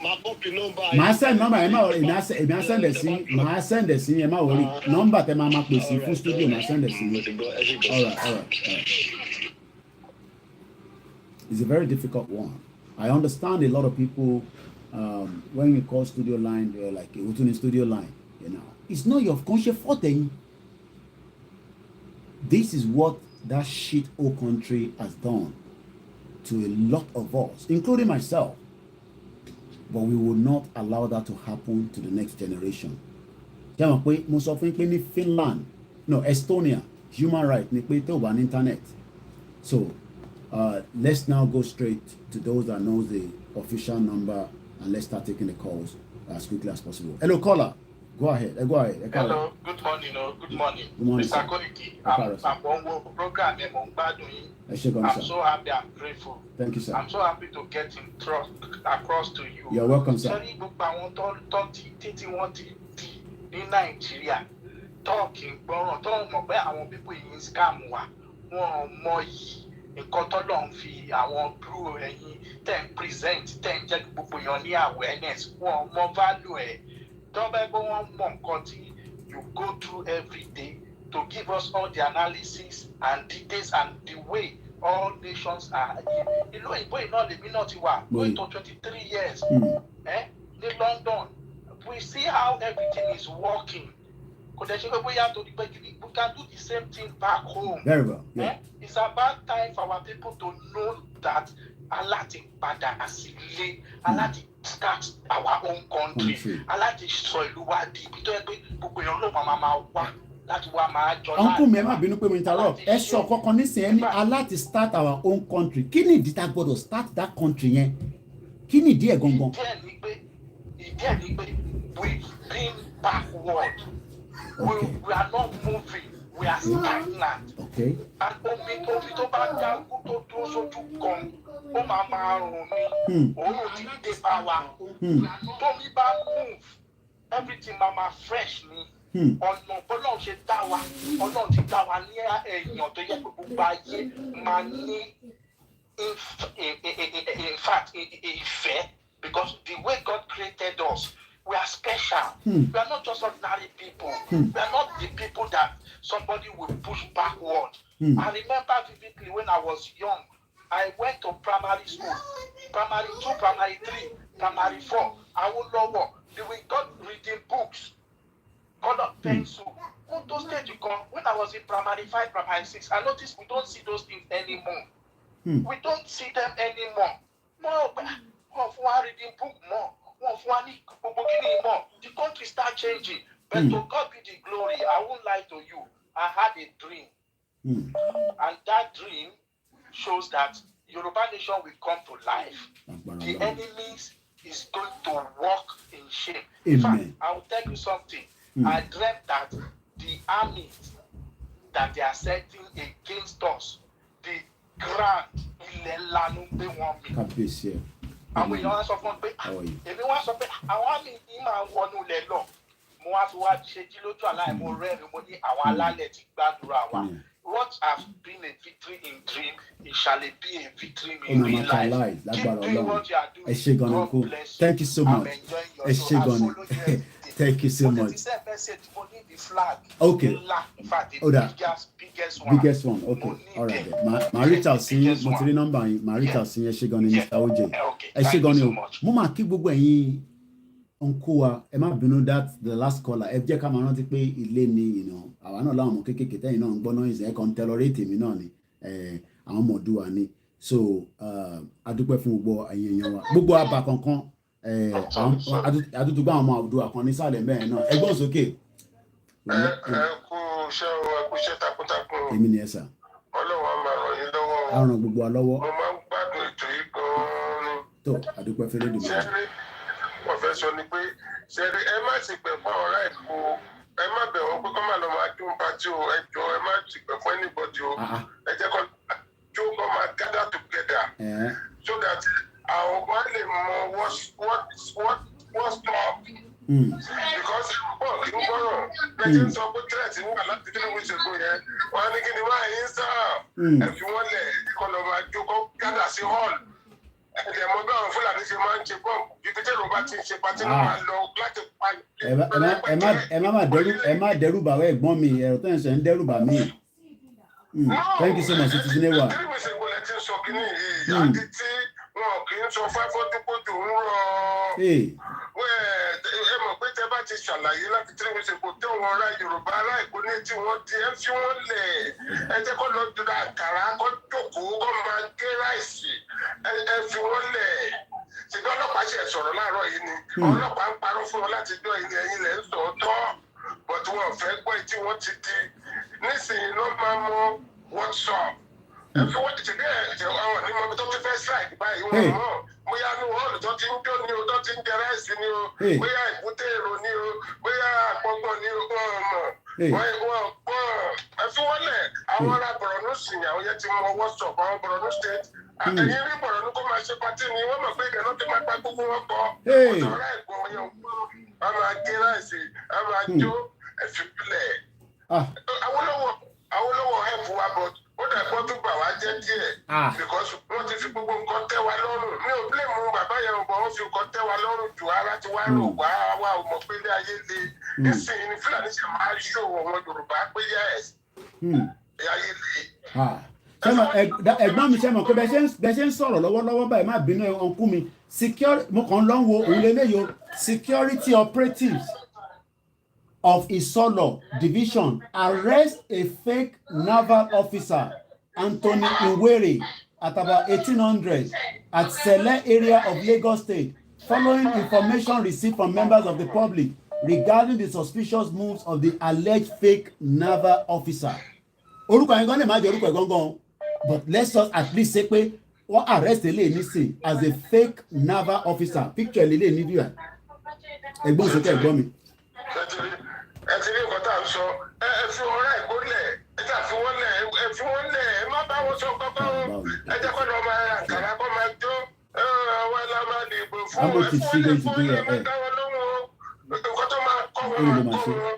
màá copy number. Màá send number ẹ má wọrí, èmi á send ẹ̀ sí, màá send ẹ̀ sí ẹ má wọrí, number tẹ máa pè sí fún studio màá send ẹ̀ sí. All right. It's a very difficult one. I understand a lot of people when we call studio line, they're like, what's in studio line? You know, it's not your conscious fault. This is what that shit old country has done to a lot of us, including myself. But we will not allow that to happen to the next generation. Finland, no, Estonia, human rights, on internet. So let's now go straight to those that knows the official number and let's start taking the calls as quickly as possible. Hello, caller. Go ahead. Hello, good morning. Good morning. Mr. Koiki, I'm on program. I'm so happy and grateful. Thank you, sir. I'm so happy to get across to you. You're welcome, sir. In Nigeria, talking, people in scam, nǹkan tọ́lọ̀ ń fi àwọn group ẹ̀yìn ten present ten jẹ́ gbogbo èèyàn ní awareness wọn mọ value ẹ̀ tọ́bẹ̀ pé wọ́n mọ nǹkan tí you go through every day to give us all the analysis and details and the way all nations are. ìlú òyìnbó iná lèmi náà ti wà going to 23 years ní London we see how everything is working. We can do the same thing back home. Very well. Yeah. It's about time for our people to know that Allah ti padà sílé, Allah ti start our own country, Allah ti sọ ìlú wa di ibi tó yẹ pé gbogbo èèyàn ló máa wá láti wá máa jọ láti. Uncle mi ẹ má bínú pé mo interrupt. Ẹ sọ kọ́kọ́ nísìnyẹn ní Allah ti start our own country. Kí ni ìdí tá a gbọ́dọ̀ start that country yẹn? Kí ni ìdí ẹ̀ gangan? Ìdí ẹ̀ ni pé we've been backward. Okay. We are not moving. We are stagnant. Okay. And omi tó bá dá tó dúró sójú kan, ó máa rùn ní. Òun ti dé bá wa. Tómi bá move, everything máa fresh ni. Ọ̀nà bọ́lá ṣe dá wa, Ọlọ́run ti dá wa ní èèyàn tó yẹ gbogbo ayé máa ní in fact ìfẹ́ because the way God created us. We are special. We are not just ordinary people. We are not the people that somebody will push backward. I remember vividly when I was young, I went to primary school, primary 2, primary 3, primary 4. I would know we got reading books, color pencil. Those days when I was in primary 5, primary 6, I noticed we don't see those things anymore. We don't see them anymore. More reading book more. The country start changing, but to God be the glory. I won't lie to you. I had a dream, and that dream shows that Yoruba nation will come to life. The enemies is going to walk in shame. In fact, I will tell you something. I dreamt that the army that they are setting against us, the grand àwọn èèyàn wá sọ fún pé èmi wá sọ pé àwọn àmì yìí máa ń wọnú ilẹ̀ lọ mo wá fi wá ṣe jí lójú àlá mo rẹ́rìn mo ní àwọn alálẹ̀ ti gbàdúrà wa what has been a victory in dream it shall be a victory in real life. Keep doing what you are doing. God bless you. Thank you so much. I'm enjoying your show. Thank you so much. Okay. In fact, the biggest one. Okay. All right. Ma reach out sí mo ti rí number yín. Ma reach out sí ẹ ṣé gan ni Mr. OJ. Ẹ ṣé gan ni o. Mo máa kí gbogbo ẹ̀yin uncle wa ẹ má bínú that the last caller ẹ jẹ́ ká máa rántí pé ilé ni àwa náà láwọn ọmọ kéékèèké tẹ́yìn náà ń gbọ́ noise ẹ̀ kan tolerate mi náà ni àwọn ọmọ Oòduà ni so adúpẹ́ fún gbogbo ẹ̀yin èèyàn wa gbogbo àbá kankan àdúgbò àwọn ọmọ Oòduà kan nísàlẹ̀ mẹ́rin náà ẹgbọ́n sókè. ẹ kú iṣẹ́ takuntakun. èmi ni ẹ sà. Ọlọ́run á máa ràn yín lọ́wọ́. á ràn gbogbo wa lọ́wọ́. mo máa ń gbádùn ètò yìí gan-an ni. tó adúpẹ́ fẹ́lẹ́ dùn mí. wọ́n fẹ́ sọ ni pé ṣẹ́rí ẹ má ti pẹ̀ fún ọ̀rá ìbò ẹ má bẹ̀ wọ́n pé kọ́ máa lọ máa dún pàtí o ẹ jọ ẹ má ti pẹ̀ fún anybody o ẹ jẹ́ kọ́ jó kọ́ máa gather together so that àwọn kan lè mọ what's up. Because pọ̀ kí n gbọ́rọ̀ bẹ́ẹ̀ sọ pé tẹ́lẹ̀tì wà láti kí ló ń ṣègùn yẹn wọ́n á ní kí ni wọ́n á yín sáà ẹ fi wọ́n lẹ̀ kọ́ lọ́ máa jó kọ́ gather sí hall. Ẹ̀jẹ̀ mọ bí àwọn Fúlàní ṣe máa ń ṣe bọ́ọ̀mù bí pété ló bá ti ń ṣe pàtí ló máa lọ láti pa. ẹ má dẹ́rù bà wẹ́ ẹ̀gbọ́n mi ẹ̀rọ tó ń sọ ń dẹ́rù bà mí. Thank you so much Citizen Ewa. Kí ni mo ṣe gbọ́dọ̀ tí ń sọ kí ni yìí àti tí wọn kì í sọ fáfọ́dúnkójú ń rọ. Ẹ mọ̀ pé tẹ bá ti ṣàlàyé láti tí mo ṣe kò tẹ́ wọn ra Yorùbá aláìkú ní tí wọ́n ti ẹ fi wọ́n lẹ̀ ẹ jẹ́ kó lọ dúró àkàrà kó jókòó kó máa gé ráìsì ẹ fi wọ́n lẹ̀ ṣùgbọ́n ọlọ́pàá ṣe sọ̀rọ̀ láàárọ̀ yìí ni ọlọ́pàá ń parọ́ fún wọn láti jọ ilé ẹ̀yìn lẹ̀ ń sọ ọ́tọ́ bọ̀tí wọn fẹ́ gbọ́ tí wọ́n ti di nísìnyí ló máa mọ WhatsApp ẹ fi wọ́n ti ṣe bẹ́ẹ̀ àwọn ní mọ́bí tó ti fẹ́ strike báyìí wọn mọ̀ bóyá ní hall tó ti ń jó ni o tó ti ń jẹ ráìsì ni o bóyá ìbúté èrò ni o bóyá àpọ̀gbọ̀n ni o wọ́n mọ̀ ẹ fi wọ́n lẹ̀ àwọn ará Borno sìn àwọn yẹn ti mọ WhatsApp àwọn Borno state àtẹ̀yìn rí Borno kó máa ṣe pátí ni wọ́n mọ̀ pé ìdáná ti máa pa gbogbo wọn kọ́ ọ̀tọ̀ ọ̀rá ẹ̀gbọ́n yẹn wọ́n máa gé ráìsì wọ́n máa jó ẹ fi lẹ̀ Awólọ́wọ̀ help wa but ó dà gbọ́ tó bà wá jẹ́ díẹ̀ because wọ́n ti fi gbogbo nǹkan tẹ́ wa lọ́rùn mi ò blame mu bàbá yẹn bọ̀ wọ́n fi nǹkan tẹ́ wa lọ́rùn jù ara ti wá rò wá wa ò mọ̀ pé ilé ayé le nísìnyí ni Fúlàní ṣe máa ṣó wọn Yorùbá pé yes ayé le. ẹ̀gbọ́n mi ṣe mọ̀ pé bẹ́ẹ̀ ṣe ń sọ̀rọ̀ lọ́wọ́lọ́wọ́ báyìí má bínú ọ̀nkú mi mo kàn ń lọ wo òun lélẹ́yìí security operatives of Isolo Division arrest a fake naval officer, Anthony Iwere, at about 1800 at Sele area of Lagos State, following information received from members of the public regarding the suspicious moves of the alleged fake naval officer. Orúkọ yẹn gan lè má jẹ́ orúkọ gangan, but let's just at least say pé wọ́n arrest eléyìí nísìn as a fake naval officer. Picture eléyìí ní bíi ẹ̀gbọ́n sókè ẹ̀gbọ́n mi. Ẹ ti rí nǹkan tá à ń sọ ẹ fi ọ̀rá ìkólẹ̀ ẹ jà fi wọ́n lẹ̀ ẹ má bá wọn sọ kọ́kọ́ ẹ jẹ́ kó lọ́ọ́ máa àkàrà kó máa jó àwọn ẹ̀la máa dìbò fún ẹ fún ẹ fún ẹ máa dá wọn lóhùn nǹkan tó máa kọ́ wọn máa kọ́ wọn.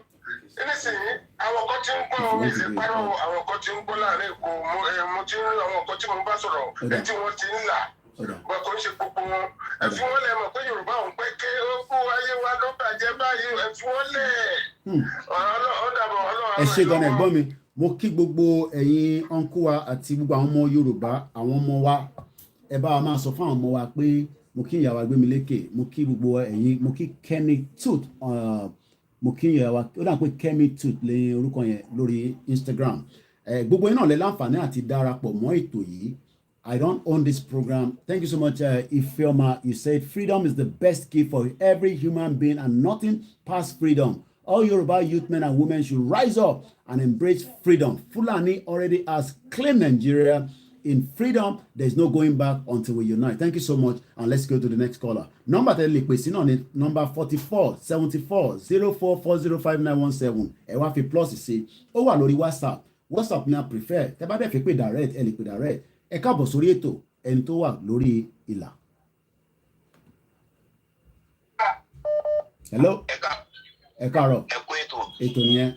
Nísìnyí àwọn kan ti ń gbọ́ omi ìlú parọ́ àwọn kan ti ń gbọ́ láàrin Èkó mo ti ń rí àwọn kan tí mo bá sọ̀rọ̀ ẹ tí wọ́n ti ń là wọn kò ń ṣe gbogbo wọn ẹ fi wọn lẹ̀ mọ̀ pé Yorùbá òun pẹ́ ké ó kú ayé wa ló bàjẹ́ báyìí ẹ fi wọn lẹ̀ ẹ ṣe gan ẹ̀gbọ́n mi mo kí gbogbo ẹ̀yin ọ̀nkú wa àti gbogbo àwọn ọmọ Yorùbá àwọn ọmọ wa ẹ bá wa máa sọ fún àwọn ọmọ wa pé mo kí ìyàwó Agbémilékè mo kí gbogbo ẹ̀yin mo kí Kenny Tooth mo kí ìyàwó ó dà pé Kenny Tooth lẹ́yìn orúkọ yẹn lórí Instagram gbogbo yín náà lè láǹfààní àti darapọ̀ mọ́ ètò yìí. I don't own this program. Thank you so much, Ifeoma. You said freedom is the best gift for every human being and nothing past freedom. All Yoruba youth men and women should rise up and embrace freedom. Fulani already has claimed Nigeria. In freedom, there's no going back until we unite. Thank you so much. And let's go to the next caller. Number tẹ́lẹ̀ pè sí náà ni number 447404405917. Ẹ wá fi plus sí. Ó wà lórí WhatsApp. WhatsApp ni I prefer. Tẹ́ bá dẹ̀ fi pè direct, ẹ lè pè direct. Ẹ káàbọ̀ sórí ètò ẹni tó wà lórí ìlà. Hello. Ẹ káàárọ̀. Ẹ kú ètò. Ètò nìyẹn.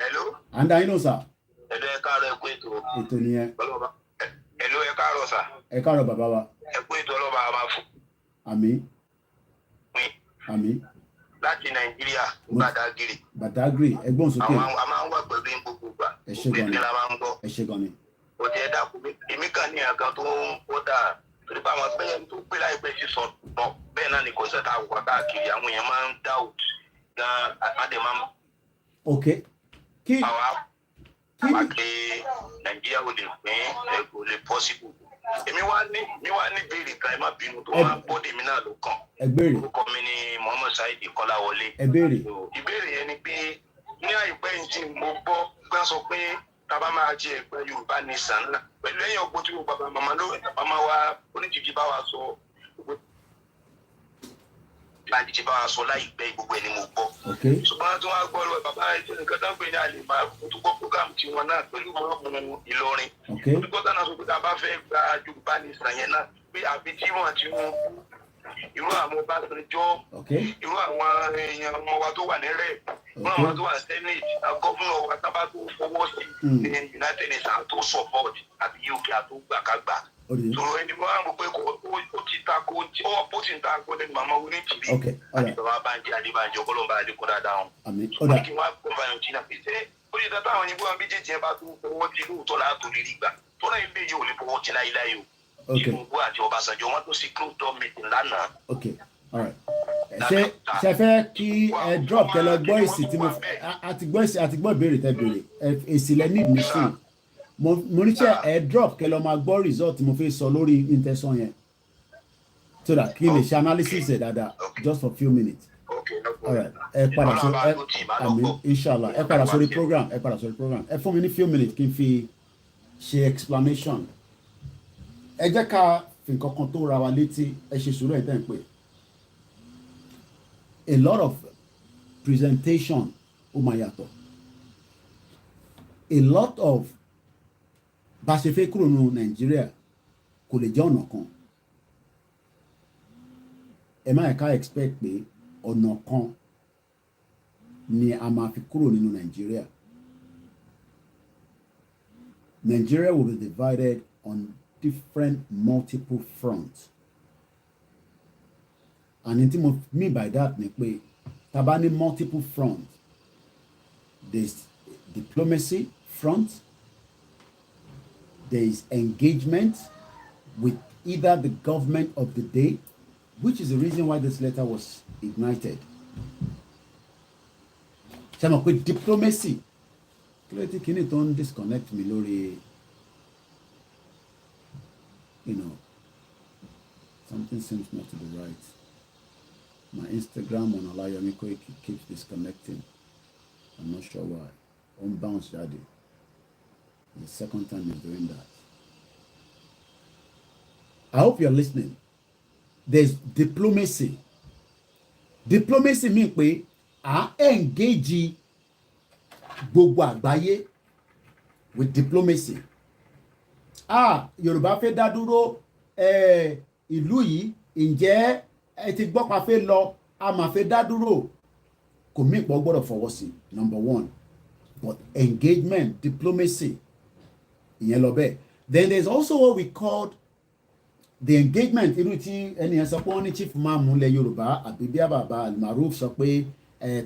Hello. Àǹdà yín nù sà. Hello, ẹ káàárọ̀ ẹ kú ètò. Ètò nìyẹn. Hello, ẹ káàárọ̀ sà. Ẹ káàárọ̀ bàbá wa. Ẹ kú ètò ọlọ́ba máa fún. Àmín. Àmín. láti Nàìjíríà Badagry. Badagry ẹgbọ́n sókè. Àwọn a máa ń wà pẹ̀lú ní gbogbo ìgbà. Ẹ ṣé gan ni. Ẹ ṣé gan ni. Ó jẹ́ dàkú èmi kan ní àgàn tó ń kódà torí pé àwọn pẹ́yẹ tó gbé láìpẹ́ sí sọ pọ̀ bẹ́ẹ̀ náà ni kò sẹ́ta wà káàkiri àwọn èèyàn máa ń doubt gan adé máa ń. Ok. Kí àwa pé Nàìjíríà ò lè pín kò lè possible. Èmi wá ní béèrè kan ẹ má bínú tó máa bọ́dé mi náà ló kàn. Ẹ béèrè. Orúkọ mi ni Muhammad Saheed Kọ́láwọlé. Ẹ béèrè. Ìbéèrè yẹn ni pé ní àìpẹ́ yìí tí mo gbọ́ gbọ́n sọ pé tábà máa jẹ ẹgbẹ́ Yorùbá ní sànlá pẹ̀lú ẹ̀yìn ọgbọ́n tí mo bàbá màmá wa oníjìjì bá wa sọ láti bá wa sọ láìpẹ́ gbogbo ẹ̀ ni mo gbọ́. Ṣùgbọ́n tí wọ́n á gbọ́ lọ bàbá ẹ̀jẹ̀ nìkan tó ń pè ní àlèmá tó gbọ́ program tí wọn náà pẹ̀lú mọ́ọ̀mù Ìlọrin. Olùkọ́ tánà sọ pé tá a bá fẹ́ gba Yorùbá ní sàn yẹn náà pé àbí tí wọ́n ti wọ́n kú irú àwọn Ọbásanjọ́ irú àwọn èèyàn ọmọ wa tó wà ní rẹ̀ irú àwọn tó wà ní Senate gọ́fúnà wa tábà tó fọwọ́ sí ní United Nations tó support àbí UK àtó gbàkágbà. Sọ̀rọ̀ ẹni wọ́n á mọ̀ pé ó ti tako ó ti ń tako lẹ́nu màmá oníjìbí àti bàbá Bánjí Adébánjí ọgọ́lọ́mbà Adékọ́ dáadáa wọn. Ó ní kí wọ́n á kọ́ báyọ̀ tí náà pèsè ó yẹ dáadáa àwọn ìbú àwọn méjèèjì ẹ bá tó fọwọ́ ti lóòótọ́ láàtò lè rí gbà tó náà ilé yìí ò lè fọwọ́ ti láíláí o. Tinubu àti Ọbásanjọ́ wọn tó sì close door meeting lánàá. Ok, all right. Ṣe fẹ́ kí ẹ drop kẹ lọ gbọ́ èsì tí mo àti gbọ́ ìbéèrè tẹ béèrè èsì lẹ need mi sí mo ní ṣe ẹ drop kẹ lọ máa gbọ́ result tí mo fi sọ lórí intention yẹn so that kí n lè ṣe analysis ẹ dáadáa just for few minutes. All right. Ẹ padà sórí àmín inshallah ẹ padà sórí program ẹ fún mi ní few minutes kí n fi ṣe explanation. Ẹ jẹ́ ká fi nǹkan kan tó ra wa létí ẹ ṣe sùúrù ẹ̀ tẹ́ ń pè. A lot of presentation ó máa yàtọ̀. A lot of bá ṣe fẹ́ kúrò nínú Nàìjíríà kò lè jẹ́ ọ̀nà kan. Ẹ má yẹ ká expect pé ọ̀nà kan ni a máa fi kúrò nínú Nàìjíríà. Nigeria will be divided on different multiple fronts. And in what I mean by that ni pé tá bá ní multiple fronts, there's diplomacy front, there is engagement with either the government of the day, which is the reason why this letter was ignited. Ṣé mo pé diplomacy kí ló ti kí ni tó ń disconnect mi lórí. You know, something seems not to be right. My Instagram on Olayomi Koiki keeps disconnecting. I'm not sure why. On bounce daddy. The second time he's doing that. I hope you're listening. There's diplomacy. Diplomacy mean pé à engage gbogbo àgbáyé with diplomacy. Yorùbá fẹ́ dá dúró ìlú yìí ǹjẹ́ ẹ ti gbọ́ pa fẹ́ lọ a máa fẹ́ dá dúró kò mí pọ̀ gbọ́dọ̀ fọwọ́ sí number one but engagement diplomacy ìyẹn lọ bẹ́ẹ̀. Then there's also what we called the engagement irú tí ẹnìyẹn sọ pé wọ́n ní chief máàmù ilẹ̀ Yorùbá àbí bí bàbá Almaroof sọ pé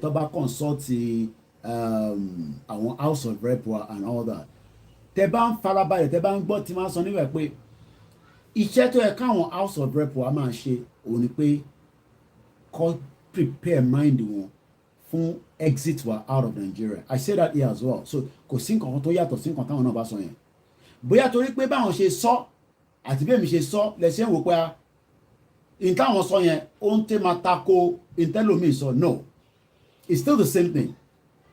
tó bá consult àwọn house of rep and all that. Tẹ bá ń farabalẹ̀ tẹ bá ń gbọ́ tí máa sọ níbẹ̀ pé iṣẹ́ tó yẹ káwọn house of rep wa máa ṣe òun ni pé kó prepare mind wọn fún exit wa out of Nigeria. I say that here as well. So kò sí nǹkan tó yàtọ̀ sí nǹkan táwọn náà bá sọ yẹn. Bóyá torí pé báwọn ṣe sọ àti bí èmi ṣe sọ lẹ́sẹ̀ ń wò pé in táwọn sọ yẹn ó ń tẹ́ máa tako intelomi sọ no. It's still the same thing.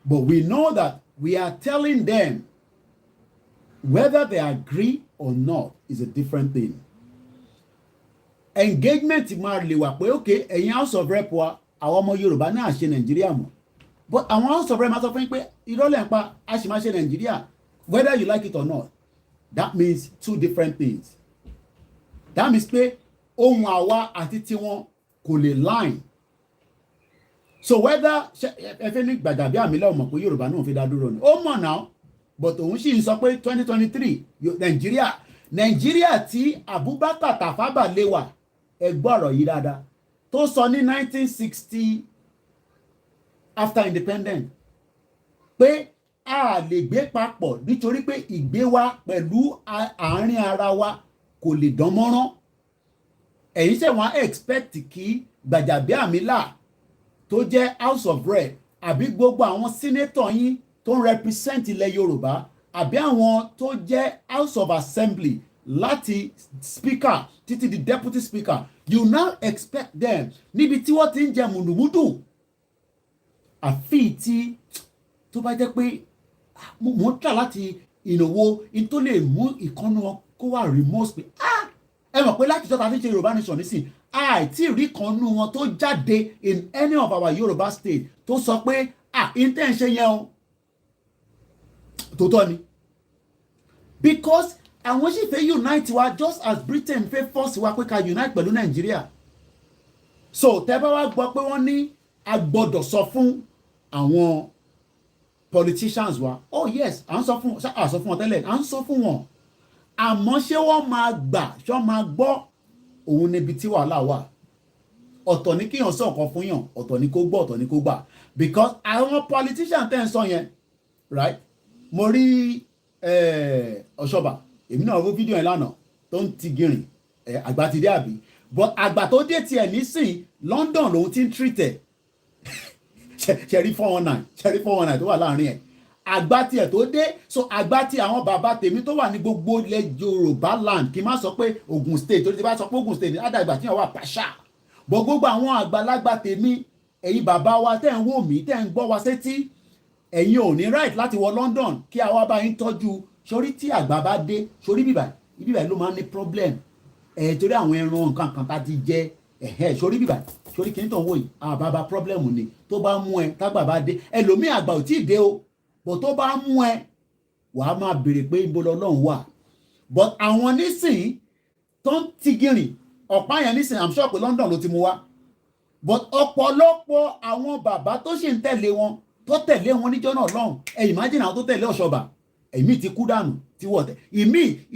But we know that we are telling them whether they agree or not is a different thing. Engagement máa lè wà pé okay ẹ̀yin house of rep wa àwọn ọmọ Yorùbá náà ṣe Nàìjíríà mọ̀ but àwọn house of rep máa sọ fún yín pé ìrọ̀lẹ́ ń pa a sì máa ṣe Nàìjíríà whether you like it or not. That means two different things. That means pé ohun àwa àti tiwọn kò lè line. So whether ẹ fẹ́ ní Gbàjàbí Àmìlà mọ̀ pé Yorùbá náà fi dá dúró ni ó mọ̀ náà. But òun sì ń sọ pé 2023 Nàìjíríà tí Abubakar Tafawa Balewa ẹ gbọ́ ọ̀rọ̀ yìí dáadáa tó sọ ní 1960 after independence pé a lè gbé papọ̀ nítorí pé ìgbé wa pẹ̀lú àárín ara wa kò lè dán mọ́rán. Ẹ̀yin ṣe wọ́n expect kí Gbajabiamila tó jẹ́ House of Rep àbí gbogbo àwọn senator yín tó ń represent ilẹ̀ Yorùbá àbí àwọn tó jẹ́ House of Assembly láti speaker títí di deputy speaker, you now expect them níbi tí wọ́n ti ń jẹ mùdùmùdù àfi tí tó bá jẹ́ pé mo ń tà láti ìnáwó in tó lè mú ìkànnì wọn kó wà remorse pé ẹ mọ̀ pé láti ìjọba fi ṣe Yorùbá nation nísìn àìtí rí ìkànnì wọn tó jáde in any of our Yorùbá state tó sọ pé intention yẹn o tòótọ́ ni because àwọn sì fẹ́ unite wa just as Britain fẹ́ force wa pé ká unite pẹ̀lú Nàìjíríà. So tẹ́ bá wá gbọ́ pé wọ́n ní a gbọ́dọ̀ sọ fún àwọn politicians wa, oh yes à ń sọ fún wọn tẹ́lẹ̀ à ń sọ fún wọn, àmọ́ ṣé wọ́n máa gbà ṣé wọ́n máa gbọ́, òun níbi tí wàhálà wà. Ọ̀tọ̀ ní kíyàn sọ nǹkan fún yàn, ọ̀tọ̀ ní kó gbọ́, ọ̀tọ̀ ní kó gbà, because àwọn politicians tẹ́ ń sọ yẹn right. Mo rí Ọ̀ṣọ́bà, èmi náà wo fídíò yẹn lánàá tó ń ti gìrìn àgbà ti dé àbí, but àgbà tó dé tiẹ̀ nísìn London lòun ti ń treat ẹ̀ ṣẹ̀rí 419 tó wà láàrin ẹ̀, àgbà tiẹ̀ tó dé. So àgbà tí àwọn bàbá tèmi tó wà ní gbogbo ilẹ̀ Yorubaland, kí n má sọ pé Ogun State, torí tí bá sọ pé Ogun State ní àdàgbà tí wọ́n wà pàṣà, bọ̀ gbogbo àwọn àgbàlagbà tèmi, ẹ̀yin bàbá wa tẹ́ ń wò mí tẹ́ ń gbọ́ wa sétí, ẹ̀yin ò ní right láti wọ London kí a wá bá yín tọ́jú. Sórí tí àgbà bá dé, sórí bíbà ló máa ń ní problem torí àwọn ẹran nǹkan kan tá ti jẹ sórí bíbà, sórí kí n tó ń wò yìí àbábá problem ni tó bá mú ẹ tágbà bá dé, ẹlòmíì àgbà ò tí ì dé o, but tó bá mú ẹ wàá máa béèrè pé ibo lọ́lọ́run wà. But àwọn nísìnyí tó ń ti gìrìn ọ̀pá yẹn nísìnyí I'm sure pé London ló ti mú wá, but ọ̀pọ̀lọpọ̀ àwọn bàbá tó ṣì ń tẹ̀lé wọn tó tẹ̀lé wọn níjọ́ náà lọ́hùn, imagine àwọn tó tẹ̀lé Ọ̀ṣọ́bà, èmi ti kú dànù tí wọ́n tẹ̀,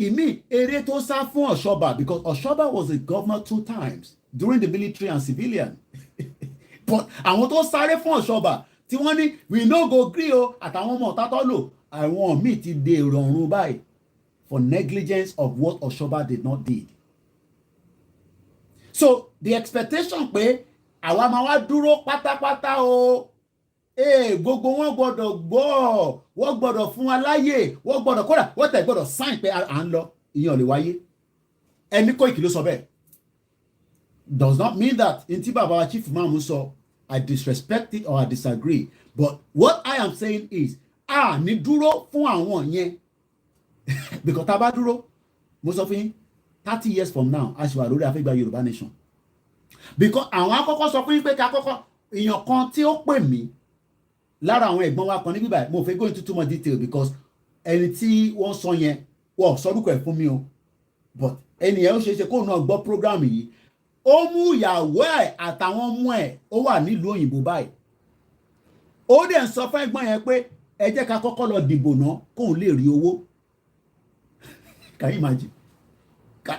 ìmí eré tó sá fún Ọ̀ṣọ́bà, because Ọ̀ṣọ́bà was a governor 2 times during the military and civilian but àwọn tó sáré fún Ọ̀ṣọ́bà tí wọ́n ní we no go gree o àtàwọn ọmọ ọ̀tá tó lò, àwọn míì ti dé ìrọ̀rùn báyìí for negligence of what Ọ̀ṣọ́bà did not did. So the expectation pé àwa máa wá dúró pátápátá o, gbogbo wọn gbọ́dọ̀ gbọ́, wọ́n gbọ́dọ̀ fún wa láyè, wọ́n gbọ́dọ̀ kódà wọ́n tẹ̀ gbọ́dọ̀ sign pé à ń lọ, ìyẹn ò lè wáyé. Ẹni Koiki ló sọ bẹ́ẹ̀, does not mean that ntí bàbá wa Chief Imam sọ I disrespect it or I disagree, but what I am saying is ní dúró fún àwọn yẹn because tá a bá dúró, mo sọ fún yín 30 years from now a ṣì wà lórí afẹ́gbà Yorùbá nation, because àwọn akọ́kọ́ sọ fún yín pé ká kọ́kọ́ èèyàn kan tí ó pè mí lára àwọn ẹ̀gbọ́n wa kan ní bíbá, mo fẹ́ go into too much detail because ẹni tí wọ́n sọ yẹn wọ́n sọ́dúnkọ̀ ẹ̀ fún mi o, but ẹni yẹn ó ṣeé ṣe kóun náà gbọ́ program yìí, ó mú ìyàwó ẹ̀ àtàwọn ọmọ ẹ̀ ó wà nílùú òyìnbó báyìí, ó dẹ̀ ń sọ fún ẹ̀gbọ́n yẹn pé ẹ jẹ́ ká kọ́kọ́ lọ dìbò náà kóun lè rí owó. Can you imagine?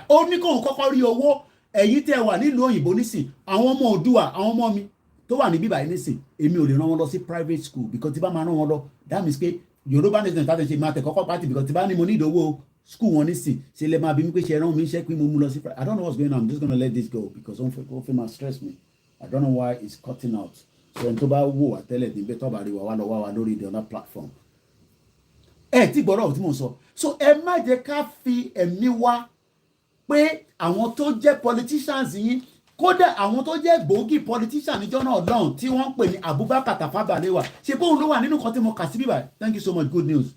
Ó ní kóun kọ́kọ́ rí owó, ẹ̀yin tẹ́ wà nílùú òyìnbó nísìn, àwọn ọmọ Oòduà, àwọn ọmọ mi tó wà ní bíbá yìí nísìn, èmi ò lè rán wọn lọ sí private school because tí bá máa rán wọn lọ that means pé Yorùbá nation tàbí ṣe máa tẹ̀ kọ́kọ́ pàtì because tí bá ní mo ní ìdówó school wọn nísìn ṣe lè máa bí mi pé ṣe rán mi iṣẹ́ pé mo mú lọ sí I don't know what's going on, I'm just gonna let this go because ó fẹ́ máa stress me. I don't know why it's cutting out. So ẹni tó bá wò wá tẹ́lẹ̀ níbẹ̀ tó bá rí wa wá lọ wá wa lórí the other platform. Tí gbọ́dọ̀ tí mo sọ, so ẹ má jẹ́ ká fi ẹ̀mí wa pé àwọn tó jẹ́ politicians yín, kódà àwọn tó jẹ́ gbòógì politician níjọ́ náà lọ́hùn tí wọ́n ń pè ní Abubakar Tafawa Balewa, ṣe bóun ló wà nínú kan tí mo kà sí bíbá. Thank you so much, good news.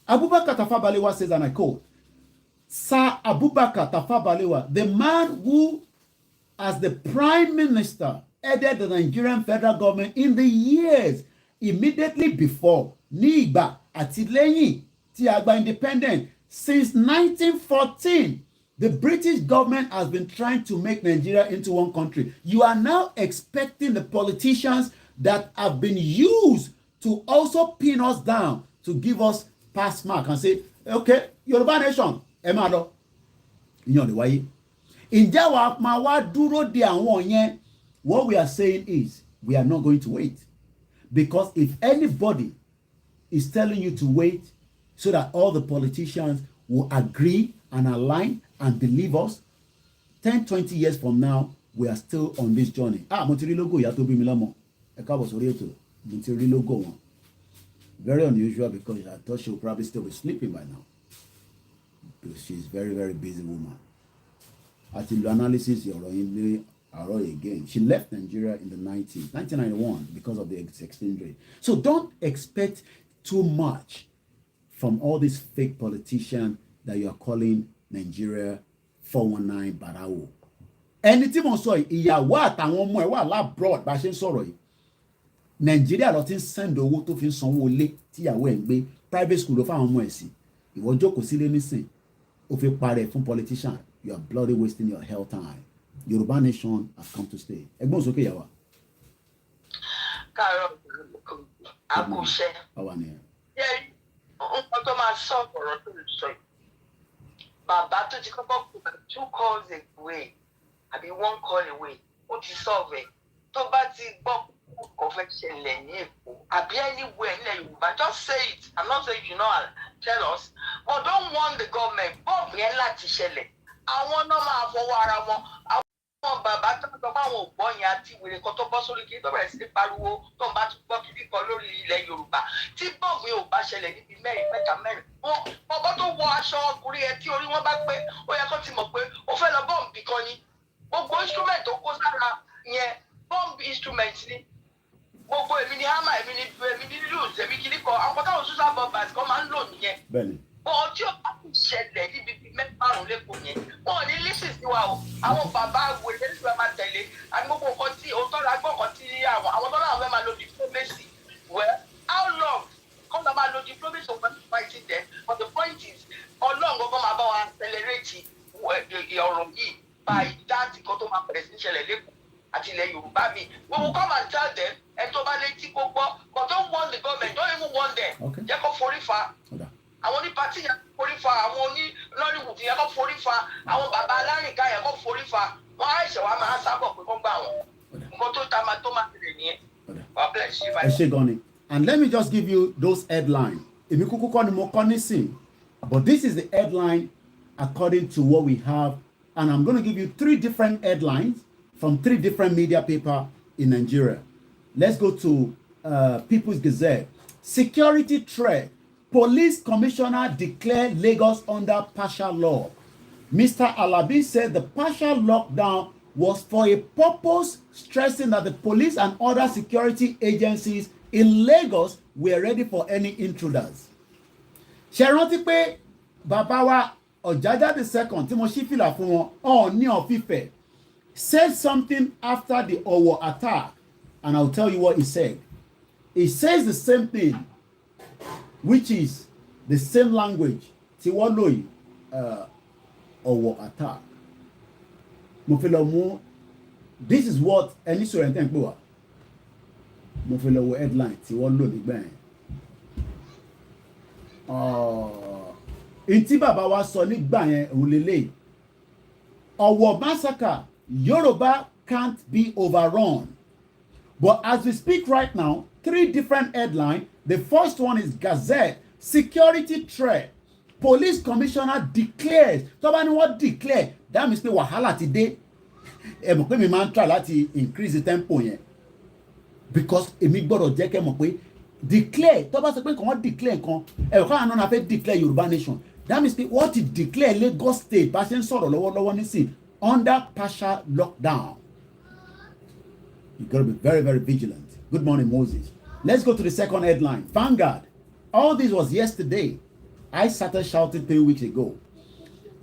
Abubakar Tafawa Balewa says, and I quote, Sir Abubakar Tafawa Balewa, the man who as the Prime Minister headed the Nigerian federal government in the years immediately before ní ìgbà àti lẹ́yìn tí a gba independent since 1914. The British government has been trying to make Nigeria into one country. You are now expecting the politicians that have been used to also pin us down to give us pass mark and say, okay, Yoruba nation, ẹ máa lọ. Ìyẹn ò lè wáyé. Ǹjẹ́ wa máa wá dúró de àwọn yẹn? What we are saying is, we are not going to wait. Because if anybody is telling you to wait so that all the politicians will agree and align and believe us, 10, 20 years from now, we are still on this journey. Mo ti rí logo ìyá tó bí mi lọ́mọ. Ẹ káàbọ̀ sórí ètò. Mo ti rí logo wọn. Very unusual because I thought she would probably still be sleeping by now. Because she's a very, very busy woman. Àti lo analysis ọ̀rọ̀ yín lé àárọ̀ again. She left Nigeria in the 1991 because of the exchange rate. So don't expect too much from all these fake politicians that you are calling Nigeria 419 Barawo. Ẹni tí mo sọ yìí, ìyàwó àtàwọn ọmọ ẹ̀ wà lábroad bá ṣe ń sọ̀rọ̀ yìí. Nàìjíríà ló ti ń send owó tó fi ń sanwó ilé tíyàwó ẹ̀ ń gbé private school ló fáwọn ọmọ ẹ̀ sí. Ìwọ jókòó sílé nísìn, ó fi parẹ́ fún politician. You are bloody wasting your health time. Yoruba nation has come to stay. Ẹgbọ́n sókè yàwá. Káàárọ̀ àkùṣe. Báwa ni ẹ. Yẹ́n nǹkan tó máa sọ ọ̀rọ̀ tó lè sọ yìí. Bàbá tó ti kọ́kọ́ kú 2 calls away àbí 1 call away ó ti solve ẹ̀. Tó bá ti gbọ́ kò fẹ́ ṣẹlẹ̀ ní Èkó àbí anywhere nílẹ̀ Yorùbá, just say it. I'm not saying you know tell us, but don't warn the government. Bọ́ọ̀bù yẹn láti ṣẹlẹ̀. Àwọn náà máa fọwọ́ ara wọn. Àwọn bàbá tó ń sọ fún àwọn ògbọ́n yẹn àti ìwèrè kan tó bọ́ sórí kí tó bẹ̀rẹ̀ sí ní pariwo tó ń bá tún gbọ́ kíkí kan lórí ilẹ̀ Yorùbá. Tí bọ́ọ̀bù yẹn ò bá ṣẹlẹ̀ níbi mẹ́rin, ọkọ tó wọ aṣọ ọkùnrin yẹn tí orí wọn bá pé ó yẹ kó ti mọ̀ pé ó fẹ́ lọ bọ́ọ̀mù kan ni. Gbogbo instrument tó kó sára yẹn bọ́ọ̀mù instrument ni. Gbogbo èmi ni hammer, èmi ni lose, èmi kìíní kan. Àwọn táwọn social bombers kan máa ń lò nìyẹn. Bẹ́ẹ̀ni. Bọ́ọ̀ tí ó bá ti ṣẹlẹ̀ níbi mẹ́fàrún lẹ́kọ̀ọ́ yẹn, wọn ò ní lísì sí wa o. Àwọn bàbá wèrè ní ìwé máa tẹ̀lé. Àti gbogbo nǹkan tí òótọ́ la gbọ́ nǹkan tí àwọn tó náà fẹ́ máa lo diplomacy. Well, how long? Kọ́ ló máa lo diplomacy over fighting them? But the point is, Ọlọ́run gbọ́dọ̀ máa bá wa accelerate ọ̀rọ̀ yìí by that nǹkan tó máa bẹ̀rẹ̀ sí ṣẹlẹ̀ lẹ́kọ̀ọ́ àti ilẹ̀ Yorùbá mi. We will come and tell them, ẹ tó bá létí kó gbọ́, but don't warn the government, don't even warn them. Jẹ́ kó forí fa. Àwọn oní pàtí yẹn kó forí fa, àwọn oní Nollywood yẹn kó forí fa, àwọn bàbá alárìnká yẹn kó forí fa. Wọ́n á ṣẹ̀ wá máa sábọ̀ pé wọ́n gbà wọ́n. Nǹkan tó máa tẹ̀lé nìyẹn. God bless you. Ẹ ṣé gan ni. And let me just give you those headlines. Èmi kúkú kọ́ ni mo kọ́ nísìn. But this is the headline according to what we have. And I'm going to give you 3 different headlines from 3 different media papers in Nigeria. Let's go to People's Gazette. Security threat. Police commissioner declared Lagos under partial law. Mr. Alabi said the partial lockdown was for a purpose, stressing that the police and other security agencies in Lagos were ready for any intruders. Ṣé rántí pé bàbá wa Ọ̀jájá the second tí mo ṣí fìlà fún wọn Ọọ̀ni of Ifẹ̀ said something after the Owo attack, and I'll tell you what he said. He says the same thing, which is the same language tí wọ́n lò yìí Owo attack. Mo fi lọ mú, this is what ẹni sọ̀rọ̀ ẹ̀ tẹ́ ń pè wá. Mo fi lọ wo headline tí wọ́n lò nígbà yẹn. Ntí bàbá wa sọ nígbà yẹn òun lélẹ̀. Owo massacre, Yoruba can't be overrun. But as we speak right now, 3 different headlines. The first one is Gazette, security threat. Police commissioner declares. Tó bá ní wọ́n declare, that means pé wàhálà ti dé. Ẹ mọ̀ pé mi máa ń try láti increase the tempo yẹn. Because èmi gbọ́dọ̀ jẹ́ kẹ́ mọ̀ pé declare, tó bá sọ pé wọ́n declare nǹkan, ẹ kọ́ àwọn náà fẹ́ declare Yorùbá nation. That means pé wọ́n ti declare Lagos state bá ṣe ń sọ̀rọ̀ lọ́wọ́lọ́wọ́ nísìn under partial lockdown. You got to be very, very vigilant. Good morning, Moses. Let's go to the second headline. Vanguard. All this was yesterday. I started shouting 3 weeks ago.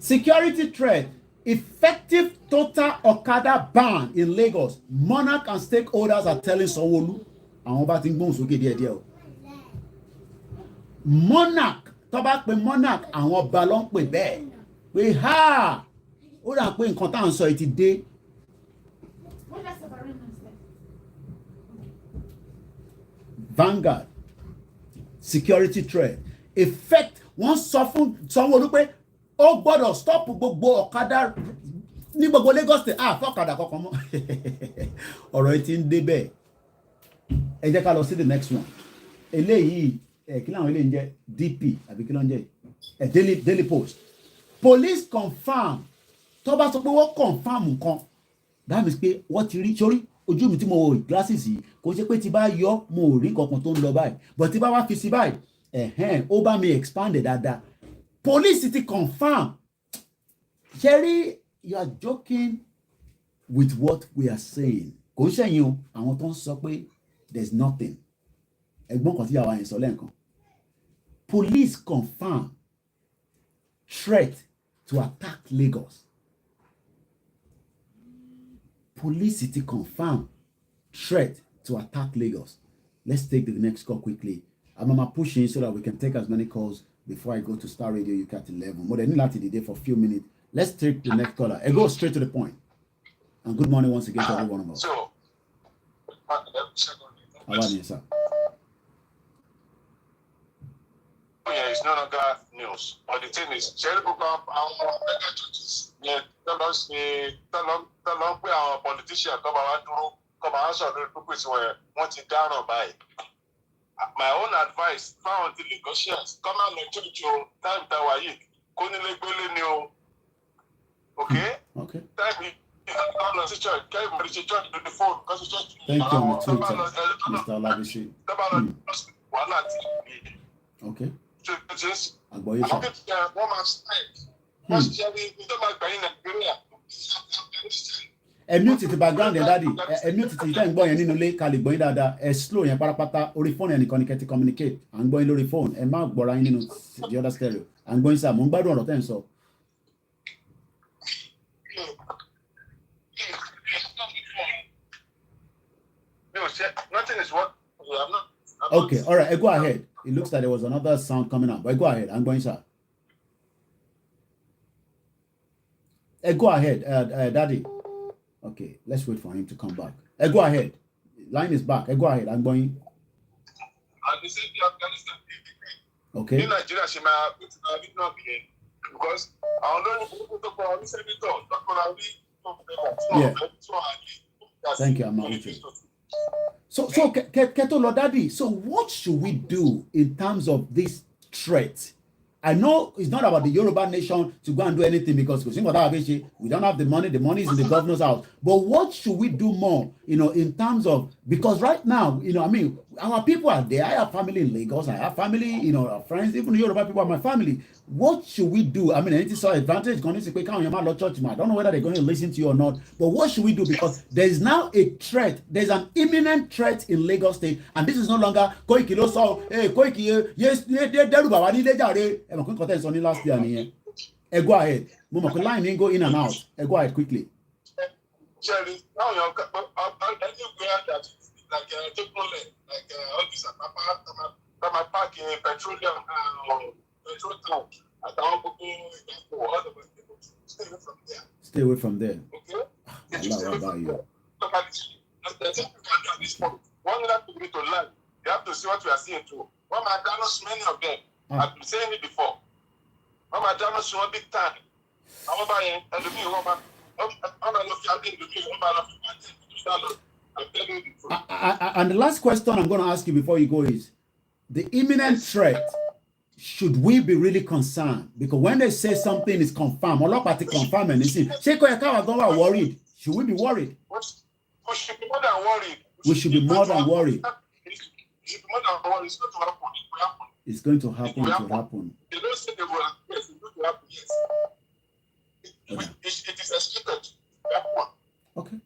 Security threat. Effective total Okada ban in Lagos. Monarch and stakeholders are telling Sanwo-Olu. Àwọn bá ti ń gbóhùn sókè díẹ̀díẹ̀ o. Monarch. Tó bá pe monarch, àwọn ọba ló ń pè bẹ́ẹ̀. Pé ha! Ó dà pé nǹkan tá à ń sọ yìí ti dé. Vanguard, security threat, effect. Wọ́n sọ fún Sanwó-Olú pé ó gbọ́dọ̀ stop gbogbo ọ̀kadà ní gbogbo Lagos state fọ́kadà kankan mọ́. Ọ̀rọ̀ yìí ti ń dé bẹ́ẹ̀. ẹ jẹ́ ká lọ sí the next one eléyìí kí làwọn eléyìí ń jẹ́ DP àbí kí ló ń jẹ́ Daily Post police confam tó bá sọ pé wọ́n confam nǹkan that means pé wọ́n ti rí sórí ojú mi tí mo wọ glasses yìí kò ṣe pé tí bá yọ mo ò rí kankan tó ń lọ báyìí but tí bá wá fi sí báyìí ó bá mi expand dáadáa police ti confam Jerry you are joking with what we are saying kò ń ṣẹ̀yìn o àwọn tó ń sọ pé there is nothing ẹ̀gbọ́n kan tí yàrá yẹn sọ lẹ́ẹ̀kan police confam threat to attack Lagos police ti confam threat to attack Lagos. Let's take the next call quickly. I'm pushing so that we can take as many calls before I go to Star Radio UK at 11. More than any for a few minutes. Let's take the next caller. I go straight to the point. And good morning once again to every one of us. So, how are you, sir? Yeah, it's no longer news. But the thing is, tell us pé àwọn politicians come and dúró come and answer the people where wọ́n ti dáràn báyìí. My own advice fáwọn ti Lagosians come and lecture you time tàwa yìí kó nílé gbélé ni o. Okay? Okay. Time come on church, carry my church to the phone because it's just. Thank you on the Twitter, Mr. Olabishi. Okay. Agboye sir. Mute the background yẹn daddy mute ti tẹ́ ń gbọ́ yẹn nínú ilé ká lè gbọ́ yín dáadáa slow yẹn pátápátá orí fóònù ẹnìkan ni kẹ́tí communicate à ń gbọ́ yín lórí fóònù ẹ má gbọ́ra yín nínú the other stereo à ń gbọ́ yín sáà mò ń gbádùn ọ̀rọ̀ tẹ́ ń sọ. Nothing is what I'm not. Okay, all right, go ahead. It looks like there was another sound coming out, but go ahead. I'm going, sir. Go ahead, Daddy. Okay, let's wait for him to come back. Go ahead. Line is back. Go ahead. I'm going. Okay. In Nigeria, she might not be because I don't know. Yeah. Thank you, Amaruchi. So Keto Lord Daddy, so what should we do in terms of this threat? I know it's not about the Yoruba nation to go and do anything because we don't have the money is in the governor's house. But what should we do more, in terms of, because right now, our people are there. I have family in Lagos, I have family, friends, even the Yoruba people are my family. What should we do? Anything so advantage, I don't know whether they're going to listen to you or not, but what should we do? Because there is now a threat, there's an imminent threat in Lagos State, and this is no longer Koiki, yes, last year. Go ahead. Line ain't go in and out. Go ahead quickly. Jerry, now you're anywhere that like all this I'm parking petroleum petrol tank. I don't go Stay away from there. Okay? Allah about you. One have to be to learn. You have to see what we are seeing too. One my many of them. I've been saying it before. One my one big time. I'm buying and the me and the last question I'm going to ask you before you go is, the imminent threat, should we be really concerned? Because when they say something is confirmed, a lot of confirm and worried. Should we be worried? We should be more than worried. We should be more than worried. It's going to happen. It's going to happen. It will happen. They don't say they will happen. Yes, it's going to happen. Yes. Okay. It is expected. Okay.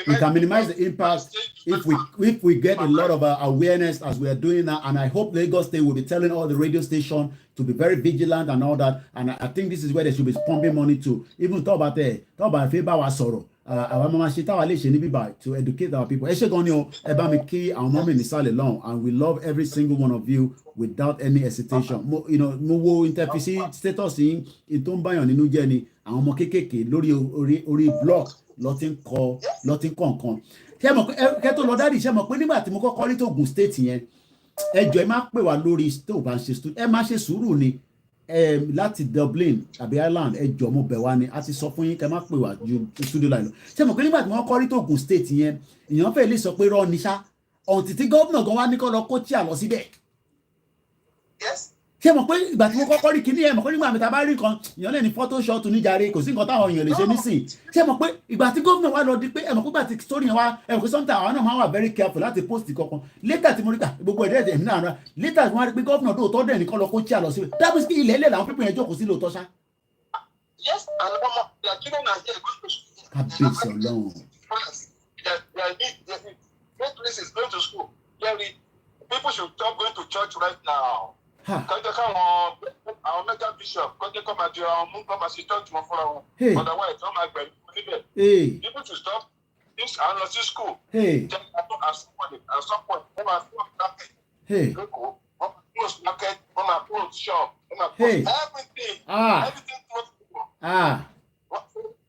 We can minimize the impact if we get a lot of awareness as we are doing now, and I hope Lagos State will be telling all the radio stations to be very vigilant and all that. And I think this is where they should be pumping money to. Even talk about favor our sorrow. To educate our people. And we love every single one of you without any hesitation. Status in àwọn ọmọ kéékèèké lórí block lọ́tí ń kọ̀ọ̀kan. Kẹ́tọ́ lọ dáàdì ṣe mọ̀ pé nígbà tí mo kọ́kọ́ rí t'Ògùn state yẹn, ẹjọ́ ẹ má pè wá lórí tó bá ń ṣe ẹ má ṣe sùúrù ni. láti Dublin àbí Ireland ẹ jọ̀ọ́ mo bẹ̀ wá ni a ti sọ fún yín kẹ́ má pè wá ju studio line lọ ṣé mo pé nígbà tí wọ́n kọ́ rí t'Ògùn state yẹn èèyàn fẹ́ lè sọ pé rọ́ ni ṣá ọ̀ǹtì tí gómìnà gan wá ní kọ́ lọ kó tí a lọ síbẹ̀ ṣé mo pé ìgbà tí mo kọ́kọ́ rí kíní ẹ̀ mọ̀ pé nígbà mi ta bá rí nǹkan èèyàn lè ní photoshop níjàre kò sí nǹkan táwọn èèyàn lè ṣe nísìn ṣé mo pé ìgbà tí gómìnà wa lọ di pé ẹ mọ̀ pé ìgbà tí story yẹn wá ẹ mọ̀ pé sometimes àwọn náà máa wà very careful láti post kankan later tí mo rí ká gbogbo ẹ̀dẹ́ ẹ̀dẹ́ náà rà later tí wọ́n rí pé gómìnà tó dẹ̀ nìkan lọ kó tí a lọ síbẹ̀ dábìsí pé ilẹ̀ ilẹ̀ làwọn pípẹ́ yẹn jókòó sí lóòótọ́ ṣá. Yes, and one more, they are children are here going to school. Kábíyèsí Ọlọ́run. They are great places going to school. People should stop going to church right now. Kọ́jọ́ káwọn àwọn mega bishop kọ́jọ́ kọ́ máa di àwọn mú kọ́ máa ṣe church wọn fúnra wọn. Otherwise wọ́n máa gbẹ̀lú níbẹ̀. People should stop things and lọ sí school. Just at some point wọ́n máa close market. Wọ́n máa close market, wọ́n máa close shop, wọ́n máa close everything. Everything close.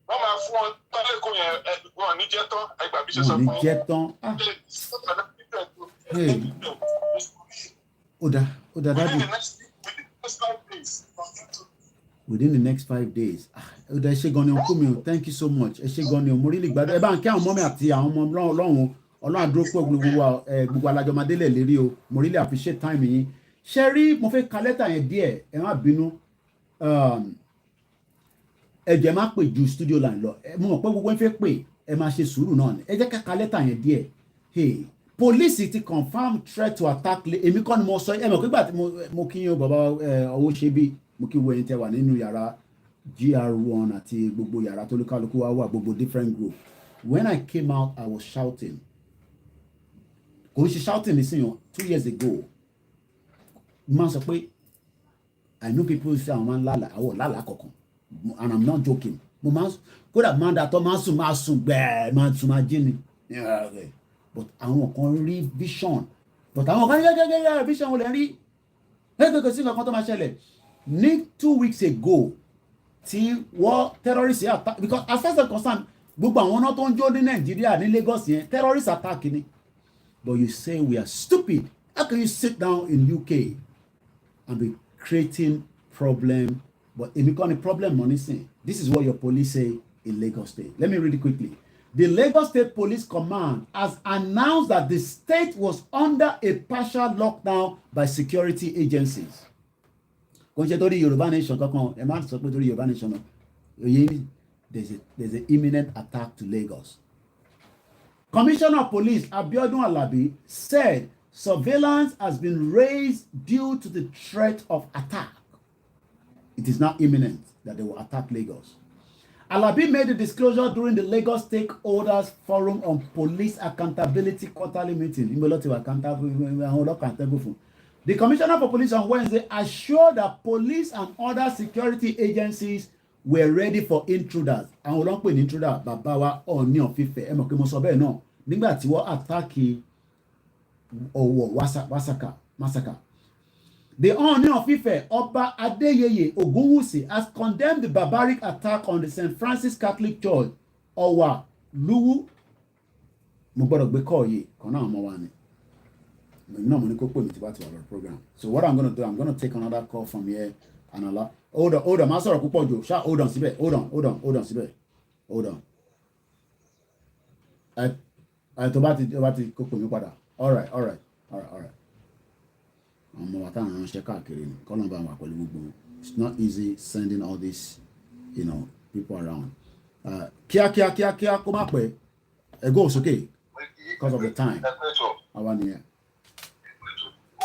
Wọ́n máa fún wọn tọ́lẹ́kùn yẹn wọn ní jẹ́ tán ẹgbàá bí ṣe sọ fún wọn. ní jẹ́ tán. Ó dá dájú. Within the next 5 days. Ó dá ẹ ṣé gan ni ọkọ mi o, thank you so much. Ẹ ṣé gan ni o, mo really gbádùn. Ẹ bá ń kí àwọn ọmọ mi àti àwọn ọmọ Ọlọ́run àdúró pé gbogbo alájọmọdélẹ̀ lérí o, mo really appreciate time yín. Ṣé rí mo fẹ́ ka lẹ́tà yẹn díẹ̀, ẹ má bínú. Ẹ jẹ́ má pè ju studio line lọ. Mo mọ̀ pé gbogbo ń fẹ́ pè ẹ máa ṣe sùúrù náà ni. Ẹ jẹ́ ká ka lẹ́tà yẹn díẹ̀. Police ti confirm threat to attack èmi kọ́ ni mo sọ ẹ mọ̀ pígbà tí mo kí yín o bàbá owó ṣe bí mo kí wo ẹ̀yin tẹ́ wà nínú yàrá GR1 àti gbogbo yàrá tó lókàlùkù wa wà gbogbo different group. When I came out I was shouting. Kò ń ṣe shouting nísìnyàn 2 years ago. Mo máa sọ pé I know people say àwọn máa ń lálàá àwọ̀ lálàá kọ̀ọ̀kan and I'm not joking. Mo máa kódà máa ń dàtọ̀ máa sùn gbẹ̀ẹ́ máa sùn máa jí ni. But àwọn kan rí vision but àwọn kan gẹ́gẹ́ vision wọlé rí gẹ́gẹ́ sí nǹkan tó máa ṣẹlẹ̀ ní 2 weeks ago tí wọ́n terrorist attack because as far as I'm concerned gbogbo àwọn náà tó ń jó ní Nàìjíríà ní Lagos yẹn terrorist attack ni but you say we are stupid how can you sit down in UK and be creating problem but èmi kọ́ ni problem money sin this is what your police say in Lagos State let me read it quickly. The Lagos State Police Command has announced that the state was under a partial lockdown by security agencies. Kò ń ṣe torí Yorùbá nation kankan, ẹ máa sọ pé torí Yorùbá nation náà. There's an imminent attack to Lagos. Commissioner of Police Abiodun Alabi said surveillance has been raised due to the threat of attack. It is now imminent that they will attack Lagos. Alabi made the disclosure during the Lagos Stakeholders Forum on Police Accountability quarterly meeting. The Commissioner for Police on Wednesday assured that police and other security agencies were ready for intruders. Àwọn olóńpẹ̀ ní intruder bàbá wa Ọọ̀ni of Ifẹ̀ ẹ mọ̀ pé mo sọ bẹ́ẹ̀ náà nígbà tí wọ́n àtàkì Ọ̀wọ̀ massacre. The Ọọ̀ni of Ifẹ̀, Ọba Adéyẹyè Ògúnwùsì, has condemned the barbaric attack on the St. Francis Catholic Church, Ọ̀wà Lúwú. Mo gbọ́dọ̀ gbé kọ́ yìí, kan náà ọmọ wa ni. Náà mo ní kó pè mí tí bá ti wà lórí program. So what I'm going to do, I'm going to take another call from here and allow. Hold on, máa sọ̀rọ̀ púpọ̀ jù. Ṣá hold on síbẹ̀, hold on síbẹ̀. Hold on. Tó bá ti kó pè mí padà. All right. Ọmọ wa táwọn ránṣẹ́ káàkiri ni kọ́nà bá wà pẹ̀lú gbogbo it's not easy sending all these people around kíá kó má pẹ́ ẹ go sókè because of the time àwa nìyẹn.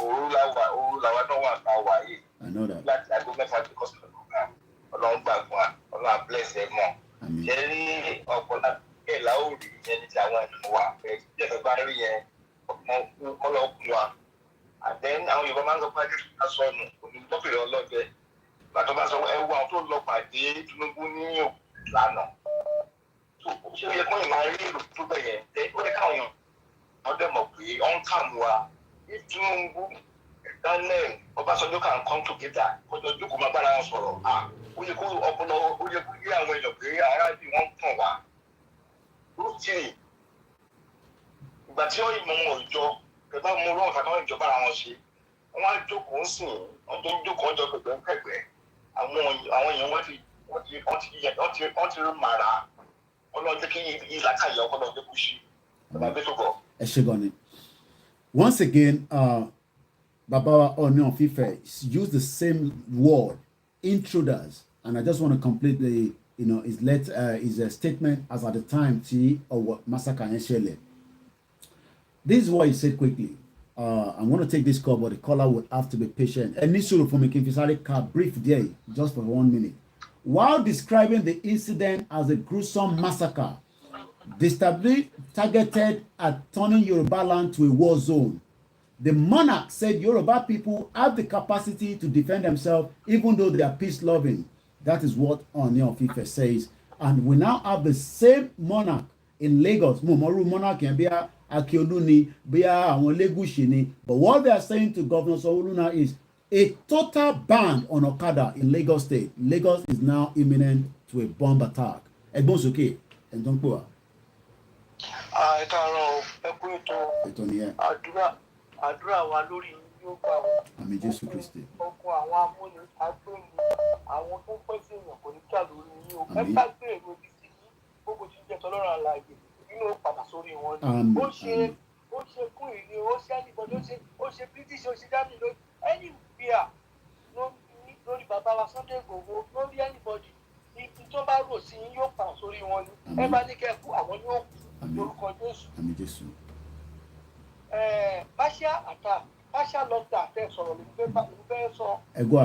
òru làwa náà wà ká wà yìí. I know that. láti aago mẹ́fà tó kọ́ sílẹ̀ program ọlọ́run gbàgbọ́ ọlọ́run bless ẹ mọ́. ṣe rí ọ̀pọ̀lọpọ̀ ẹ̀ láòrì yẹn ní ti àwọn ẹ̀fọ́ wa ẹ̀ jẹ́ bá rí yẹn ọlọ́kùn wa. And then àwọn Yorùbá máa ń sọ pé ajé aṣọ ọ̀nà onígbọ́pẹ̀rẹ̀ ọlọ́jẹ́ bàtọ́ bá sọ ẹwú àwọn tó lọ pàdé Tinubu ní ìlànà ṣé ó yẹ kó yẹn máa rí èrò tó bẹ̀ yẹn ó yẹ káwọn èèyàn wọ́n dẹ̀ mọ̀ pé ọ̀n kàmú wa ní Tinubu Daniel Ọbásanjọ́ can come together kọjọ jókòó máa bára wọn sọ̀rọ̀ ó yẹ kó ọpọlọ ó yẹ kó yé àwọn èèyàn pé aráàlú wọn tàn wá ó tì ìgbà tí ó yìnbọn wọn ò jọ ẹgbẹ́ mú lọ́wọ́ tàbí ìjọba ara wọn ṣe wọ́n á jókòó sìn wọ́n tó ń jókòó ọjọ́ pẹ̀pẹ́ àwọn èèyàn wọ́n ti rí màrà ọlọ́dún kí ìlàkàyè ọlọ́dún kù sí ọba gbé tó bọ̀. Ẹ ṣé gan ni. Once again, Baba Ooni of Ife used the same word, intruders, and I just want to complete the, his statement as at the time or massacre in Shele. This is what he said quickly. I'm going to take this call, but the caller would have to be patient. And Nisuru for me, Kinfisari brief there, just for 1 minute. While describing the incident as a gruesome massacre, distably targeted at turning Yorubaland to a war zone, the monarch said Yoruba people have the capacity to defend themselves even though they are peace-loving. That is what Ooni of Ife says. And we now have the same monarch in Lagos. Momoru monarch can be Akiolu ni, be àwọn Legushi ni. But what they are saying to Governor Sanwo-Olu is a total ban on Okada in Lagos State. Lagos is now imminent to a bomb attack. Ẹ̀gbọ́n sókè, ẹ̀dọ́n pọ̀ wá. Ẹ káàárọ̀ ẹ kú ètò àdúrà wa lórí yóò gbà wọ́n. Àmín Jésù Kristi. Ọkọ̀ àwọn amúni agbóhùn àwọn tó pẹ́ sí èèyàn kò ní kí àlórí yín o. Ẹ bá gbé èrò ibi sí yín gbogbo tí ń jẹ́ tọ́lọ́run àlàyé nínú padà sórí wọn ni. Ó ṣe kún ìní ó ṣe ẹnìbọn ó ṣe British ó ṣe Germany lórí anywhere lórí bàbá wa Sunday Igboho lórí anybody ibi tó bá rò sí yín yóò padà sórí wọn ni. Ẹ bá ní kẹ́ kú àwọn yóò kú lórúkọ Jésù. Àmín Jésù. Partial lockdown tẹ́ sọ̀rọ̀ ló fẹ́ sọ.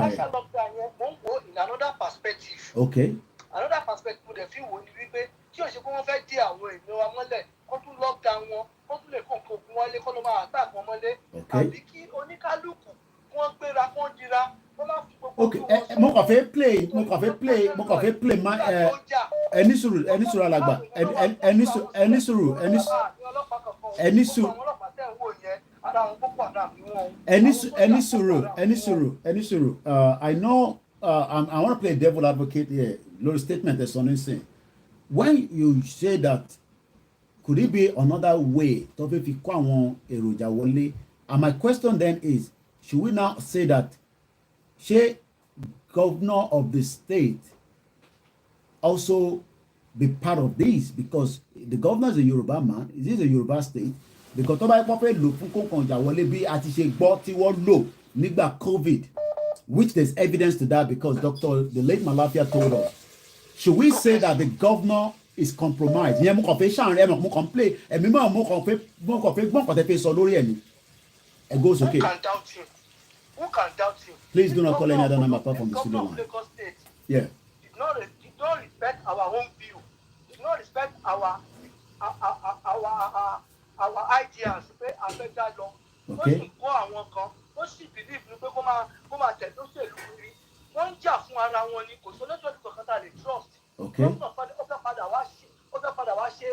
Partial lockdown yẹn mò ń wo in another perspective. Okay. Another perspective mo dẹ̀ fi wò ni wípé tí o ṣe pé wọ́n fẹ́ dí àwọn èèyàn wa mọ́lẹ̀ kó tún lockdown wọn kó tún lè kó nǹkan ogun wọlé kó ló máa attack wọn mọ́lé. Àbí kí oníkálukú kí wọ́n gbéra kó ń dira kó má fi gbogbo. Okay, mo kàn fẹ́ play my ẹni sùúrù alàgbà ẹni sùúrù. I know I want to play devil advocate here. Lord statement is on insane. When you say that, could it be another way to fi kó àwọn èròjà wọlé? And my question then is, should we now say that ṣé governor of the state also be part of this? Because the governor is a Yoruba man. It is a Yoruba state. Because tó bá yẹ kó fẹ́ lò fún kókàn ìjà wọlé bí a ti ṣe gbọ́ tí wọ́n lò nígbà COVID, which there's evidence to that because the late Malafia told us. Should we say that the governor is compromised? Yẹn mo kàn fẹ́ ṣàárín mo kàn play ẹ̀mí mọ́ mo kàn fẹ́ gbọ́n kàn tẹ́ fẹ́ sọ lórí ẹ̀ ni. It goes okay. Who can doubt him? Who can doubt him? Please do not call any other number apart from the studio line. Yeah. Did not respect our own view. Did not respect our ideas. Okay. Ó sì believe ní pé kó máa tẹ̀ tó ṣèlú rí. Wọ́n ń jà fún ara wọn ni kò sọ lọ́jọ́ ìkọ̀kan tá a lè trust. Okay. Ó fẹ́ padà wá ṣe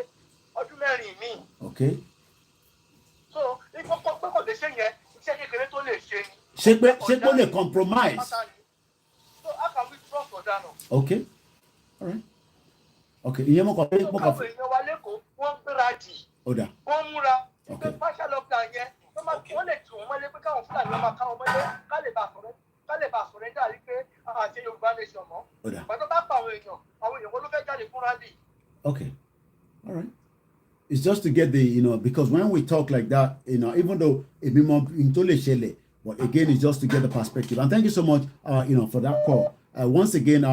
ọdún mẹ́rin míì. Okay. So ìkọ̀kọ̀ pé kò lè ṣe yẹn iṣẹ́ kékeré tó lè ṣe ni. Ṣé pé lè compromise? So how can we trust Odano? Okay. All right. Okay. Ìyẹn mo kàn fẹ́. Àwọn èèyàn wa lẹ́kọ̀ọ́ wọ́n gbéradì. Ọ̀dà. Wọ́n múra. Okay. Partial lockdown yẹn wọ́n lè tì wọ́n mọ́lé pé káwọn Fúlàní wọn máa ká wọn mọ́lé ká lè bá sọ̀rọ̀ dàrí pé àti Yorùbá nation mọ́. Ọ̀dà. Pàtó bá pa àwọn èèyàn wọn ló fẹ́ jáde fún rally. Okay. All right. It's just to get the, because when we talk like that, even though it be more into le shele, but again, it's just to get the perspective. And thank you so much, for that call. Once again,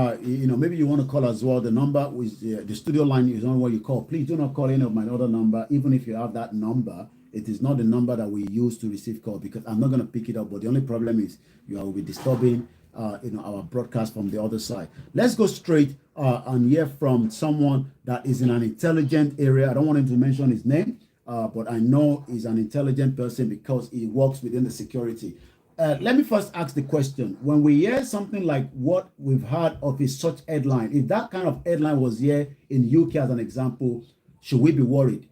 maybe you want to call as well. The number with the studio line is not what you call. Please do not call any of my other number, even if you have that number. It is not the number that we use to receive call because I'm not going to pick it up. But the only problem is you will be disturbing, our broadcast from the other side. Let's go straight and hear from someone that is in an intelligent area. I don't want him to mention his name, but I know he's an intelligent person because he works within the security. Let me first ask the question. When we hear something like what we've heard of is such headline, if that kind of headline was here in UK as an example, should we be worried?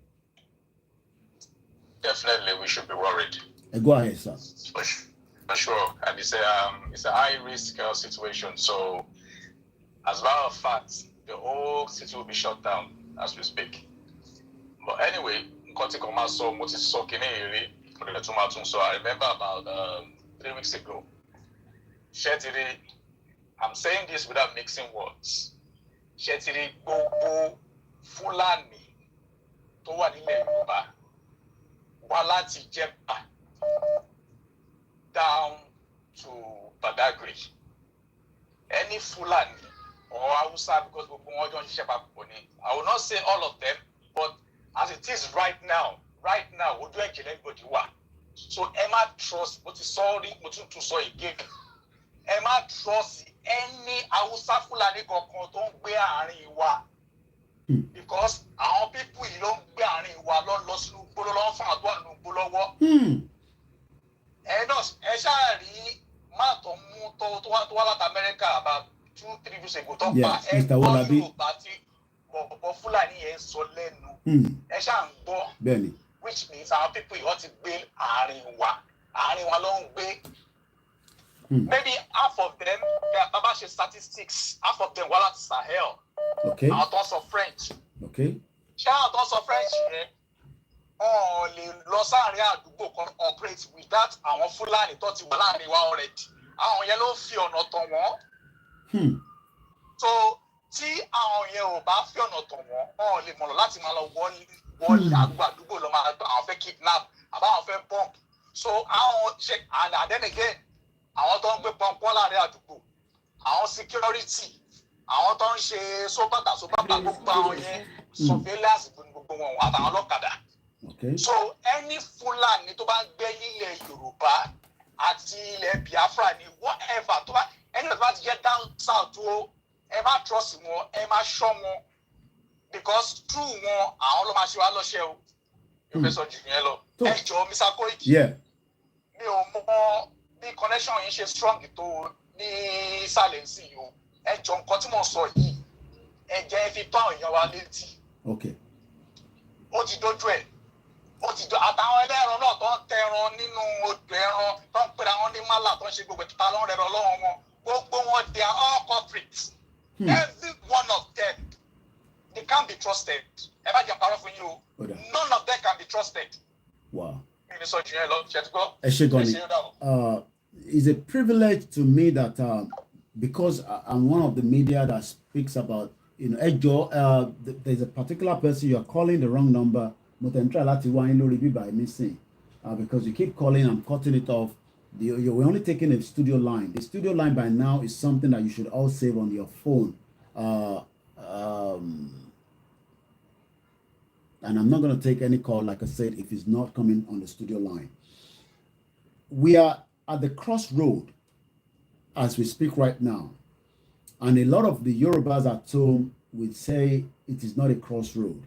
Definitely, we should be worried. Go ahead, sir. For sure. And it's a high-risk situation. So, as a matter of fact, the whole city will be shut down as we speak. But anyway, so I remember about 3 weeks ago, I'm saying this without mixing words. Ṣẹ̀tìrì gbogbo Fúlàní tó wà nílẹ̀ Yorùbá wá láti Jẹ̀pà down to Badagry. Any Fulani or Hausa, because gbogbo wọn jọ ń ṣiṣẹ́ papọ̀ ni. I will not say all of them, but as it is right now, ojú ẹ̀jẹ̀ everybody wà. So ẹ má trust, mo ti sọ rí, mo tún sọ again. Ẹ má trust any Hausa Fulani kankan tó ń gbé àárín wa. Because àwọn people yìí ló ń gbé àárín wa lọ sínú gbóló lọ́wọ́ fún àdúrà nínú gbóló lọ́wọ́. Ẹ ṣáà rí máa tó mú tó wá láti Amẹ́ríkà about 2-3 weeks ago tó pa ẹgbọ́n Yorùbá tí bọ̀bọ̀ Fúlàní yẹn sọ lẹ́nu. Ẹ ṣáà ń gbọ́. Which means our people yìí wọ́n ti gbé àárín wa ló ń gbé. Maybe half of them, bàbá ṣe statistics, half of them wá láti Sahel. Okay. Àwọn tó ń sọ French. Okay. Ṣé àwọn tó ń sọ French yẹn wọ́n lè lọ sáàrin àdúgbò kan operate without àwọn Fúlàní tó ti wà láàrin wa already. Àwọn yẹn ló fi ọ̀nà tàn wọ́n. So tí àwọn yẹn ò bá fi ọ̀nà tàn wọ́n lè mọ̀nà láti máa lọ wọlé àdúgbò lọ máa gbà àwọn fẹ́ kidnap àbáwọn fẹ́ bomb. So àwọn ṣe and then again àwọn tó ń gbé pọnpọ́n láàrin àdúgbò àwọn security àwọn tó ń ṣe sóbàtà gbogbo àwọn yẹn surveillance gbogbo wọn àtàwọn ọlọ́kadà. Okay. So any Fulani tó bá ń gbé ilẹ̀ Yorùbá àti ilẹ̀ Biafra ni whatever tó bá ẹni tó bá ti jẹ́ down south o ẹ má trust wọn ẹ má ṣọ́ wọn because through wọn àwọn ló máa ṣe wá lọ́ṣẹ́ o yóò fẹ́ sọ jù yẹn lọ. Ẹ jọ Mr. Koiki mi ò mọ bí connection yìí ṣe strong tó ní silence yìí o ẹ jọ nǹkan tí mo sọ yìí ẹ jẹ́ fi tó àwọn èèyàn wa létí. Ó ti dójú ẹ̀. Àtàwọn ẹlẹ́ran náà tó ń tẹran nínú odò ẹran tó ń pera wọn ní málà tó ń ṣe gbogbo ìtúta ló ń rẹ̀rọ lọ́wọ́ wọn gbogbo wọn they are all culprits. Every one of them they can't be trusted. Ẹ bá jẹ́ parọ́ fún yín o none of them can be trusted. Wow. Sọ jù yẹn lọ ṣe ti gbọ́. Ẹ ṣé gan ni. It's a privilege to me that because I'm one of the media that speaks about ẹjọ́ there's a particular person you are calling the wrong number. But I'm trying to wine lórí bíbá missing because you keep calling and cutting it off. We're only taking a studio line. The studio line by now is something that you should all save on your phone. And I'm not going to take any call, like I said, if it's not coming on the studio line. We are at the crossroad as we speak right now. And a lot of the Yorubas at home would say it is not a crossroad.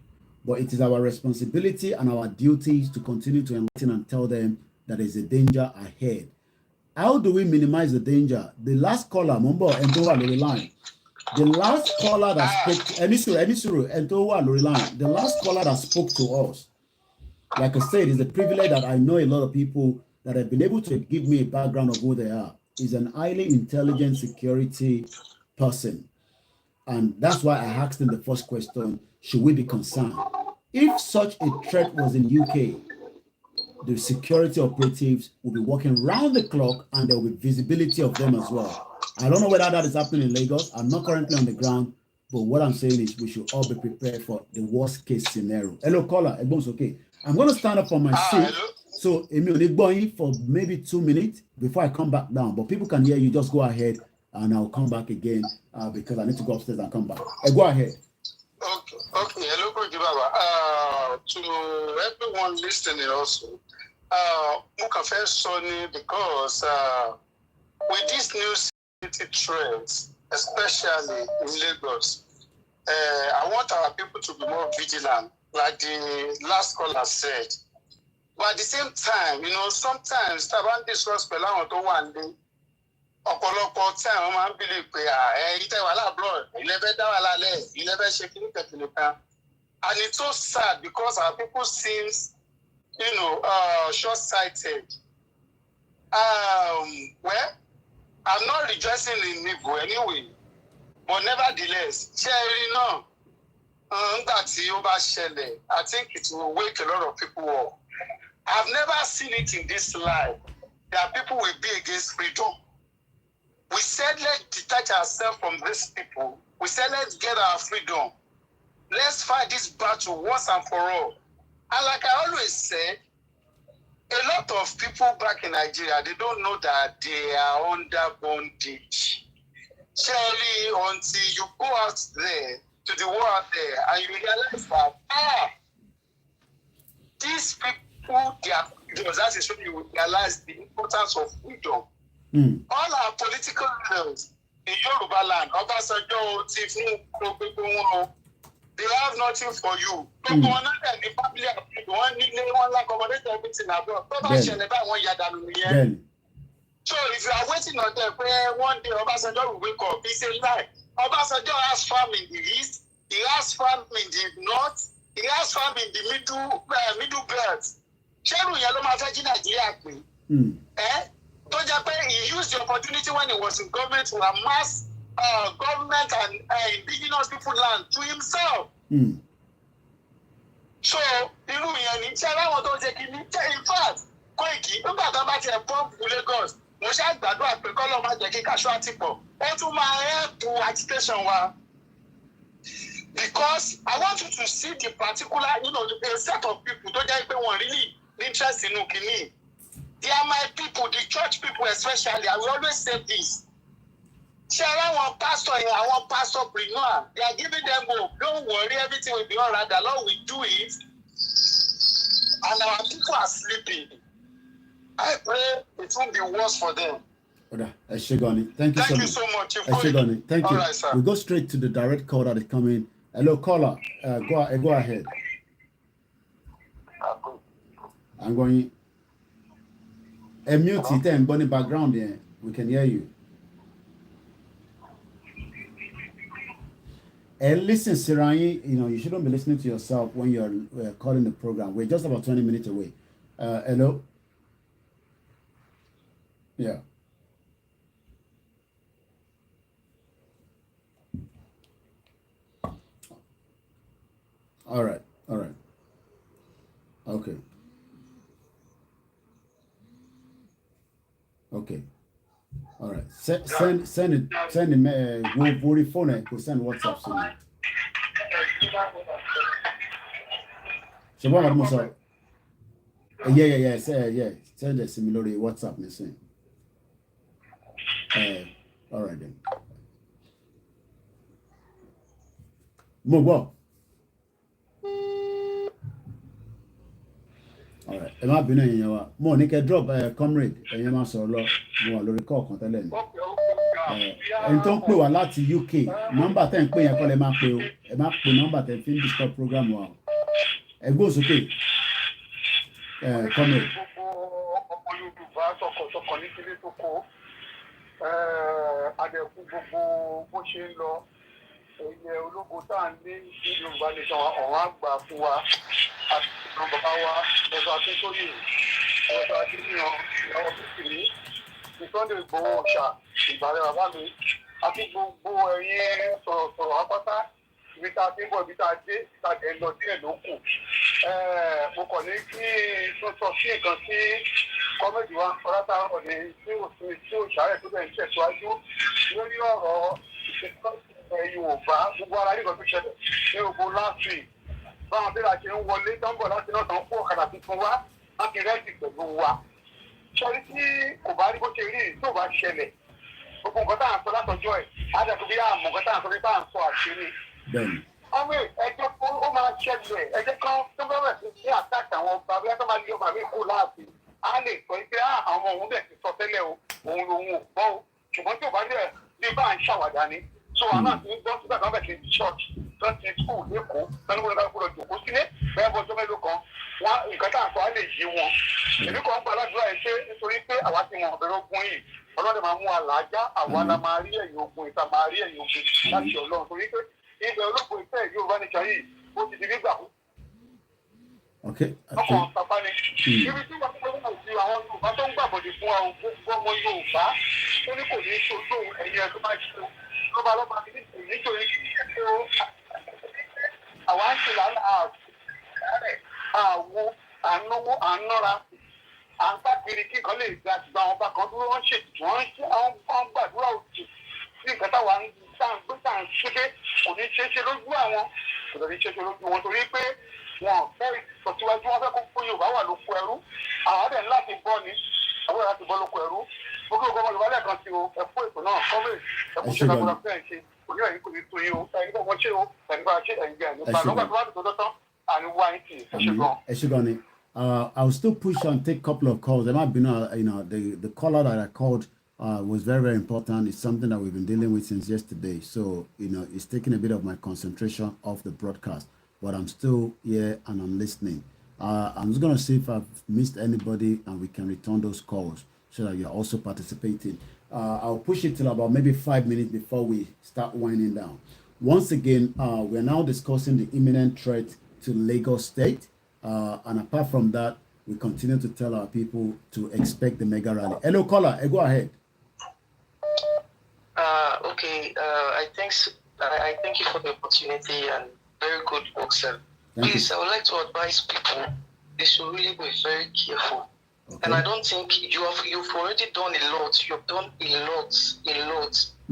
But it is our responsibility and our duties to continue to enlighten and tell them that there is a danger ahead. How do we minimize the danger? The last caller, Mumbo Entowa Lori line. The last caller that spoke to Enisuru Entowa Lori line. The last caller that spoke to us. Like I said, it's a privilege that I know a lot of people that have been able to give me a background of who they are. Is an highly intelligent security person. And that's why I asked him the first question, should we be concerned? If such a threat was in UK, the security operatives will be working round the clock and there will be visibility of them as well. I don't know whether that is happening in Lagos. I'm not currently on the ground, but what I'm saying is we should all be prepared for the worst case scenario. Hello, caller. Everyone's okay. I'm going to stand up from my seat. So, Emil, for maybe 2 minutes before I come back down. But people can hear you. Just go ahead and I'll come back again because I need to go upstairs and come back. Go ahead. Okay. Hello, Koikimedia. To everyone listening also, Mukafe Sony, because with these new security trends, especially in Lagos, I want our people to be more vigilant, like the last caller said. But at the same time, sometimes Taban discuss Pelano to one day. Ọ̀pọ̀lọpọ̀ tí àwọn máa ń bìlì pé ìtẹ̀ wà láàbùrọ̀ ilẹ̀-ẹ̀fẹ́ dá wà lálẹ́ ilẹ̀-ẹ̀fẹ́ ṣe kí ní kẹ̀kẹ́ kan. And it's so sad because our people seems, short-sighted. Well, I'm not rejoicing in evil anyway, but nevertheless, ṣé ẹ rí náà nígbà tí ó bá ṣẹlẹ̀, I think it will wake a lot of people up. I've never seen it in this life that people will be against freedom. We said let's detach ourselves from these people. We said let's get our freedom. Let's fight this battle once and for all. And like I always said, a lot of people back in Nigeria, they don't know that they are under bondage. Surely, until you go out there, to the world there, and you realize that, these people, they are freedoms. That is when you realize the importance of freedom. All our political leaders in Yorubaland, they have nothing for you. So if you are waiting on them, one day Obasanjo will wake up. He said, "Lie. Obasanjo has farm in the east, he has farm in the north, he has farm in the middle belt." He used the opportunity when he was in government to amass government and indigenous people land to himself. So, in fact, Koiki, Lagos, because I want you to see the particular, the set of people don't really interested in Ukini. They are my people, the church people especially. I will always say this. Our pastor here, our pastor Prinoa, they are giving them hope. Don't worry, everything will be all right. The Lord will do it. And our people are sleeping. I pray it won't be worse for them. Thank you so much. Thank you. Right, sir. We go straight to the direct call that is coming. Hello, caller. Go ahead. I'm going. Mute it and burn background there. We can hear you. And listen, Sirayi, you shouldn't be listening to yourself when you're calling the program. We're just about 20 minutes away. Hello? Yeah. All right. Okay. All right. Send it. Send him. We'll phone it. We'll send WhatsApp to me. Yeah. Send a similar WhatsApp message. All right then. Move on. All right. Ẹ má bínú ẹ̀yin wa. Mo ní kẹ́ drop comrade ẹ̀yin máa sọ̀rọ̀ lọ. Mo wà lórí call kan tẹ́lẹ̀ ni. Ẹni tó ń pè wá láti UK, nọ́mbà tẹ́ ń pè yẹn kọ́ lẹ máa pè o. Ẹ má pè nọ́mbà tẹ́ fi ń disturb program wa o. Ẹ gbó sókè. Comrade. Ọmọ Yorùbá sọ̀kọ̀sọ̀kọ̀ ní kílé tó kó. Adẹ̀kú gbogbo bó ṣe ń lọ. Ẹ̀yẹ ológun tá à ń ní Yorùbá nìkan ọ̀hún àgbà fún wa. Àti àwọn bàbá wa ẹ̀sọ́ Akíntòyè ẹ̀sọ́ Adéníyàn ìyàwó Bísí Sunday Igboho Ọ̀ṣà ìgbàlẹ̀ bàbá mi àti gbogbo ẹ̀yin sọ̀rọ̀ apáta ibi tá a ti ń bọ̀ ibi tá a dé ìtajà ẹ̀ lọ díẹ̀ ló kù. Mo kàn ní kí tó sọ sí nǹkan tí kọ́mẹ́dì wa ọlátàrọ̀ ní tí òṣàrẹ̀ tó bẹ̀ ń tẹ̀síwájú lórí ọ̀rọ̀ Yorùbá gbogbo ara nígbà tó ṣẹlẹ̀ ní gbogbo last week. Báwọn bí la ṣe ń wọlé tó ń bọ̀ láti náà tán kó ọ̀kadà tuntun wá láti rẹ́ẹ̀dì pẹ̀lú wa. Sọrí tí kò bá rí bó ṣe rí tó bá ṣẹlẹ̀ gbogbo nǹkan tá à ń sọ látọjọ́ ẹ̀ á dẹ̀ tó bí àmọ̀ nǹkan tá à ń sọ bí bá à ń sọ àṣírí. Ọmọ ẹjọ́ ó máa ṣẹlẹ̀ ẹjẹ́ kan tó bẹ̀rẹ̀ sí ní àtàkì àwọn ọba bí wọ́n tó máa lé ọba mi kú láàfin á lè sọ pé àwọn òun bẹ̀ ti sọ tẹ́lẹ̀ o òun lòun ò gbọ́ o ṣùgbọ́n tí ò bá dẹ̀ bí bá à ń ṣàwàdà ni. So àwọn àti ń gbọ́ sígbà kan bẹ̀ sí church tó ti school lẹ́kọ̀ọ́ lọ́nà gbọ́dọ̀ gbọ́dọ̀ jòkó sílé bẹ́ẹ̀ bọ́ ọjọ́ mélòó kan wọ́n nǹkan tá à ń sọ á lè yé wọn. Èmi kan gba aládùúrà ẹ̀ ṣe nítorí pé àwa ti mọ̀ ọ̀bẹ̀rẹ̀ ogun yìí Ọlọ́run máa mú àlàájá àwa la máa rí ẹ̀yìn ogun ìta máa rí ẹ̀yìn ogun láti Ọlọ́run torí pé ibẹ̀ ológun ìfẹ́ Yorùbá nìkan yìí ó ti di nígbà kú. Ọkọ̀ pàpà ni ibi tí wọ́n ti wọ́n ti àwọn Yorùbá tó ń gbàbọ̀dé fún wa gbogbo ọmọ Yorùbá ó ní kò ní í ṣojú ẹ̀yìn ẹ̀ tó máa ṣe lọ́ba nítorí àwa ń ṣe làálà àwọ̀ ànáwó ànára à ń káàkiri kí nǹkan lè gba àtìgbà àwọn ọba kan dúró wọ́n ṣètò wọ́n ṣe àwọn gbàdúrà òtù sí nǹkan táwa ń gbé ṣe kò ní ṣe é ṣe lójú àwọn kò ní ṣe é ṣe lójú wọn torí pé wọn fẹ́ ìtọ́síwájú wọn fẹ́ kó Yorùbá wà lóko ẹrú àwọn àdẹ̀ láti bọ́ ni àwọn láti bọ́ lóko ẹrú gbogbo ọmọ Yorùbá lẹ́ẹ̀kan sí o ẹ fún ètò náà kọ́wé ẹ kú ṣe lágbára fún ẹ̀ ṣe òní ẹ̀yìn kò ní tó yín o ẹ̀yìn kò mọ̀ ṣe o ẹ̀yìn bá ṣe ẹ̀yìn jẹ́ ẹ̀yìn bá lọ́gbà tó bá tó tọ́tán àní wá yín tì ẹ ṣe gan. ẹ ṣe gan ni I'll still push and take a couple of calls. There might be the caller that I called was very, very important. It's something that we've been dealing with since yesterday. So, it's taking a bit of my concentration off the broadcast. But I'm still here and I'm listening. I'm just going to see if I've missed anybody and we can return those calls so that you're also participating. I'll push it till about maybe 5 minutes before we start winding down. Once again, we're now discussing the imminent threat to Lagos State. And apart from that, we continue to tell our people to expect the mega rally. Hello, caller. Go ahead. Okay. I thank you for the opportunity and very good work, sir. Please, I would like to advise people they should really be very careful. Okay. And I don't think you've already done a lot. You've done a lot.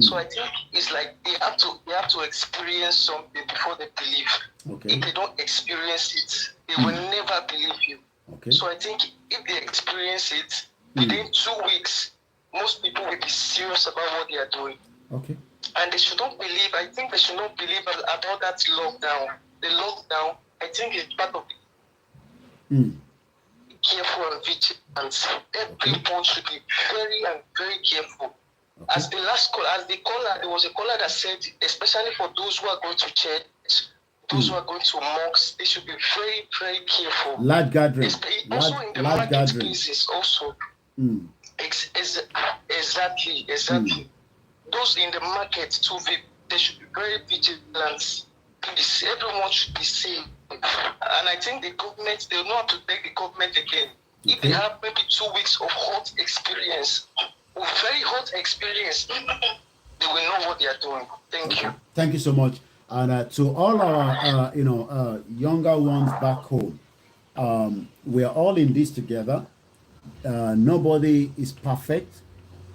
So I think it's like they have to experience something before they believe. Okay. If they don't experience it, they will never believe you. Okay. So I think if they experience it within 2 weeks, most people will be serious about what they are doing. Okay. And they should not believe. I think they should not believe about that lockdown. The lockdown, I think, is part of it. Careful and vigilant. Everyone should be very careful. Okay. As the caller, there was a caller that said, especially for those who are going to church, those who are going to mosques, they should be very, very careful. Large gathering. Also in the marketplaces, also. Exactly. Those in the market too, they should be very vigilant. Please, everyone should be safe. And I think the government, they will know how to take the government again. Okay. If they have maybe 2 weeks of hot experience, very hot experience, they will know what they are doing. Thank you. Thank you so much. And to all our, younger ones back home, we are all in this together. Nobody is perfect.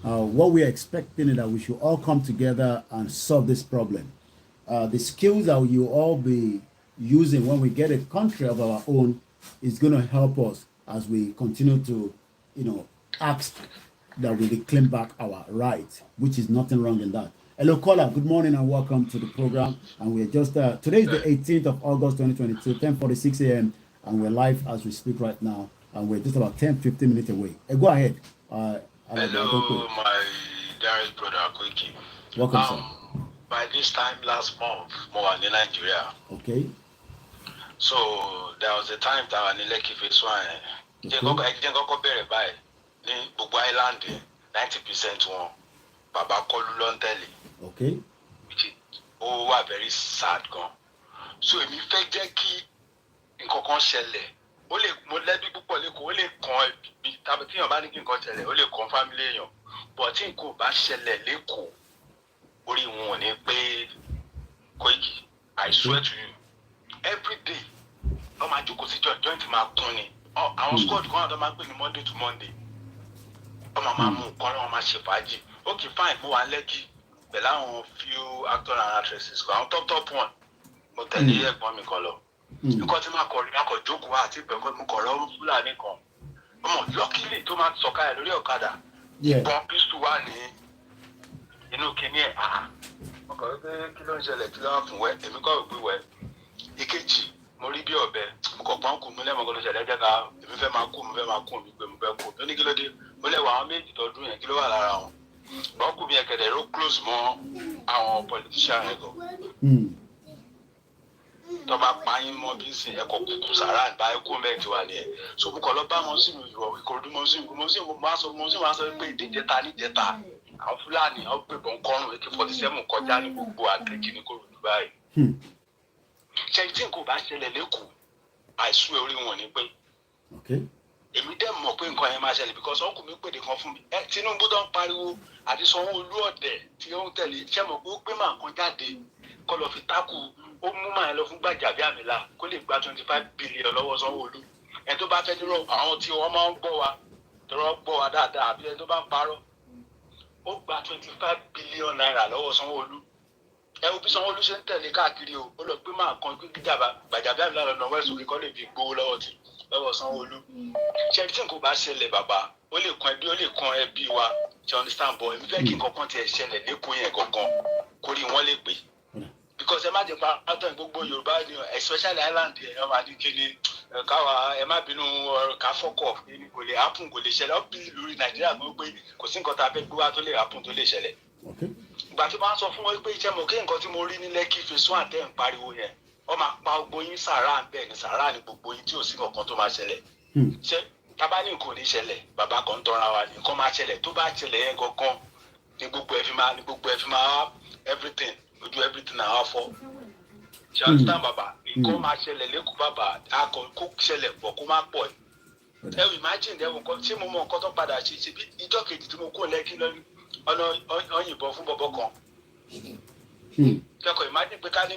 What we are expecting is that we should all come together and solve this problem. The skills that you all be using when we get a country of our own is going to help us as we continue to, ask that we reclaim back our rights, which is nothing wrong in that. Hello, caller. Good morning and welcome to the program. And we're just, today is the 18th of August, 2022, 10:46 a.m. And we're live as we speak right now. And we're just about 10-15 minutes away. Go ahead. Hello, my dearest brother, Koiki. Welcome, sir. By this time last month, more in Nigeria. Okay. So there was a time that I needed to face one. I didn't go very by Bubu Island, 90% one. Baba Colonial. Okay. Which is very sad gone. So if you fake Jackie in Kokon Shelley, only let people only come be tabating about in Cotelli, only come family. But in Kuba Shelley, Leko, only one pay Koiki. I swear to you, every day, no matter you consider joint my Tony. Oh, I was called to go out of my Monday to Monday. Oh, my mom, call on my shefaji. Okay, fine, more and lucky. But I want few actors and actresses. I'm top one. But tell you, me color. Because I'm a joke, what I because I'm color, Fulani come. Luckily, to my soccer, Okada. Yeah. Bumpers to one, Kenya. Okay, kilo jele, kilo from where, and we go everywhere. Ikechi, Moribi Obe, Mokopan, Kumule, Mogolo Jalaga, Vemakum, Vemakum, Onigilodi, Mulewa, made it or doing a kilo around. Boku bi ekede ro close mo àwọn politician ego. Tó bá pa yín mọ́ bí sin eko kuku sara ba e ko me ti wa ni e. So bu ko lọ bá wọn sí mi yo Ìkòròdú mo ma sọ pé ìdíjẹta ní jẹta. Àwọn Fúlàní ó pé bon korun AK-47 kọjá ní gbogbo Agric ní Ìkòròdú báyìí. Ṣé tin kò bá ṣẹlẹ̀ lÉkòó. I swear orí wọn ni pé. Okay. Èmi dẹ̀ mọ̀ pé nǹkan yẹn máa ṣẹlẹ̀ because ọkùnrin mi pèdè kan fún mi. Tinubu tó ń pariwo àti Sanwó-Olú ọ̀dẹ̀ tí ó ń tẹ̀lé ṣé mo pé ó gbé màá kan jáde kó lọ fi tákù ó mú màá lọ fún Gbajabiamila kó lè gba 25 billion lọ́wọ́ Sanwó-Olú. Ẹni tó bá fẹ́ dúró àwọn tí wọ́n máa ń gbọ́ wa tọrọ gbọ́ wa dáadáa àbí ẹni tó bá ń parọ́ ó gba 25 billion naira lọ́wọ́ Sanwó-Olú ẹ wo bí Sanwó-Olú ṣe ń tẹ̀lé káàkiri o ó lọ gbé máa kan gbàjàbí àbí lọ́nà wẹ́ẹ̀sì òkè kọ́ lè fi gbowó lọ́wọ́ Sanwó-Olú ṣe tí nǹkan bá ṣẹlẹ̀ bàbá ó lè kan ẹbí ó lè kan ẹbí wa ṣe understand bọ̀ èmi fẹ́ kí nǹkan kan tiẹ̀ ṣẹlẹ̀ lẹ́kọ̀ọ́ yẹn gangan kó rí wọ́n lè pè because ẹ má jẹ́ pa pátán gbogbo Yorùbá ni especially island ẹ̀ ọmọ adékèlé káwa ẹ má bínú ká fọ́kọ̀ kò lè happen kò lè ṣẹlẹ̀ ó bí lórí Nàìjíríà gbọ́ pé kò sí nǹkan tá a fẹ́ gbé wá tó lè happen tó lè ṣẹlẹ̀ ìgbà tí wọ́n sọ fún wọn pé iṣẹ́ mọ̀ kí nǹkan tí mo rí ní Lẹ́kì phase 1 tẹ́ ń pariwo yẹn wọ́n máa pa gbogbo yín sàrà bẹ́ẹ̀ ni sàrà ni gbogbo yín tí ò sí nǹkan tó máa ṣẹlẹ̀ ṣé tábà ní nǹkan ò ní ṣẹlẹ̀ bàbá kan ń tọ́ra wa ní nǹkan máa ṣẹlẹ̀ tó bá ṣẹlẹ̀ yẹn gangan ní gbogbo ẹ̀ fi máa everything ojú everything náà wá fọ́ ṣe understand bàbá nǹkan máa ṣẹlẹ̀ lẹ́kọ̀ọ́ bàbá akọ kó ṣẹlẹ̀ pọ̀ kó má pọ̀ ẹ imagine ẹ̀wọ̀n kan tí mo mọ nǹkan tó padà ṣe bí ìjọ́ kejì tí mo kó Lẹ́kì lọ́nà ọyìnbọn fún bọ̀bọ̀ kan kẹ́kọ̀ọ́ imagine pé ká ní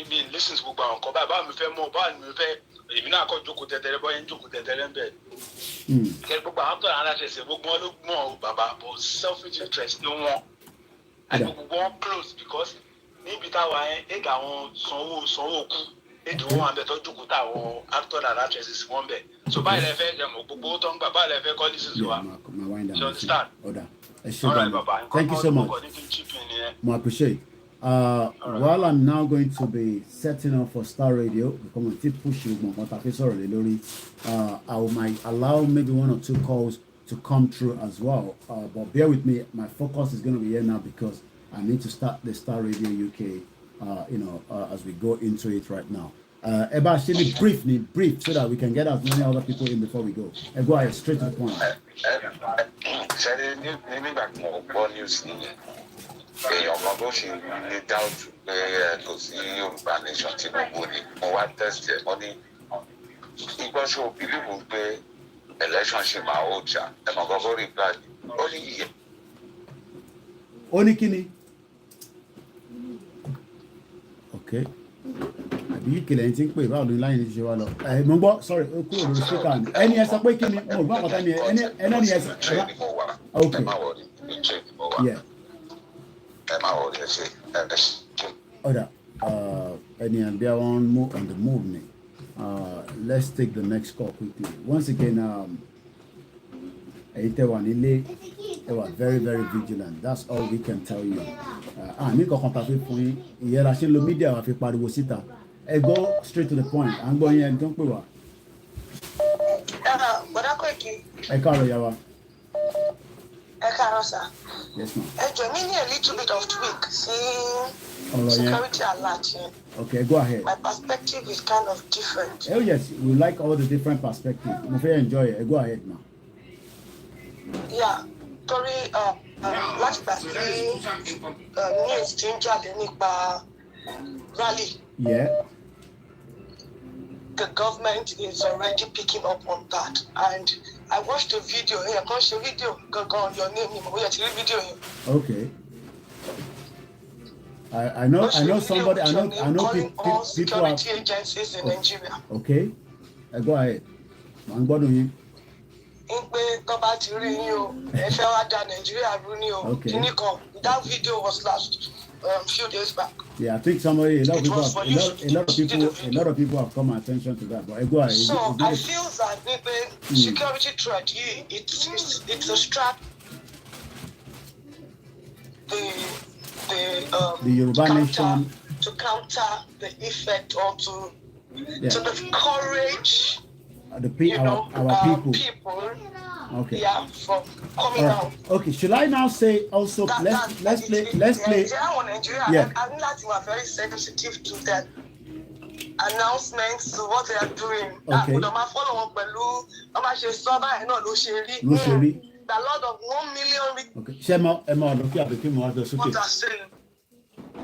mi listen to gbogbo àwọn nǹkan báwo mi fẹ́ mọ̀ báwo mi fẹ́ èmi náà kọ́ jókòó tẹ́tẹ́rẹ́ bọ́ yẹn jókòó tẹ́tẹ́rẹ́ ń bẹ̀ kẹ́ gbogbo àwọn tó ara ṣẹ̀ṣẹ̀ gbogbo wọn ló mọ̀ ọ́ bàbá but selfish interest ló wọ́n àti gbogbo wọn close because níbi táwa yẹn èdè àwọn sanwó kú èdè wọn àbẹ tó jókòó táwọn actor and actresses wọn bẹ̀ so báyìí lẹ fẹ́ jẹmọ̀ gbogbo tó ń gbà báyìí lẹ fẹ́ kọ́ lísìsì wa you understand. Thank you so much. I appreciate. While I'm now going to be setting up for Star Radio, because I push you, I might allow maybe 1 or 2 calls to come through as well. But bear with me, my focus is going to be here now because I need to start the Star Radio UK, as we go into it right now. Eba, actually brief so that we can get as many other people in before we go. Go ahead, straight to the point. Èèyàn kan tó ṣe ní dáùtù pé kò sí Yorùbá nation tí gbogbo ni mo wá test ẹ̀ wọ́n ní ìgbọ́sọ̀ bílíìfù pé election ṣe máa ó jà ẹ̀ mọ̀ kọ́kọ́ rí plan ó ní iye. Ó ní kí ni? Okay. Àbí ìkìlẹ̀ yín ti ń pè báwo ni láyé ní ti ṣe wá lọ. Mo gbọ́ sorry ó kúrò lórí speaker ni. Ẹni ẹ sọ pé kí ni? Mo gbọ́ àkọ́tà ni ẹni ẹ sọ. Okay. Yeah. Order. And they are on the move. Let's take the next call quickly. Once again, they were very, very vigilant. That's all we can tell you. Go straight to the point. I'm going here and don't put what. Yes, ma'am. A little bit of tweak. Security alert. Okay, go ahead. My perspective is kind of different. Oh yes, we like all the different perspectives. I'm very enjoy it. Go ahead now. Yeah, sorry. Last time, news change nípa rally. Yeah. The government is already picking up on that, and I watched a video. I watched a video. Your name. Okay. I know somebody. I know people. Security agencies in Nigeria. Okay. Go ahead. I'm going to. Okay. That video was last few days back. Yeah, I think a lot of people have come attention to that. But go ahead. So I feel that security threat, it's a strap. The Yoruba nation to counter the effect or to discourage our people. Okay. Yeah, from coming out. Okay, should I now say also let's play. Yeah. I'm not very sensitive to that announcements to what they are doing. Okay. The lot of 1 million. Okay.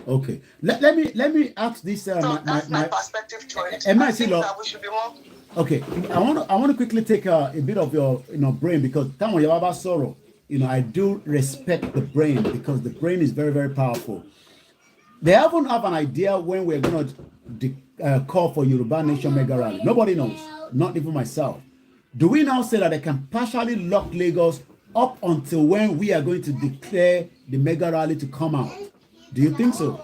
Okay. Let me ask this. That's my perspective to it. I think that we should be more. Okay, I want to quickly take a bit of your brain because I do respect the brain because the brain is very, very powerful. They haven't have an idea when we're going to call for Yoruba Nation mega rally. Nobody knows, not even myself. do we now say that they can partially lock Lagos up until when we are going to declare the mega rally to come out? Do you think so?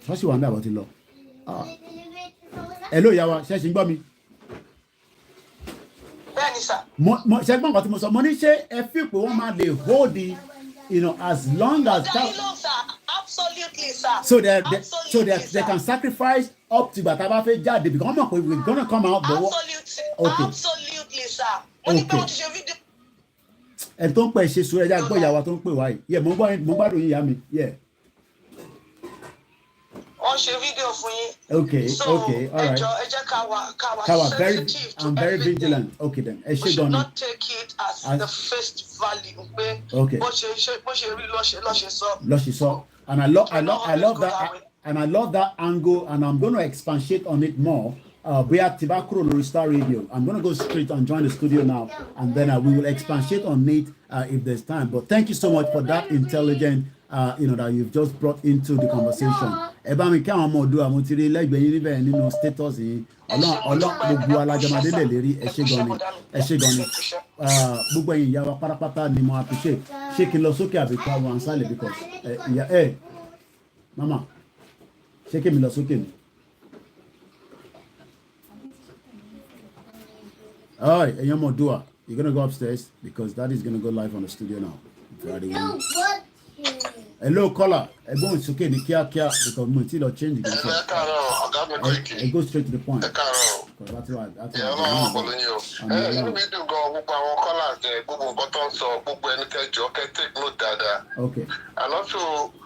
What's your wonder about the law? Hello, Yawa. Ṣé ń gbọ́ mi? Bẹ́ẹ̀ni sir. Ṣé gbọ́n nǹkan tí mo sọ? Mo ní ṣé ẹ fi pé wọ́n máa lè hold the, as long as that. Absolutely, sir. So they can sacrifice up to bàtà bá fẹ́ jáde because wọ́n mọ̀ pé we're gonna come out. Absolutely, sir. Okay. Ẹ tó ń pẹ́ ṣe sùúrù ẹja gbọ́ ìyàwó tó ń pè wáyé. Mo gbádùn yín ìyá mi. Wọ́n ṣe fídíò fún yín. Okay, all right. Ẹ jẹ́ ká wà sensitive to very vigilant. Okay then. We should not take it as the first value. Okay. Bó ṣe rí lọ́ṣẹ̀ sọ. And I love that. And I love that angle. And I'm going to expatiate on it more. We are Tibakuro Lori Star Radio. I'm going to go straight and join the studio now, and then we will expatiate on it if there's time. But thank you so much for that intelligent, that you've just brought into the conversation. Eba mi kí àwọn ọmọ Oòduà mo ti rí lẹ́gbẹ̀ẹ́ yín níbẹ̀ nínú status yìí. Ọlọ́run gbogbo alájọmọdé lè lérí ẹ ṣé gan ni. Gbogbo ẹ̀yin ìyá wa pátápátá ni mo appreciate. Ṣé kí n lọ sókè àbí ká wọn sálẹ̀ because mama ṣé kí mi lọ sókè ni. All right, ẹ̀yin ọmọ Oòduà, you're gonna go upstairs because Daddy is gonna go live on the studio now. Hello, caller. Ẹ̀gbọ́n ìsókè ní kíákíá because mo ti lọ change the game. I go straight to the point. That's right. Inú mi dùn gan gbogbo àwọn callers gbogbo nǹkan tó ń sọ gbogbo ẹni kẹjọ take note dáadáa. Okay. And also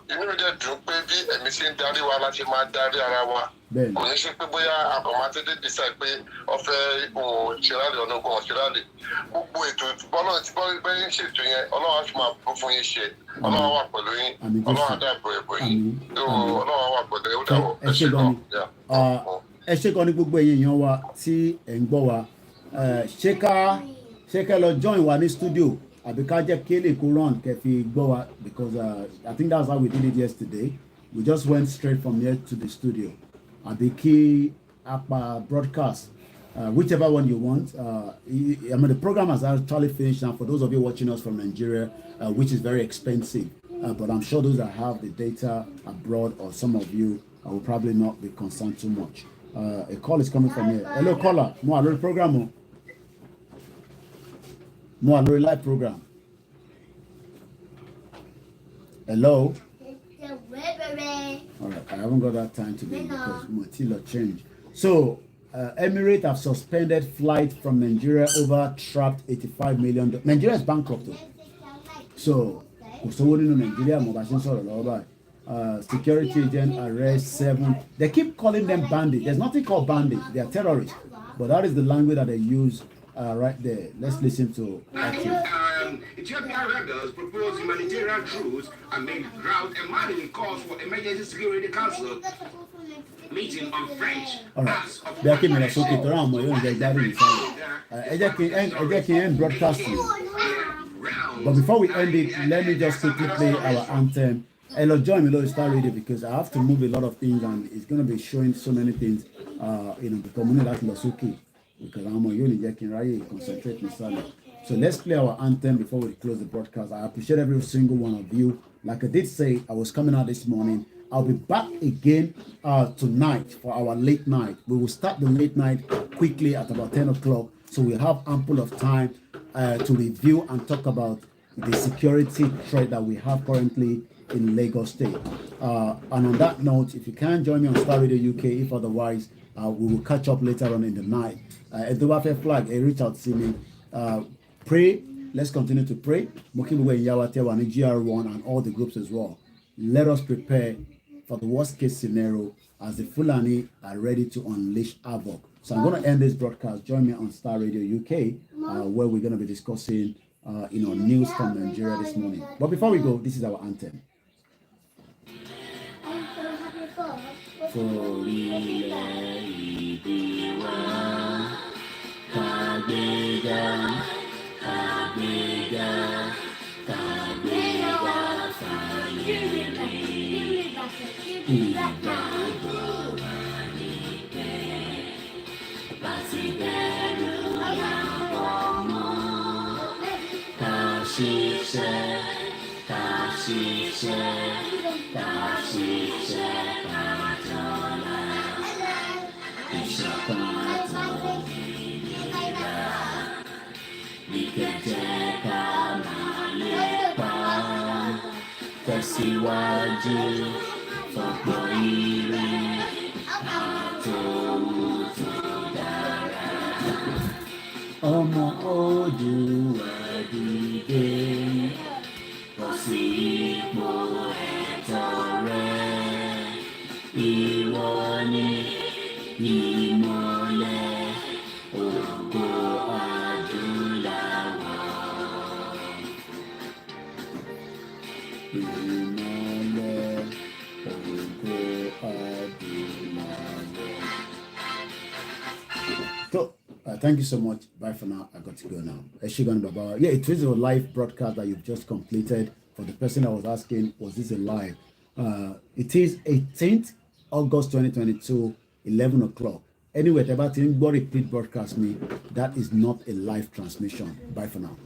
inú mi dẹ̀ dùn pé bí ẹ̀mí ṣe ń darí wa la ṣe máa darí ara wa. Kò ní ṣe pé bóyá àkọ́mátẹ́dé decide pé ọ̀fẹ́ òun ṣẹlẹ̀ ọ̀nà ògùn ọ̀ṣẹlẹ̀. Gbogbo ètò ìbọ́lọ̀ tí bẹ́ẹ̀ ń ṣètò yẹn Ọlọ́run á fi máa bọ́ fún yín ṣe. Ọlọ́run wà pẹ̀lú yín. Ọlọ́run á dáàbò ẹ̀bọ̀ yín. Ọlọ́run wà pẹ̀lú yín. Ó dàbọ̀ ẹ ṣé gan. Ẹ ṣé gan ni gbogbo èèyàn wa tí ẹ̀ ń gbọ́ wa. Ṣé ká lọ join wa ní studio àbí ká jẹ́ kí lè kó run kẹ́ fi gbọ́ wa because I think that's how we did it yesterday. We just went straight from here to the studio. Àbí kí apá broadcast whichever one you want. The program has actually finished now for those of you watching us from Nigeria, which is very expensive. But I'm sure those that have the data abroad or some of you will probably not be concerned too much. A call is coming from here. Hello, caller. Mo alori program. Mo alori live program. Hello. All right, I haven't got that time today because Motila changed. So, Emirates have suspended flight from Nigeria over trapped $85 million. Nigeria is bankrupt. So, Nigeria, security agent arrest 7. They keep calling them bandits. There's nothing called bandits. They are terrorists. But that is the language that they use right there. Let's listen to Ethiopian rebels propose humanitarian truce amid drought and Mali calls for emergency security council meeting on French. All right. But before we end it, let me just quickly play our anthem. Hello, join me, Lord Star Radio, because I have to move a lot of things and it's going to be showing so many things, because we like Losuki, because I'm only concentrate myself. So let's play our anthem before we close the broadcast. I appreciate every single one of you. Like I did say, I was coming out this morning. I'll be back again tonight for our late night. We will start the late night quickly at about 10 o'clock. So we have ample of time to review and talk about the security threat that we have currently in Lagos State. And on that note, if you can join me on Star Radio UK, if otherwise, we will catch up later on in the night. Eduwafe flag, reach out to me. Pray. Let's continue to pray. Mokibuwe Yawatewa and GR1 and all the groups as well. Let us prepare for the worst case scenario as the Fulani are ready to unleash havoc. So I'm going to end this broadcast. Join me on Star Radio UK, where we're going to be discussing news from Nigeria this morning. But before we go, this is our anthem. ṣiṣẹ́, ká ṣiṣẹ́, ká ṣiṣẹ́, ká jọlá. Ìṣọ̀kan àtòmìnira, ní kẹ̀kẹ́ ká máa lépa. Tẹ̀síwájú fọ̀pọ̀ ire àtòhun tó dára. Ọmọ Oòduà dìde, bọ́ sí ipò ẹ̀tọ́ rẹ. Ìwọ ni ìmọ́lẹ̀ ògo adúláwọ̀. Ìmọ́lẹ̀ ògo adúláwọ̀. So, thank you so much. Bye for now. I got to go now. Eshigan Baba. Yeah, it was a live broadcast that you've just completed. For the person I was asking, was this a live? It is 18th August 2022, 11 o'clock. Anyway, about repeat broadcast me, that is not a live transmission. Bye for now.